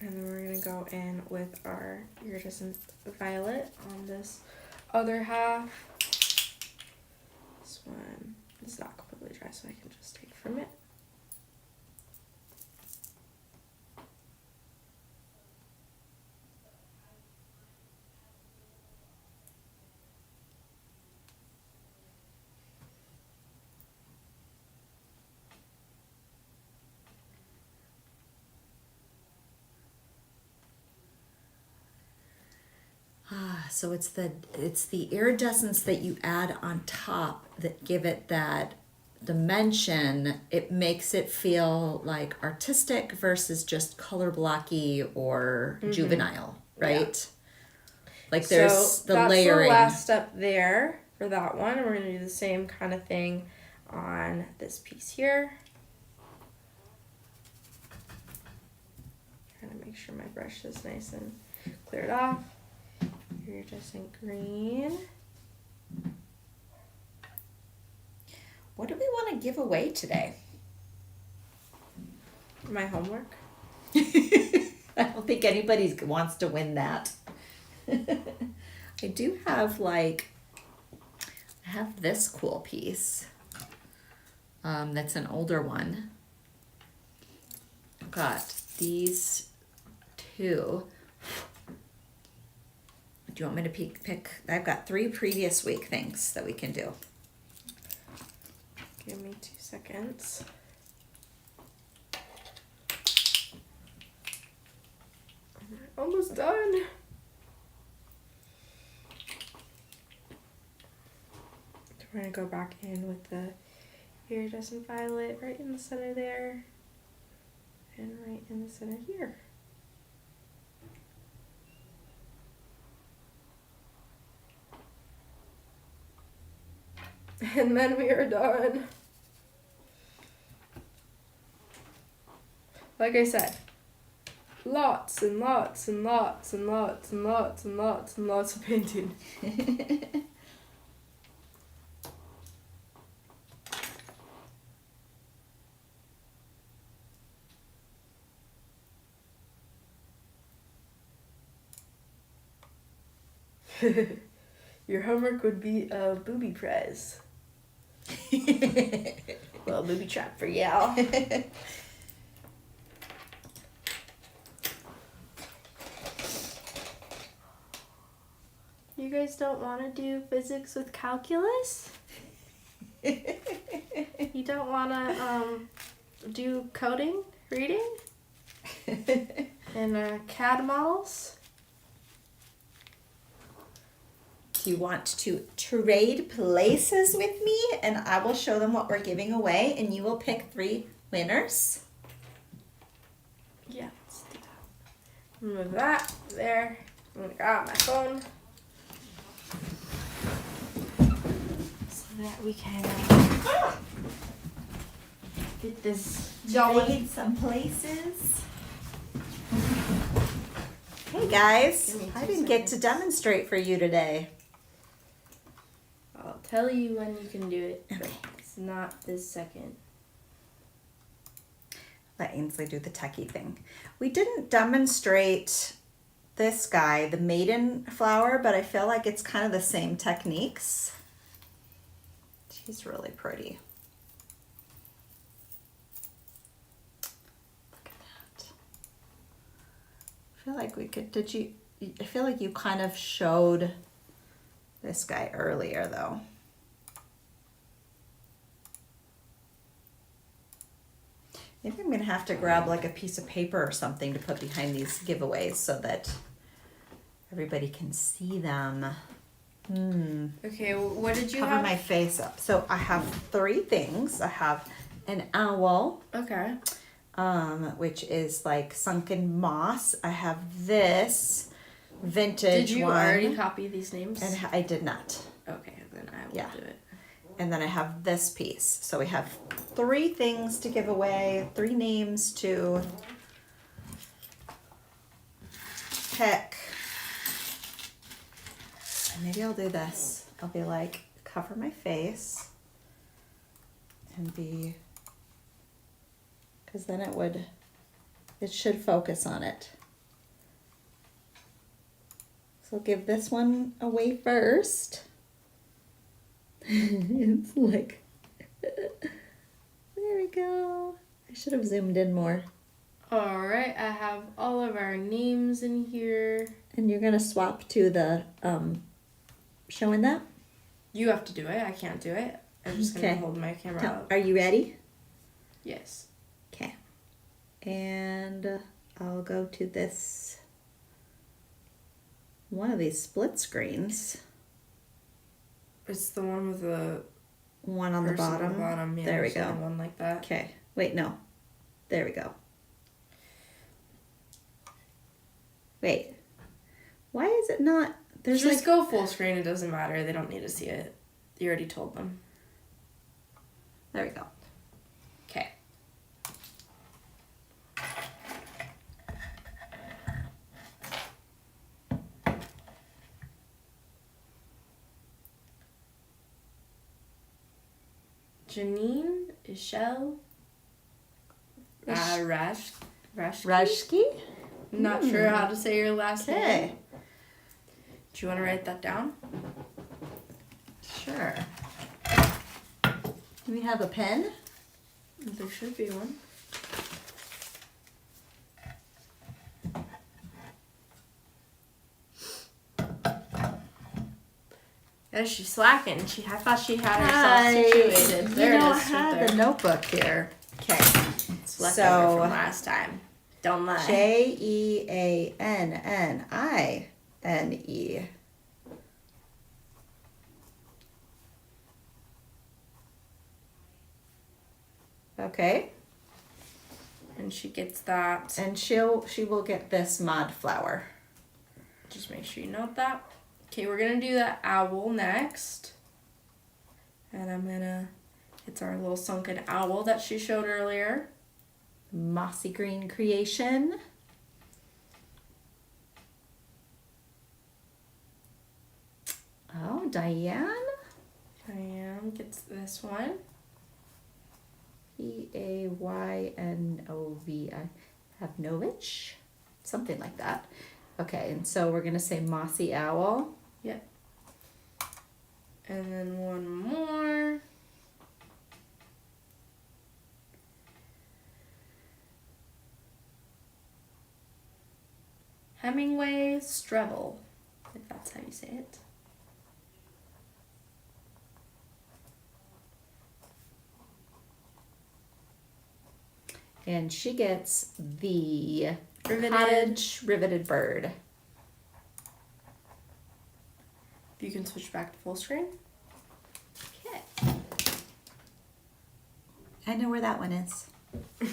Speaker 1: And then we're gonna go in with our iridescent violet on this other half. This one is not completely dry, so I can just take from it.
Speaker 2: So it's the iridescents that you add on top that give it that dimension. It makes it feel like artistic versus just color blocky or juvenile, right? Yeah. Like there's
Speaker 1: so
Speaker 2: the
Speaker 1: that's
Speaker 2: layering.
Speaker 1: The last step there for that one. And we're gonna do the same kind of thing on this piece here. Trying to make sure my brush is nice and cleared off. Iridescent green.
Speaker 2: What do we want to give away today?
Speaker 1: My homework.
Speaker 2: I don't think anybody wants to win that. I do have I have this cool piece. That's an older one. I've got these two. Do you want me to pick? I've got 3 previous week things that we can do.
Speaker 1: Give me 2 seconds. Almost done. We're gonna go back in with the iridescent violet right in the center there, and right in the center here. And then we are done. Like I said, lots and lots and lots and lots and lots and lots and lots of painting. Your homework would be a booby prize. Well, booby trap for y'all. You guys don't want to do physics with calculus? You don't want to do coding, reading, and CAD models?
Speaker 2: Do you want to trade places with me? And I will show them what we're giving away, and you will pick 3 winners.
Speaker 1: Yeah, let's do that. Move that there. I'm gonna grab my phone so that we can get this going.
Speaker 2: Trade some places. Hey guys,
Speaker 1: Give me 2
Speaker 2: I didn't get to
Speaker 1: seconds.
Speaker 2: demonstrate for you today.
Speaker 1: I'll tell you when you can do it. But
Speaker 2: Okay.
Speaker 1: it's not this second.
Speaker 2: Let Ainsley do the techie thing. We didn't demonstrate this guy, the maiden flower, but I feel like it's kind of the same techniques. She's really pretty. Look at that. I feel like we could, I feel like you kind of showed this guy earlier though. Maybe I'm gonna have to grab like a piece of paper or something to put behind these giveaways so that everybody can see them.
Speaker 1: Okay, what did you
Speaker 2: Cover
Speaker 1: have?
Speaker 2: my face up. So I have 3 things. I have an owl,
Speaker 1: Okay.
Speaker 2: which is like sunken moss. I have this vintage
Speaker 1: Did you
Speaker 2: one.
Speaker 1: already copy these names?
Speaker 2: And I did not.
Speaker 1: Okay, then I will
Speaker 2: Yeah.
Speaker 1: do it.
Speaker 2: And then I have this piece. So we have 3 things to give away, 3 names to pick. And maybe I'll do this. I'll be like, cover my face and be, because then it should focus on it. So I'll give this one away first. It's like, there we go. I should have zoomed in more.
Speaker 1: Alright, I have all of our names in here.
Speaker 2: And you're gonna swap to the showing that?
Speaker 1: You have to do it. I can't do it. I'm just gonna
Speaker 2: Okay.
Speaker 1: hold my camera
Speaker 2: No.
Speaker 1: up.
Speaker 2: Are you ready?
Speaker 1: Yes.
Speaker 2: Okay. And I'll go to this one of these split screens.
Speaker 1: It's the one with the
Speaker 2: One on the
Speaker 1: person
Speaker 2: bottom.
Speaker 1: on the bottom. Yeah,
Speaker 2: There we
Speaker 1: there's
Speaker 2: go.
Speaker 1: another one like that.
Speaker 2: Okay. Wait, no. There we go. Wait. Why is it not? There's
Speaker 1: Just
Speaker 2: like,
Speaker 1: go full screen. It doesn't matter. They don't need to see it. You already told them.
Speaker 2: there we go.
Speaker 1: Okay. Janine, Ishel, Rashki.
Speaker 2: Rashki?
Speaker 1: Not sure how to say your last
Speaker 2: Okay.
Speaker 1: name. Do you want to write that down?
Speaker 2: Sure. Do we have a pen?
Speaker 1: There should be one. Yeah, she's slacking. I thought she had herself situated. There it is.
Speaker 2: I
Speaker 1: Right
Speaker 2: had
Speaker 1: there.
Speaker 2: the notebook here. Okay.
Speaker 1: It's leftover from last time. Don't lie.
Speaker 2: Jeannine. Okay.
Speaker 1: And she gets that.
Speaker 2: And she will get this mod flower.
Speaker 1: Just make sure you note that. Okay, we're gonna do the owl next. And it's our little sunken owl that she showed earlier.
Speaker 2: Mossy green creation. Oh, Diane
Speaker 1: gets this one.
Speaker 2: Paynovi Havnovich, something like that. Okay, and so we're gonna say mossy owl.
Speaker 1: Yep. And then one more. Hemingway Strevel, if that's how you say it.
Speaker 2: And she gets the
Speaker 1: Riveted.
Speaker 2: riveted bird.
Speaker 1: You can switch back to full screen.
Speaker 2: Okay. I know where that one is. Do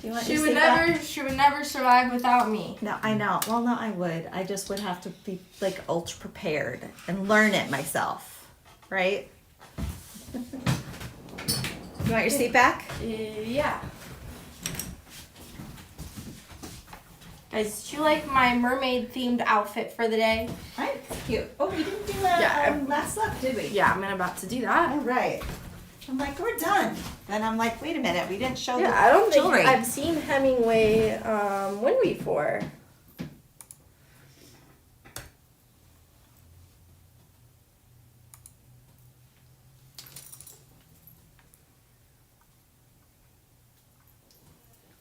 Speaker 2: you want
Speaker 1: She
Speaker 2: your
Speaker 1: would
Speaker 2: seat back?
Speaker 1: she would never survive without me.
Speaker 2: No, I know. Well, no, I would. I just would have to be like ultra prepared and learn it myself, right? You want your seat back?
Speaker 1: Yeah. Guys, do you like my mermaid themed outfit for the day?
Speaker 2: Right, it's cute. Oh, we didn't do a last look, did we?
Speaker 1: Yeah, I'm about to do that.
Speaker 2: All right. I'm like, we're done. Then I'm like, wait a minute, we didn't show
Speaker 1: Yeah,
Speaker 2: the
Speaker 1: I don't think
Speaker 2: jewelry.
Speaker 1: I've seen Hemingway win before.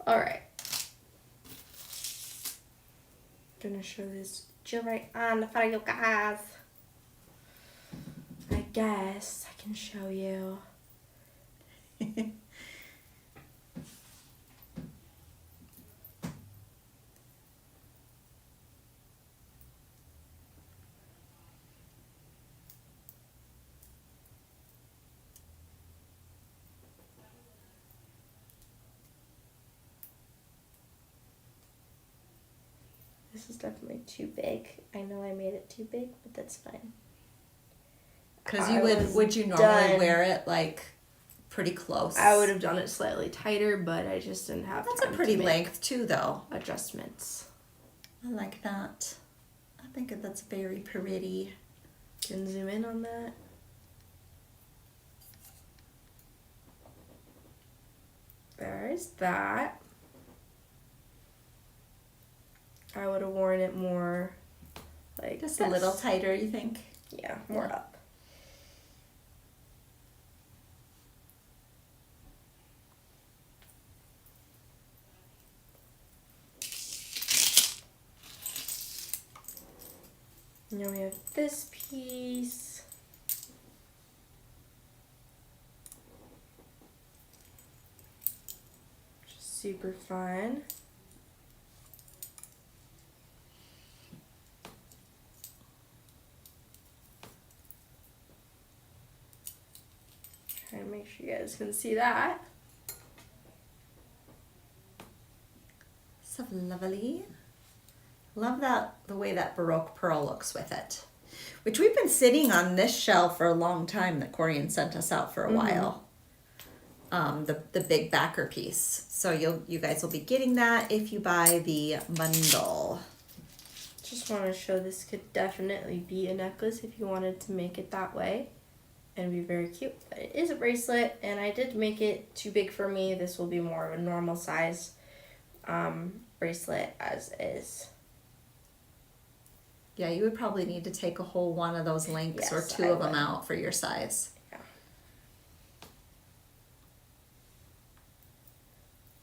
Speaker 1: All right. Gonna show this jewelry on for you guys. I guess I can show you. This is definitely too big. I know I made it too big, but that's fine.
Speaker 2: Because would you normally wear it like pretty close?
Speaker 1: I would have done it slightly tighter, but I just didn't have
Speaker 2: That's a
Speaker 1: time
Speaker 2: pretty
Speaker 1: to make
Speaker 2: length too, though.
Speaker 1: adjustments.
Speaker 2: I like that. I think that's very pretty.
Speaker 1: Can zoom in on that. There's that. I would have worn it more like
Speaker 2: Just
Speaker 1: this.
Speaker 2: a little tighter, you think?
Speaker 1: Yeah, more up. Now we have this piece. Which is super fun. Trying to make sure you guys can see that.
Speaker 2: So lovely. Love the way that Baroque pearl looks with it. Which we've been sitting on this shelf for a long time that Corian sent us out for a while. The big backer piece. So you guys will be getting that if you buy the bundle.
Speaker 1: Just want to show this could definitely be a necklace if you wanted to make it that way. And be very cute. But it is a bracelet, and I did make it too big for me. This will be more of a normal size bracelet as is.
Speaker 2: Yeah, you would probably need to take a whole one of those links or
Speaker 1: Yes,
Speaker 2: two
Speaker 1: I
Speaker 2: of them
Speaker 1: would.
Speaker 2: out for your size.
Speaker 1: Yeah.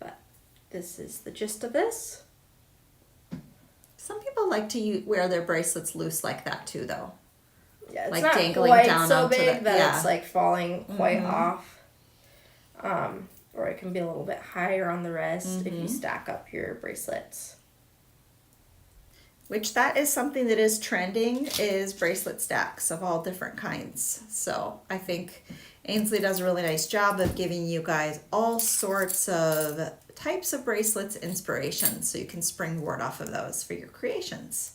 Speaker 1: But this is the gist of this.
Speaker 2: Some people like to wear their bracelets loose like that too, though.
Speaker 1: Yeah, it's
Speaker 2: like
Speaker 1: not
Speaker 2: dangling
Speaker 1: quite
Speaker 2: down
Speaker 1: so
Speaker 2: onto
Speaker 1: big
Speaker 2: the-
Speaker 1: that
Speaker 2: yeah.
Speaker 1: it's like falling quite
Speaker 2: Mhm.
Speaker 1: off. Or it can be a little bit higher on the wrist if you
Speaker 2: Mhm.
Speaker 1: stack up your bracelets.
Speaker 2: Which that is something that is trending, is bracelet stacks of all different kinds. So I think Ainsley does a really nice job of giving you guys all sorts of types of bracelets inspiration, so you can springboard off of those for your creations.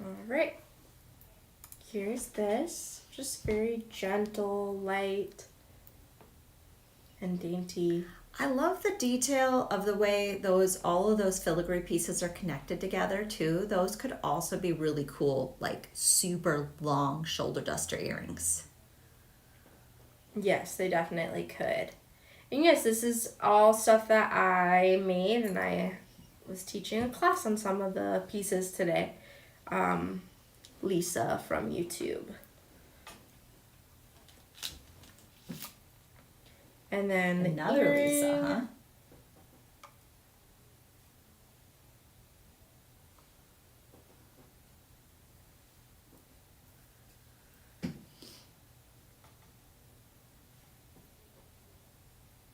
Speaker 1: All right. Here's this. Just very gentle, light, and dainty.
Speaker 2: I love the detail of the way all of those filigree pieces are connected together too. Those could also be really cool, like super long shoulder duster earrings.
Speaker 1: Yes, they definitely could. And yes, this is all stuff that I made, and I was teaching a class on some of the pieces today. Lisa from YouTube. And then
Speaker 2: Another Lisa, huh?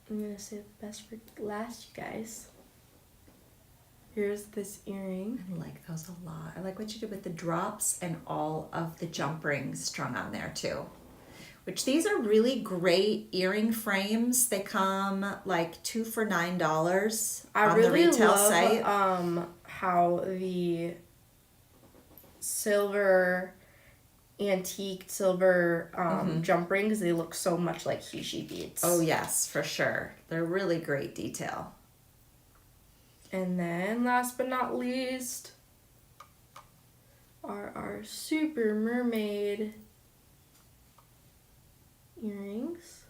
Speaker 1: I'm gonna save the best for last, you guys. Here's this earring.
Speaker 2: I like those a lot. I like what you did with the drops and all of the jump rings strung on there too. Which these are really great earring frames. They come like 2 for $9 on the retail
Speaker 1: love,
Speaker 2: site.
Speaker 1: How the silver, antique silver jump rings, they look so much like Hishi beads.
Speaker 2: Oh yes, for sure. They're really great detail.
Speaker 1: And then last but not least are our super mermaid earrings.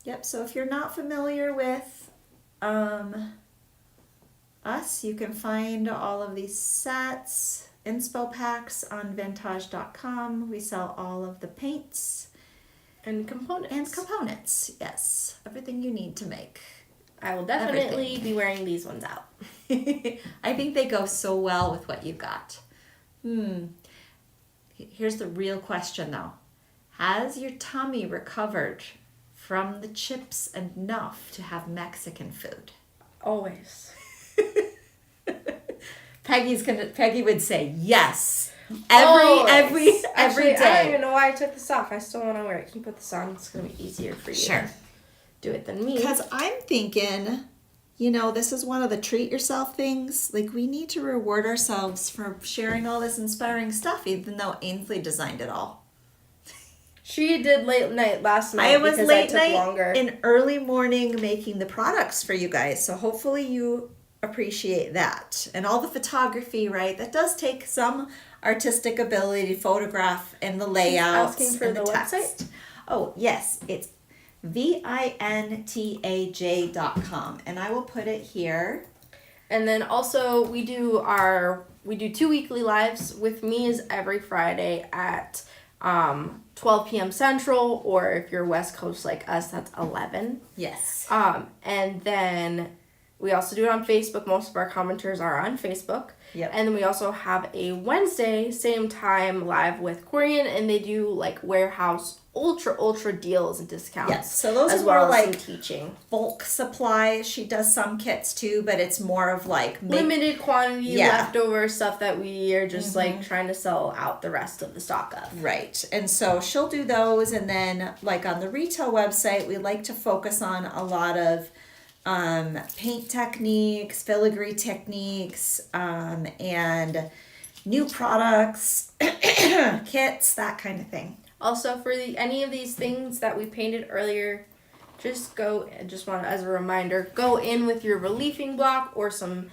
Speaker 2: Yep, so if you're not familiar with us, you can find all of these sets, inspo packs on vintage.com. We sell all of the paints
Speaker 1: And components.
Speaker 2: Yes. Everything you need to make.
Speaker 1: I will definitely be wearing these ones out.
Speaker 2: I think they go so well with what you've got. Here's the real question though. Has your tummy recovered from the chips enough to have Mexican food?
Speaker 1: Always.
Speaker 2: Peggy would say yes.
Speaker 1: Always.
Speaker 2: Every
Speaker 1: Actually,
Speaker 2: day.
Speaker 1: I don't even know why I took this off. I still want to wear it. Can you put this on? It's going to be easier for you
Speaker 2: Sure.
Speaker 1: to do it than me.
Speaker 2: Because I'm thinking, this is one of the treat yourself things. Like, we need to reward ourselves for sharing all this inspiring stuff, even though Ainsley designed it all.
Speaker 1: She did late night last night
Speaker 2: I was
Speaker 1: because
Speaker 2: late
Speaker 1: I took
Speaker 2: night
Speaker 1: longer.
Speaker 2: and early morning making the products for you guys. So hopefully you appreciate that. And all the photography, right? That does take some artistic ability to photograph and the layouts.
Speaker 1: Asking for
Speaker 2: and
Speaker 1: the
Speaker 2: text.
Speaker 1: website?
Speaker 2: Oh, yes. It's vintaj.com. And I will put it here.
Speaker 1: And then also we do 2 weekly lives. With me is every Friday at 12 p.m. Central, or if you're West Coast like us, that's 11.
Speaker 2: Yes.
Speaker 1: And then we also do it on Facebook. Most of our commenters are on Facebook.
Speaker 2: Yep.
Speaker 1: And then we also have a Wednesday, same time, live with Corian, and they do like warehouse ultra deals and discounts.
Speaker 2: Yes. So those
Speaker 1: as
Speaker 2: are
Speaker 1: well
Speaker 2: more
Speaker 1: as
Speaker 2: like
Speaker 1: some teaching.
Speaker 2: bulk supplies. She does some kits too, but it's more of like
Speaker 1: Limited quantity,
Speaker 2: Yeah.
Speaker 1: leftover stuff that we are just like trying to sell out the rest of the stock of.
Speaker 2: Right. And so she'll do those, and then like on the retail website, we like to focus on a lot of paint techniques, filigree techniques, and new products, kits, that kind of thing.
Speaker 1: Also, for any of these things that we painted earlier, as a reminder, go in with your reliefing block or some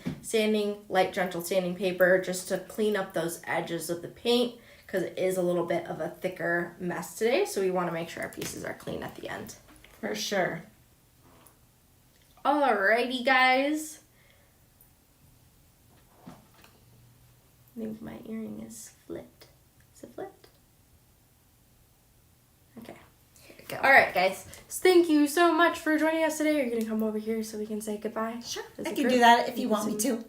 Speaker 1: light gentle sanding paper just to clean up those edges of the paint, because it is a little bit of a thicker mess today, so we want to make sure our pieces are clean at the end.
Speaker 2: For sure.
Speaker 1: Alrighty, guys. I think my earring is flipped. Is it flipped? Okay.
Speaker 2: Go.
Speaker 1: All right, guys. So thank you so much for joining us today. You're going to come over here so we can say goodbye?
Speaker 2: Sure.
Speaker 1: As
Speaker 2: I
Speaker 1: a
Speaker 2: can
Speaker 1: group?
Speaker 2: do that if you want me to.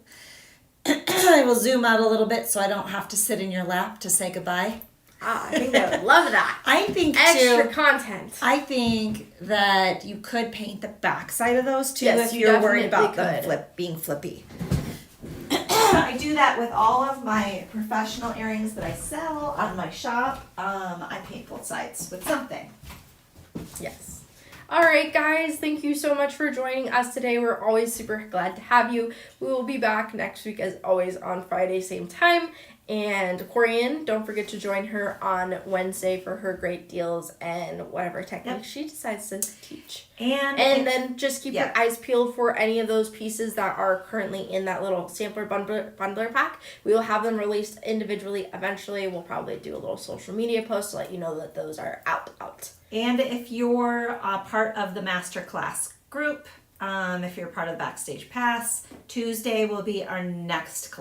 Speaker 2: I will zoom out a little bit so I don't have to sit in your lap to say goodbye.
Speaker 1: Ah, I think they would love that.
Speaker 2: I think
Speaker 1: Extra
Speaker 2: too.
Speaker 1: content.
Speaker 2: I think that you could paint the back side of those too
Speaker 1: Yes,
Speaker 2: if
Speaker 1: you
Speaker 2: you're worried
Speaker 1: definitely
Speaker 2: about them
Speaker 1: could.
Speaker 2: being flippy. I do that with all of my professional earrings that I sell on my shop. I paint both sides with something.
Speaker 1: Yes. All right, guys. Thank you so much for joining us today. We're always super glad to have you. We will be back next week as always on Friday, same time. And Corian, don't forget to join her on Wednesday for her great deals and whatever techniques she decides to teach. And then just keep your eyes peeled for any of those pieces that are currently in that little sampler bundler pack. We will have them released individually eventually. We'll probably do a little social media post to let you know that those are out.
Speaker 2: And if you're part of the masterclass group, if you're part of the Backstage Pass, Tuesday will be our next class.